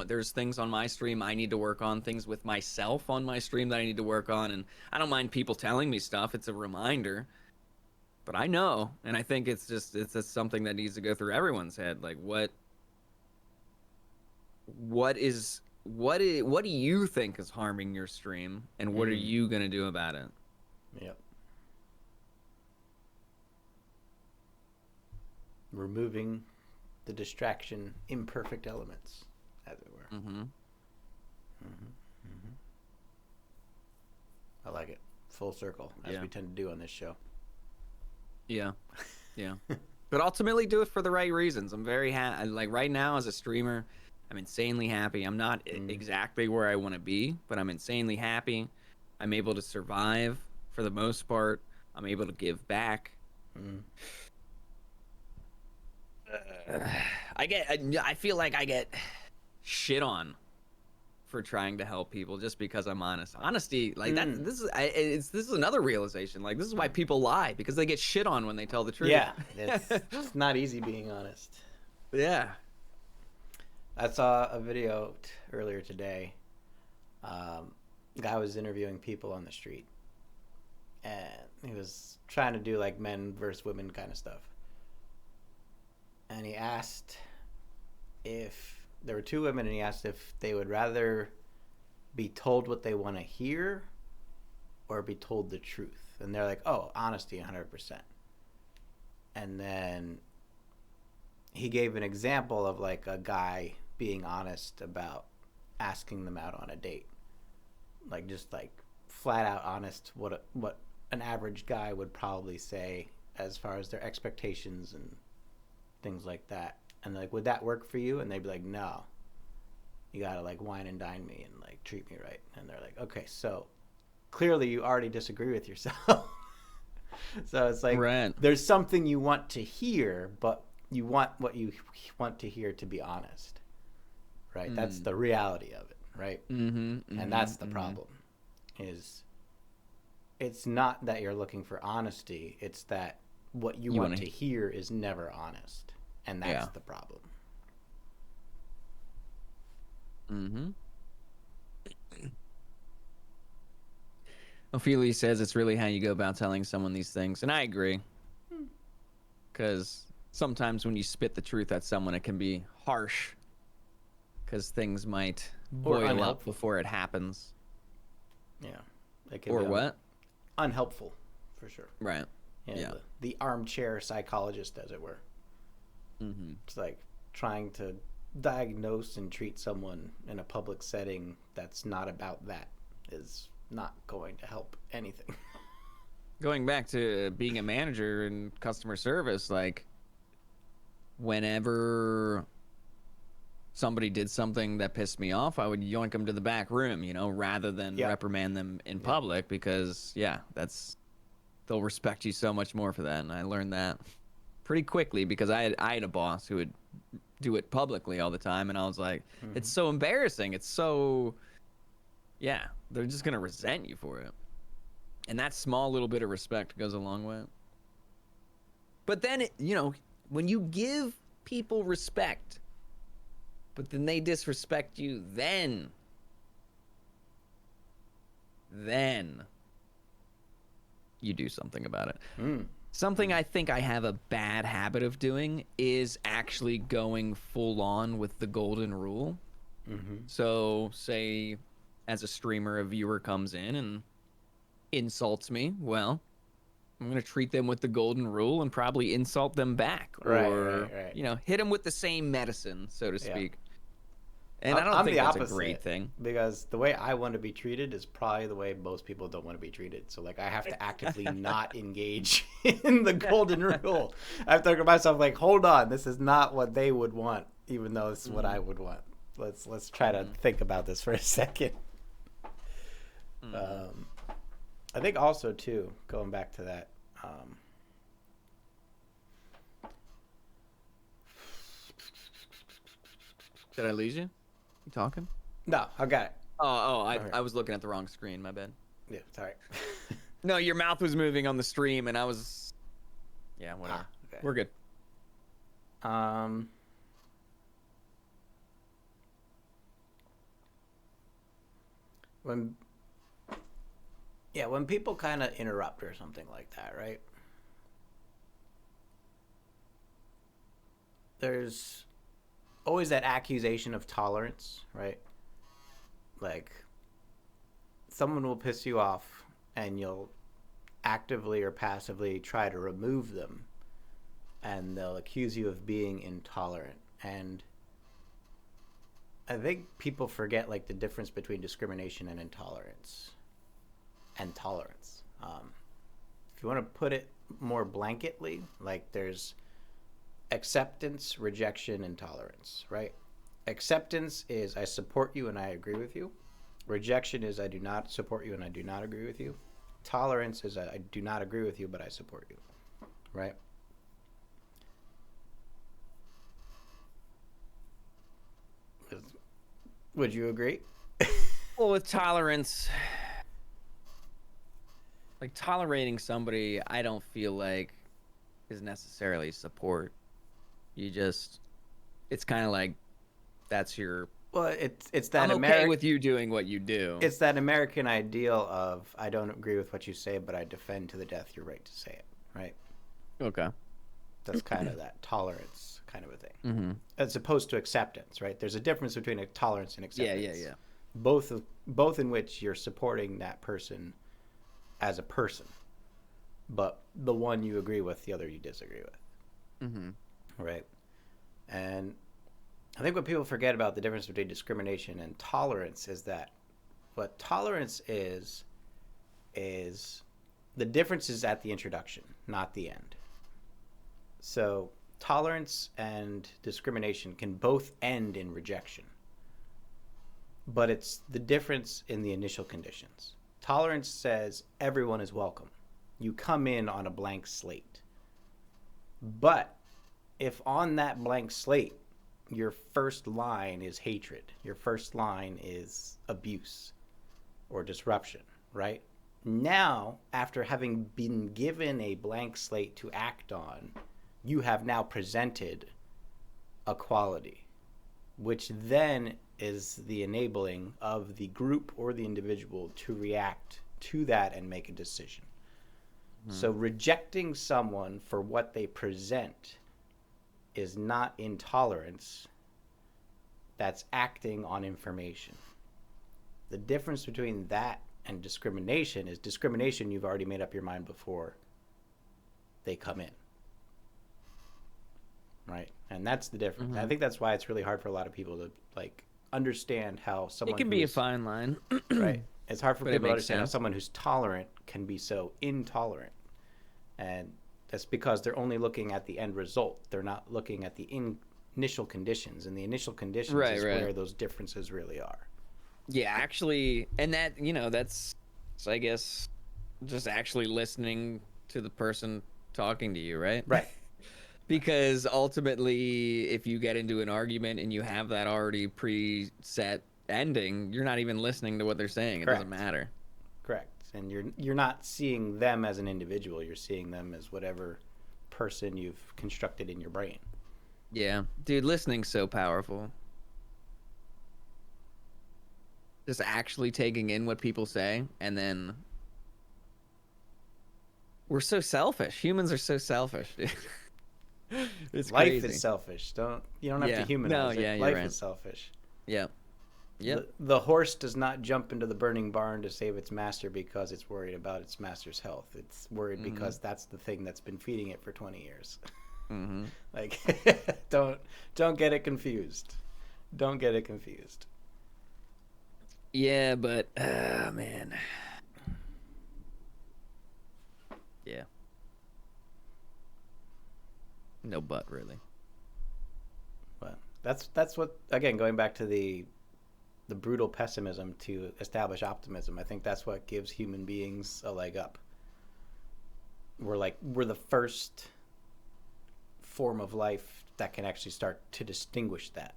there's things on my stream I need to work on, things with myself on my stream that I need to work on. And I don't mind people telling me stuff. It's a reminder. But I know. And I think it's just something that needs to go through everyone's head. Like, what do you think is harming your stream, and what are you going to do about it? Yep. Removing the distraction, imperfect elements, as it were. I like it. Full circle, as we tend to do on this show. Yeah. Yeah. But ultimately do it for the right reasons. I'm very happy. Like right now as a streamer, I'm insanely happy. I'm not exactly where I want to be, but I'm insanely happy. I'm able to survive for the most part. I'm able to give back. I feel like I get shit on for trying to help people just because I'm honest. Honesty, like that. This is another realization. Like this is why people lie, because they get shit on when they tell the truth. Yeah, it's not easy being honest. Yeah. I saw a video earlier today. Guy was interviewing people on the street, and he was trying to do like men versus women kind of stuff. And he asked if there were two women, and he asked if they would rather be told what they want to hear or be told the truth. And they're like, oh, honesty 100%. And then he gave an example of like a guy being honest about asking them out on a date, like just like flat out honest, what an average guy would probably say as far as their expectations and things like that. And like, would that work for you? And they'd be like, no, you gotta like wine and dine me and like treat me right. And they're like, okay, so clearly you already disagree with yourself. So it's like there's something you want to hear, but you want what you want to hear to be honest. Right? That's the reality of it, right? And that's the problem. Is it's not that you're looking for honesty, it's that what you want to hear is never honest, and that's the problem. Mm-hmm. Ophelia says it's really how you go about telling someone these things, and I agree. Because sometimes when you spit the truth at someone, it can be harsh. Because things might boil up before it happens. Yeah. Or what? Unhelpful, for sure. Right. Yeah. The armchair psychologist, as it were. Mm-hmm. It's like trying to diagnose and treat someone in a public setting that's not about that is not going to help anything. Going back to being a manager in customer service, like whenever somebody did something that pissed me off, I would yoink them to the back room, rather than reprimand them in public, because they'll respect you so much more for that. And I learned that pretty quickly because I had a boss who would do it publicly all the time, and I was like, it's so embarrassing. It's so, they're just gonna resent you for it. And that small little bit of respect goes a long way. But then, when you give people respect, but then they disrespect you, then you do something about it. Something I think I have a bad habit of doing is actually going full on with the golden rule. So say as a streamer, a viewer comes in and insults me, well, I'm going to treat them with the golden rule and probably insult them back, or right. Hit them with the same medicine, so to speak. And I don't think that's a great thing, because the way I want to be treated is probably the way most people don't want to be treated. So like I have to actively not engage in the golden rule. I have to think to myself like, hold on, this is not what they would want, even though this is what I would want. Let's try to think about this for a second. I think also too, going back to that, did I lose you? You talking? No, I got it. I was looking at the wrong screen. My bad. Yeah, sorry. No, your mouth was moving on the stream, and I was. Yeah, whatever. Okay. We're good. When people kind of interrupt or something like that, right? There's always that accusation of tolerance, right? Like, someone will piss you off and you'll actively or passively try to remove them, and they'll accuse you of being intolerant. And I think people forget like the difference between discrimination and intolerance and tolerance. If you want to put it more blanketly, like there's acceptance, rejection, and tolerance, right? Acceptance is I support you and I agree with you. Rejection is I do not support you and I do not agree with you. Tolerance is I do not agree with you but I support you, right? Would you agree? Well, with tolerance, like tolerating somebody, I don't feel like is necessarily support. It's kind of like that's your. Well, it's that I'm okay with you doing what you do. It's that American ideal of I don't agree with what you say, but I defend to the death your right to say it, right? Okay. That's kind of that tolerance kind of a thing, as opposed to acceptance, right? There's a difference between a tolerance and acceptance. Yeah. Both in which you're supporting that person as a person, but the one you agree with, the other you disagree with, right? And I think what people forget about the difference between discrimination and tolerance is that what tolerance is the difference is at the introduction, not the end. So tolerance and discrimination can both end in rejection, but it's the difference in the initial conditions. Tolerance says everyone is welcome. You come in on a blank slate. But if on that blank slate, your first line is hatred, your first line is abuse or disruption, right? Now, after having been given a blank slate to act on, you have now presented a quality, which then is the enabling of the group or the individual to react to that and make a decision. So rejecting someone for what they present is not intolerance. That's acting on information. The difference between that and discrimination is discrimination, you've already made up your mind before they come in. Right? And that's the difference. I think that's why it's really hard for a lot of people to like understand how someone it can be a fine line. Right. It's hard for people to understand how someone who's tolerant can be so intolerant. And that's because they're only looking at the end result. They're not looking at the initial conditions. And the initial conditions is where those differences really are. Yeah, actually, and that, that's, I guess, just actually listening to the person talking to you, right? Right. Because ultimately, if you get into an argument and you have that already preset ending, you're not even listening to what they're saying. It doesn't matter. Correct. And you're not seeing them as an individual. You're seeing them as whatever person you've constructed in your brain. Yeah. Dude, listening's so powerful. Just actually taking in what people say, and then we're so selfish. Humans are so selfish, dude. It's Life crazy. is selfish. You don't have to humanize it. Life is selfish. Yeah. Yep. The horse does not jump into the burning barn to save its master because it's worried about its master's health. It's worried because that's the thing that's been feeding it for 20 years. Like, don't get it confused. Don't get it confused. Yeah, but man. Yeah. No but, really. Well, that's what, again, going back to the brutal pessimism to establish optimism, I think that's what gives human beings a leg up. We're the first form of life that can actually start to distinguish that.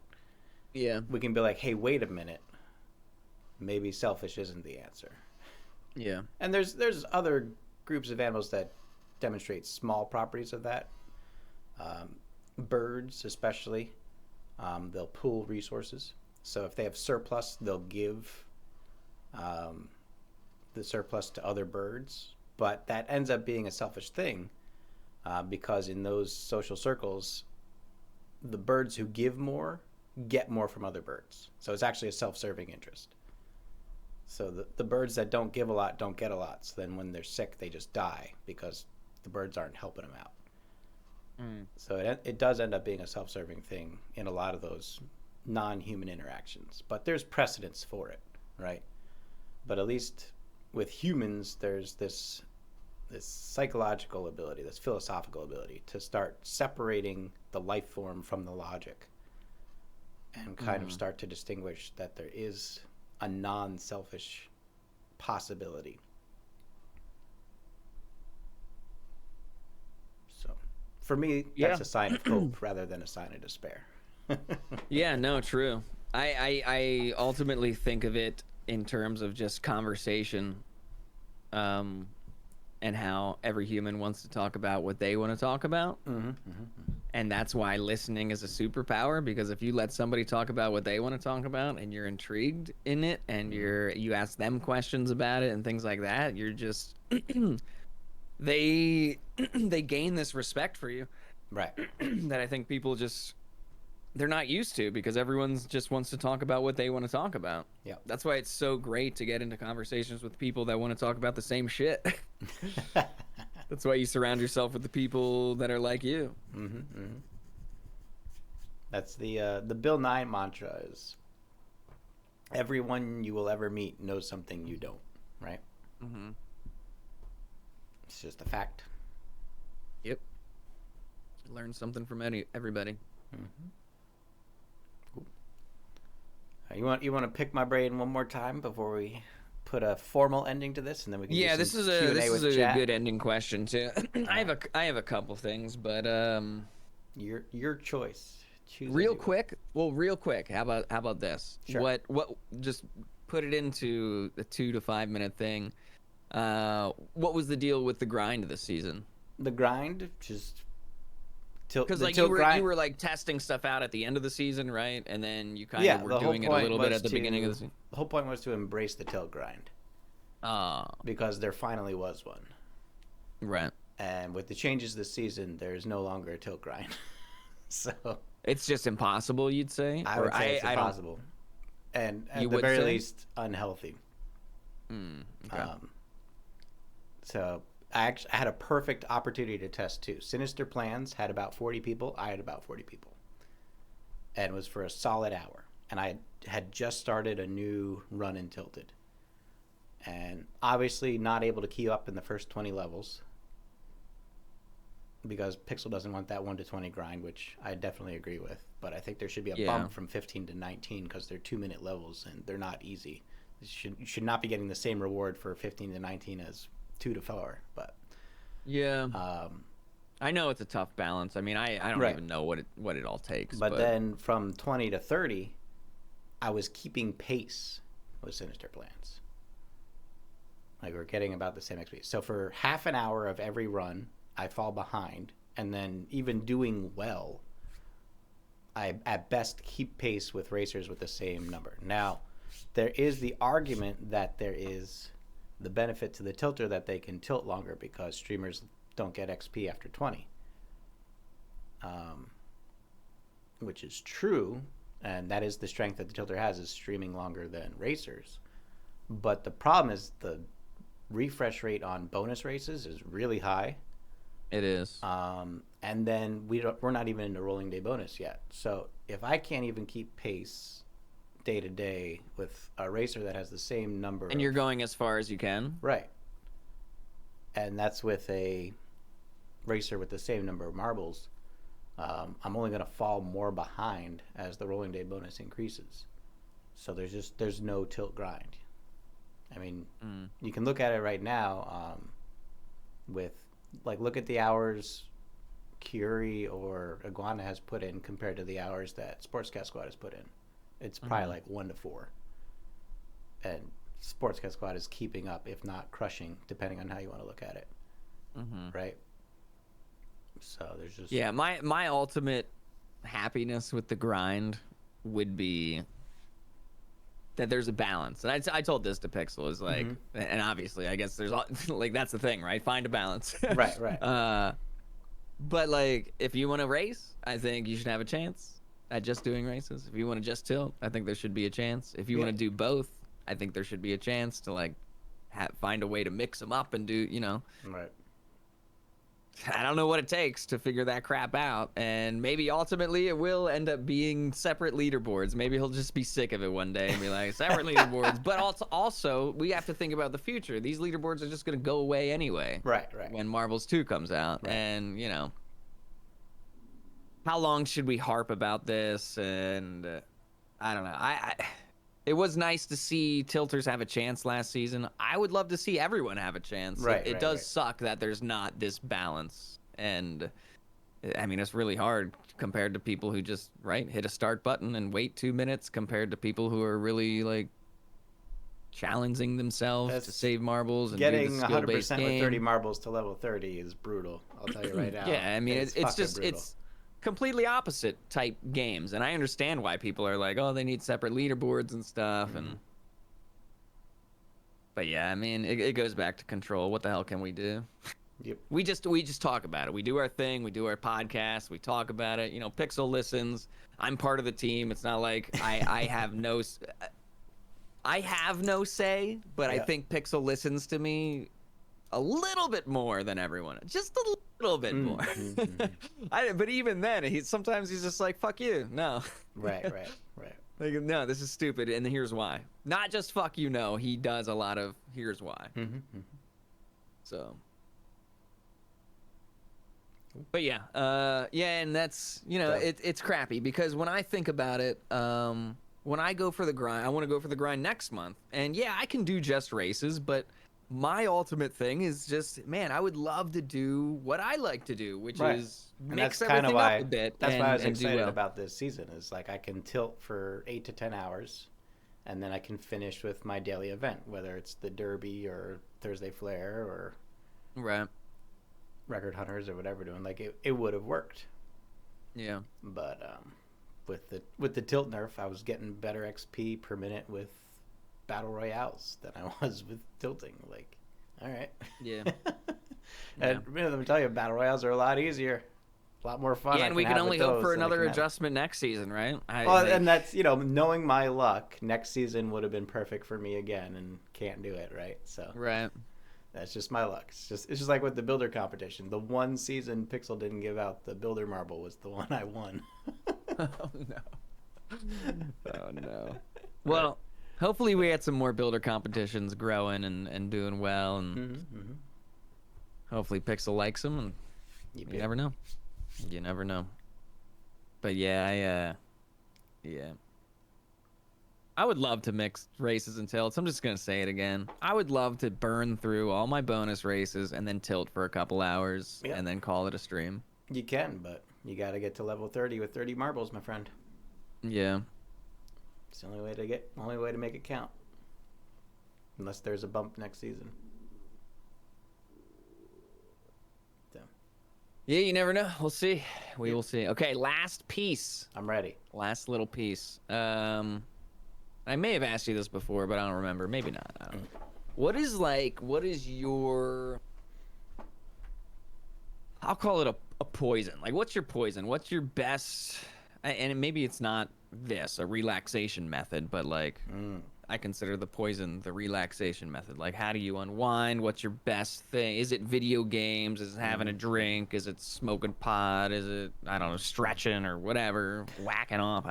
Yeah. We can be like, hey, wait a minute. Maybe selfish isn't the answer. Yeah. And there's other groups of animals that demonstrate small properties of that. Birds, especially, they'll pool resources. So if they have surplus, they'll give the surplus to other birds. But that ends up being a selfish thing because in those social circles, the birds who give more get more from other birds. So it's actually a self-serving interest. So the birds that don't give a lot don't get a lot. So then when they're sick, they just die because the birds aren't helping them out. So it does end up being a self-serving thing in a lot of those non-human interactions. But there's precedence for it, right? But at least with humans, there's this psychological ability, this philosophical ability to start separating the life form from the logic and kind of start to distinguish that there is a non-selfish possibility. So for me, that's a sign of hope rather than a sign of despair. Yeah, no, true. I ultimately think of it in terms of just conversation, and how every human wants to talk about what they want to talk about. And that's why listening is a superpower, because if you let somebody talk about what they want to talk about and you're intrigued in it and you ask them questions about it and things like that, you're just they gain this respect for you, Right. that I think people just, they're not used to, because everyone's just wants to talk about what they want to talk about. Yeah. That's why it's so great to get into conversations with people that want to talk about the same shit. That's why you surround yourself with the people that are like you. That's the Bill Nye mantra is everyone you will ever meet knows something you don't, right? It's just a fact. Yep. Learn something from everybody. Cool. You want to pick my brain one more time before we put a formal ending to this, and then we can do this some is a good ending question too. I have a couple things, but your choice. Choose real quick. How about this? Sure. What just put it into the 2 to 5 minute thing. What was the deal with the grind this season? The grind, just tilt. Because like you were like testing stuff out at the end of the season, right? And then you kind of were doing it a little bit at the beginning of the season. The whole point was to embrace the tilt grind. Because there finally was one. Right. And with the changes this season, there's no longer a tilt grind. So it's just impossible, you'd say? I would say it's impossible. And at the very least, unhealthy. Okay. So I had a perfect opportunity to test too. Sinister Plans had about 40 people. I had about 40 people. And it was for a solid hour. And I had just started a new run in Tilted. And obviously not able to queue up in the first 20 levels. Because Pixel doesn't want that 1 to 20 grind, which I definitely agree with. But I think there should be a bump from 15 to 19 because they're 2-minute levels and they're not easy. You should not be getting the same reward for 15 to 19 as 2 to 4. But yeah, I know it's a tough balance. I mean, I don't even know what it all takes. But then from 20 to 30, I was keeping pace with Sinister Plans. Like we're getting about the same XP. So for half an hour of every run, I fall behind, and then even doing well, I at best keep pace with racers with the same number. Now, there is the argument that there is the benefit to the tilter that they can tilt longer because streamers don't get XP after 20, which is true, and that is the strength that the tilter has, is streaming longer than racers. But the problem is the refresh rate on bonus races is really high. It is. And then we're not even into rolling day bonus yet. So if I can't even keep pace day to day with a racer that has the same number, and you're going as far as you can, right? And that's with a racer with the same number of marbles. I'm only going to fall more behind as the rolling day bonus increases. So there's no tilt grind. I mean, you can look at it right now with. Like, look at the hours Curie or Iguana has put in compared to the hours that Sportscat Squad has put in. It's probably like 1 to 4. And Sportscat Squad is keeping up, if not crushing, depending on how you want to look at it. Right? So there's just... Yeah, my ultimate happiness with the grind would be that there's a balance. And I told this to Pixel, is like, and obviously I guess there's like, that's the thing, right? Find a balance. Right. But like, if you want to race, I think you should have a chance at just doing races. If you want to just tilt, I think there should be a chance. If you want to do both, I think there should be a chance to like find a way to mix them up and do, you know. Right. I don't know what it takes to figure that crap out, and maybe ultimately it will end up being separate leaderboards. Maybe he'll just be sick of it one day and be like, separate leaderboards. But also, we have to think about the future. These leaderboards are just going to go away anyway. Right. When Marbles 2 comes out. Right. And, you know, how long should we harp about this? And I don't know. It was nice to see tilters have a chance last season. I would love to see everyone have a chance. Right. It does suck that there's not this balance. And, I mean, it's really hard compared to people who just, hit a start button and wait 2 minutes compared to people who are really, like, challenging themselves to save marbles and getting do the skill-based 100% game. with 30 marbles to level 30 is brutal. I'll tell you right now. Yeah, I mean, it's just brutal. It's completely opposite type games, and I understand why people are like, oh, they need separate leaderboards and stuff. But yeah, I mean, it goes back to control. What the hell can we do? Yep. We just talk about it. We do our thing. We do our podcast. We talk about it. You know, Pixel listens. I'm part of the team. It's not like I have no say, but I think Pixel listens to me a little bit more than everyone. Just a little bit more. But even then, sometimes he's just like, fuck you. No. Right. Like, no, this is stupid, and here's why. Not just fuck you, no. He does a lot of here's why. So. But yeah. And that's, you know, it's crappy, because when I think about it, when I go for the grind, I want to go for the grind next month. And yeah, I can do just races, but my ultimate thing is just, man, I would love to do what I like to do, which is mix everything up a bit. That's why I was excited about this season, is like I can tilt for 8 to 10 hours and then I can finish with my daily event, whether it's the Derby or Thursday Flare or right Record Hunters or whatever doing. Like it would have worked. Yeah. But with the tilt nerf, I was getting better XP per minute with battle royales than I was with tilting. Like, all right. Yeah. And let me tell you, battle royales are a lot easier, a lot more fun. Yeah, and we can only hope for another adjustment next season, right? And that's, knowing my luck, next season would have been perfect for me again, and can't do it, right? So right. That's just my luck. It's just like with the builder competition. The one season Pixel didn't give out the builder marble was the one I won. Oh no. Oh no. Well, hopefully we had some more builder competitions growing and doing well, and hopefully Pixel likes them, and you never know. You never know. But yeah, I would love to mix races and tilts. I'm just going to say it again. I would love to burn through all my bonus races and then tilt for a couple hours and then call it a stream. You can, but you got to get to level 30 with 30 marbles, my friend. Yeah. It's the only way to make it count. Unless there's a bump next season. So. Yeah, you never know. We'll see. We will see. Okay, last piece. I'm ready. Last little piece. I may have asked you this before, but I don't remember. Maybe not. I don't know. What is your... I'll call it a poison. Like, what's your poison? What's your best... And maybe it's not a relaxation method, but, like, I consider the poison the relaxation method. Like, how do you unwind? What's your best thing? Is it video games? Is it having a drink? Is it smoking pot? Is it, I don't know, stretching or whatever, whacking off?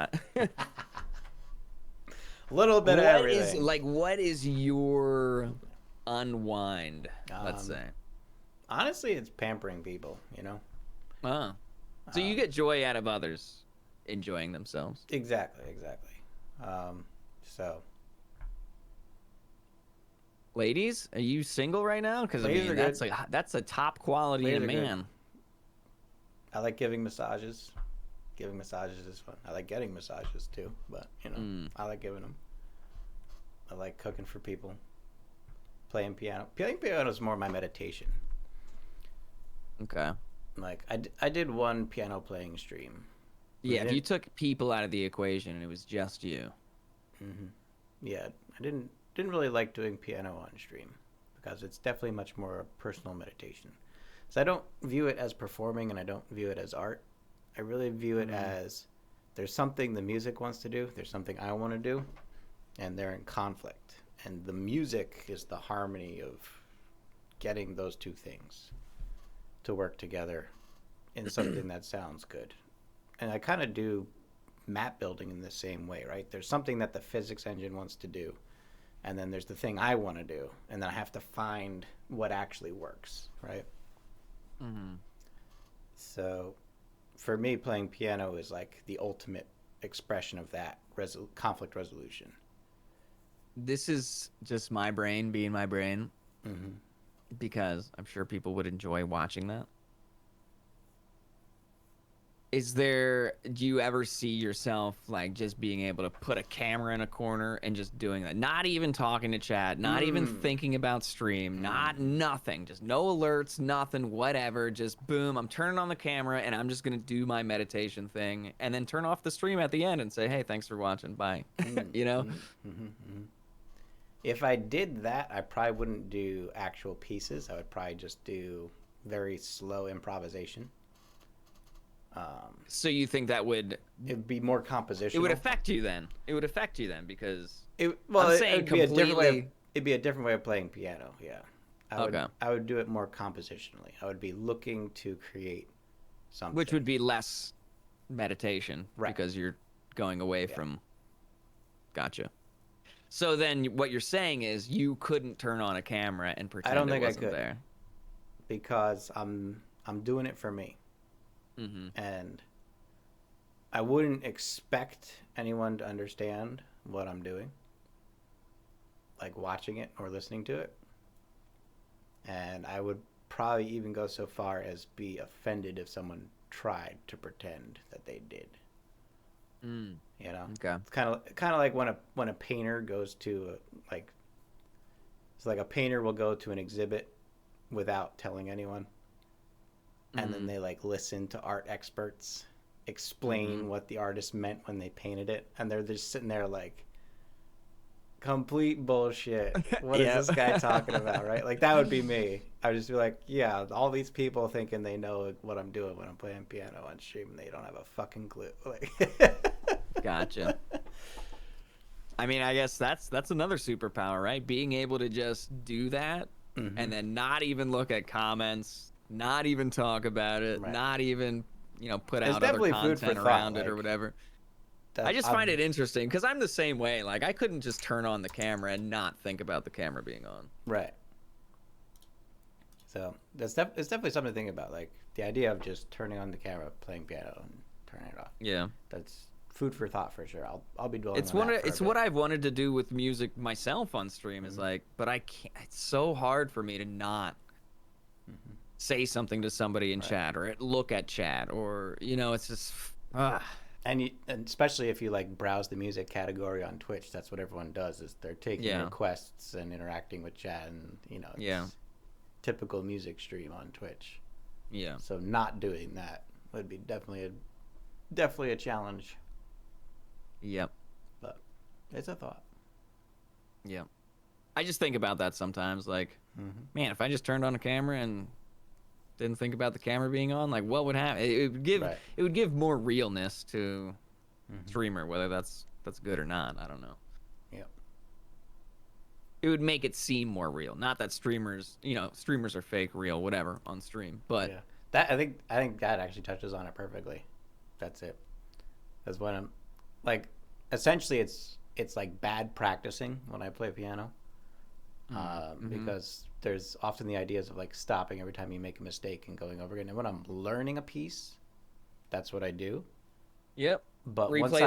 A little bit of everything. What is your unwind, let's say? Honestly, it's pampering people, So you get joy out of others enjoying themselves. Exactly. So. Ladies, are you single right now? Because that's a top quality in a man. Good. I like giving massages. Giving massages is fun. I like getting massages too, but I like giving them. I like cooking for people. Playing piano. Playing piano is more my meditation. Okay. Like I did one piano playing stream. Yeah, if you took people out of the equation and it was just you. Yeah, I didn't really like doing piano on stream because it's definitely much more a personal meditation. So I don't view it as performing and I don't view it as art. I really view it as there's something the music wants to do, there's something I want to do, and they're in conflict. And the music is the harmony of getting those two things to work together in something that sounds good. And I kind of do map building in the same way, right? There's something that the physics engine wants to do, and then there's the thing I want to do, and then I have to find what actually works, right? So for me, playing piano is like the ultimate expression of that conflict resolution. This is just my brain being my brain, because I'm sure people would enjoy watching that. Do you ever see yourself like just being able to put a camera in a corner and just doing that? Not even talking to chat, not even thinking about stream, nothing. Just no alerts, nothing, whatever. Just boom, I'm turning on the camera and I'm just going to do my meditation thing and then turn off the stream at the end and say, hey, thanks for watching. Bye. If I did that, I probably wouldn't do actual pieces. I would probably just do very slow improvisation. So you think that it'd be more compositional? It would affect you then. Because it'd be a different way of playing piano. Yeah. I would do it more compositionally. I would be looking to create something, which would be less meditation, right? Because you're going away from. Gotcha. So then, what you're saying is you couldn't turn on a camera and pretend I don't it think wasn't I could, there, because I'm doing it for me. And I wouldn't expect anyone to understand what I'm doing, like watching it or listening to it. And I would probably even go so far as be offended if someone tried to pretend that they did. You know, Okay. It's kind of like when a painter goes to like, it's like a painter will go to an exhibit without telling anyone, and then they like listen to art experts explain what the artist meant when they painted it, and they're just sitting there like, complete bullshit. What is this guy talking about, right? Like, that would be me. I would just be like, yeah, all these people thinking they know what I'm doing when I'm playing piano on stream, and they don't have a fucking clue. Like, Gotcha. I mean, I guess that's another superpower, right? Being able to just do that and then not even look at comments, not even talk about it, not even, put out other content around it or whatever. I just find it interesting because I'm the same way. Like, I couldn't just turn on the camera and not think about the camera being on. Right. So it's definitely something to think about. Like, the idea of just turning on the camera, playing piano, and turning it off. Yeah. That's food for thought for sure. I'll be dwelling it's on that. It's what I've wanted to do with music myself on stream is like, but I can't. It's so hard for me to not say something to somebody in chat or look at chat or it's just. And especially if you like browse the music category on Twitch, that's what everyone does. Is they're taking requests and interacting with chat, and it's typical music stream on Twitch. Yeah. So not doing that would be definitely a challenge. Yep. But it's a thought. Yep. I just think about that sometimes. Like, man, if I just turned on a camera and didn't think about the camera being on, like, what would happen? It would give more realness to streamer, whether that's good or not. I don't know. Yep. It would make it seem more real. Not that streamers are fake, real, whatever on stream, but that I think that actually touches on it perfectly. That's it. That's when I'm like, essentially it's like bad practicing when I play piano. Because there's often the ideas of like stopping every time you make a mistake and going over again. And when I'm learning a piece, that's what I do. Yep. But replay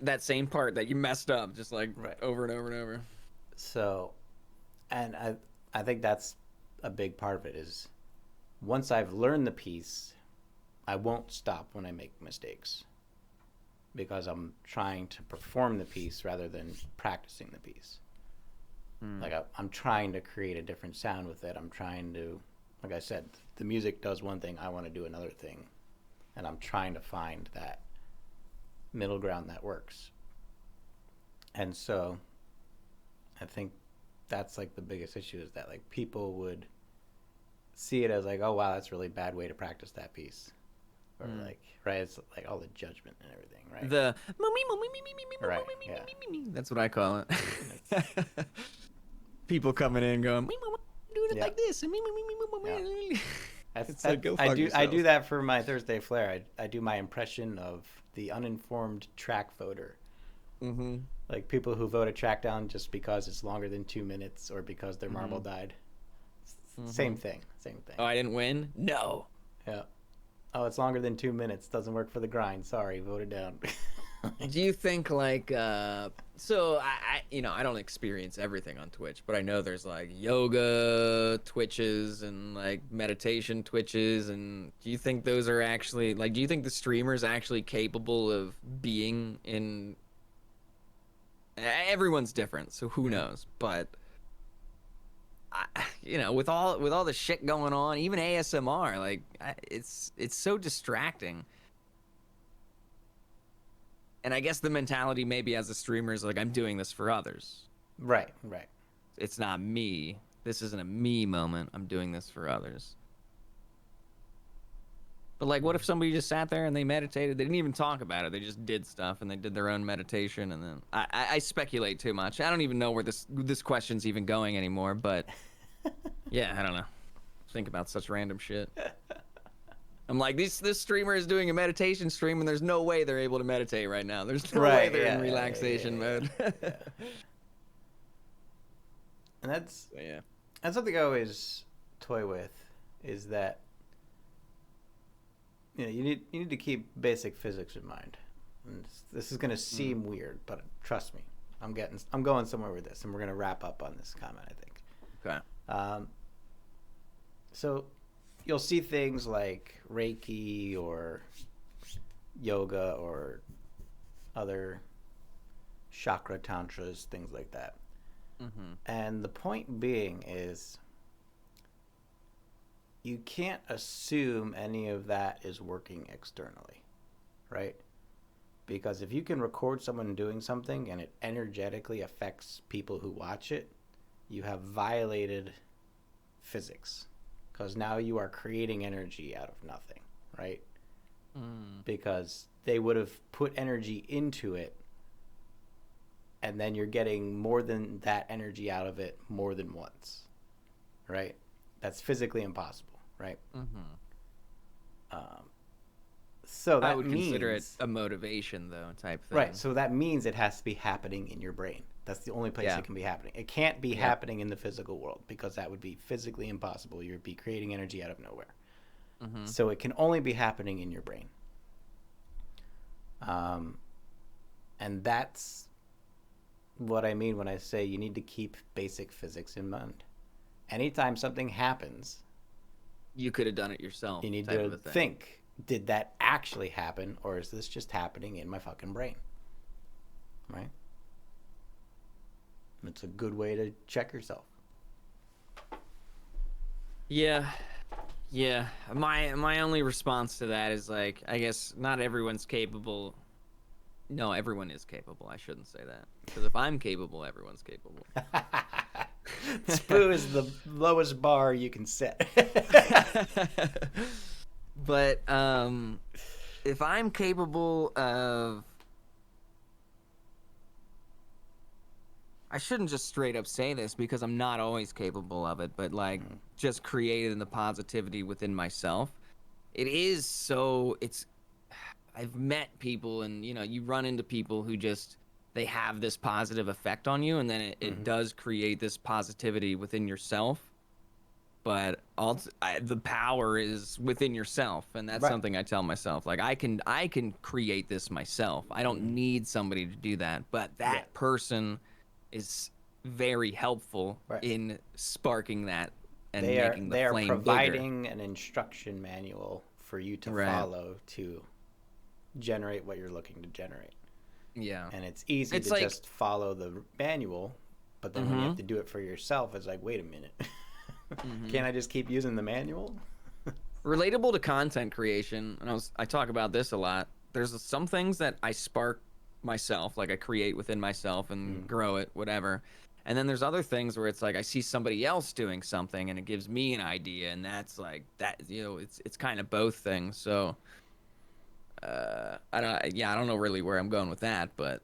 that same part that you messed up, just like over and over and over. So, and I think that's a big part of it is once I've learned the piece, I won't stop when I make mistakes because I'm trying to perform the piece rather than practicing the piece. Like, I'm trying to create a different sound with it. I'm trying to, like I said, the music does one thing, I want to do another thing. And I'm trying to find that middle ground that works. And so I think that's like the biggest issue is that like people would see it as like, oh, wow, that's a really bad way to practice that piece. Or like, right, it's like all the judgment and everything, right? The right, yeah. That's what I call it. People coming in going, doing it like this. I do that for my Thursday Flair. I do my impression of the uninformed track voter. Like people who vote a track down just because it's longer than 2 minutes or because their marble died. Same thing. Oh, I didn't win? No. Yeah. Oh, it's longer than 2 minutes. Doesn't work for the grind. Sorry, vote it down. Do you think like so I don't experience everything on Twitch, but I know there's like yoga Twitches and like meditation Twitches, and do you think those are actually like, do you think the streamer's actually capable of being in, everyone's different, so who knows, but with all the shit going on, even ASMR, like it's so distracting. And I guess the mentality maybe as a streamer is like, I'm doing this for others. Right. It's not me. This isn't a me moment. I'm doing this for others. But like, what if somebody just sat there and they meditated? They didn't even talk about it. They just did stuff and they did their own meditation. And then I speculate too much. I don't even know where this question's even going anymore. But yeah, I don't know. Think about such random shit. I'm like, this streamer is doing a meditation stream, and there's no way they're able to meditate right now. There's no way they're in relaxation mode. And that's something I always toy with, is that you need to keep basic physics in mind. And this is going to seem weird, but trust me, I'm going somewhere with this, and we're going to wrap up on this comment, I think. Okay. So you'll see things like Reiki or yoga or other chakra tantras, things like that. And the point being is you can't assume any of that is working externally, right? Because if you can record someone doing something and it energetically affects people who watch it, you have violated physics, because now you are creating energy out of nothing, right? Because they would have put energy into it, and then you're getting more than that energy out of it more than once, right? That's physically impossible, right? So that I would means, consider it a motivation, though, type thing. right? So that means it has to be happening in your brain. That's the only place it can be happening. It can't be happening in the physical world, because that would be physically impossible. You'd be creating energy out of nowhere. So it can only be happening in your brain. And that's what I mean when I say you need to keep basic physics in mind. Anytime something happens, you could have done it yourself. You need to think, did that actually happen, or is this just happening in my fucking brain? Right? It's a good way to check yourself. Yeah. My only response to that is, like, I guess not everyone's capable. No, everyone is capable. I shouldn't say that, because if I'm capable, everyone's capable. Spooo is the lowest bar you can set. But if I'm capable of, I shouldn't just straight up say this, because I'm not always capable of it, but like just creating the positivity within myself. I've met people, and you run into people who just, they have this positive effect on you, and then it does create this positivity within yourself. But the power is within yourself, and that's something I tell myself. Like, I can create this myself. I don't need somebody to do that. But that person is very helpful in sparking that and making the flame bigger. They are providing an instruction manual for you to follow to generate what you're looking to generate. Yeah. And it's easy to just follow the manual, but then when you have to do it for yourself, it's like, wait a minute. Can't I just keep using the manual? Relatable to content creation, and I talk about this a lot. There's some things that I spark myself, like I create within myself and grow it, whatever. And then there's other things where it's like I see somebody else doing something and it gives me an idea, and that's like that, it's kind of both things. So I don't know really where I'm going with that, but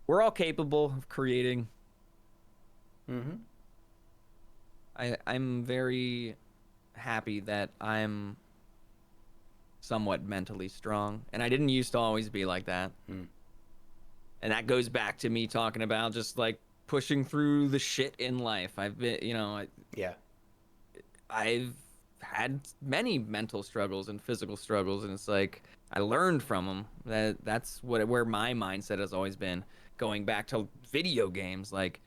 we're all capable of creating. I'm very happy that I'm somewhat mentally strong, and I didn't used to always be like that. And that goes back to me talking about just like pushing through the shit in life. I've been, I've had many mental struggles and physical struggles, and it's like I learned from them. That's where my mindset has always been. Going back to video games, like,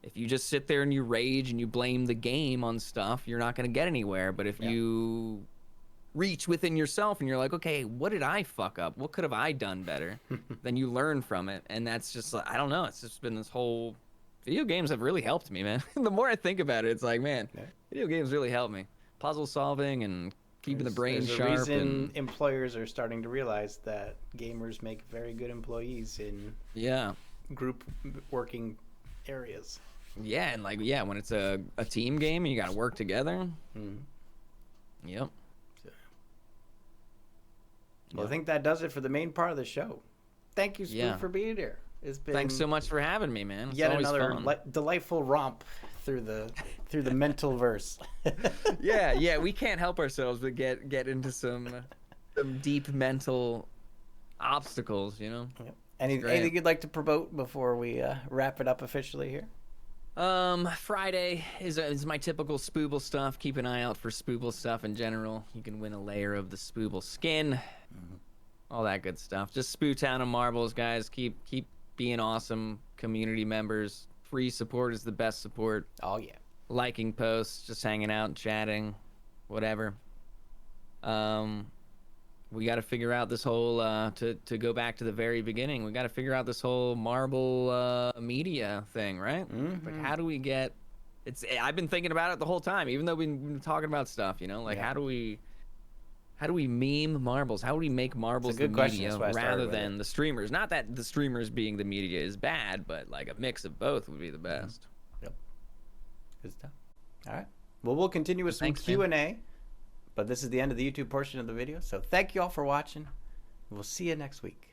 if you just sit there and you rage and you blame the game on stuff, you're not going to get anywhere. But if you reach within yourself and you're like, okay, what did I fuck up? What could have I done better? Then you learn from it. And that's just, I don't know. It's just been this whole, video games have really helped me, man. The more I think about it, it's like, man, video games really helped me. Puzzle solving and keeping the brain sharp. There's a reason employers are starting to realize that gamers make very good employees in group working areas. Yeah, and like, when it's a team game and you got to work together. Yep. Well, I think that does it for the main part of the show. Thank you, Spooo, for being here. It's been Thanks so much for having me, man. It's yet always another fun. Delightful romp through the mental verse. yeah, we can't help ourselves but get into some deep mental obstacles, Yep. Anything you'd like to promote before we wrap it up officially here? Friday is my typical Spooble stuff. Keep an eye out for Spooble stuff in general. You can win a layer of the Spooble skin. All that good stuff. Just Spooo Town and Marbles, guys. Keep being awesome community members. Free support is the best support. Oh, yeah. Liking posts, just hanging out and chatting, whatever. we got to figure out this whole to go back to the very beginning. We got to figure out this whole marble media thing, right? Mm-hmm. Like, how do we get? I've been thinking about it the whole time, even though we've been talking about stuff. Like how do we meme marbles? How do we make marbles the media rather than the streamers? Not that the streamers being the media is bad, but like a mix of both would be the best. Yep. Good stuff. All right. Well, we'll continue with some Q&A, but this is the end of the YouTube portion of the video. So thank you all for watching. We'll see you next week.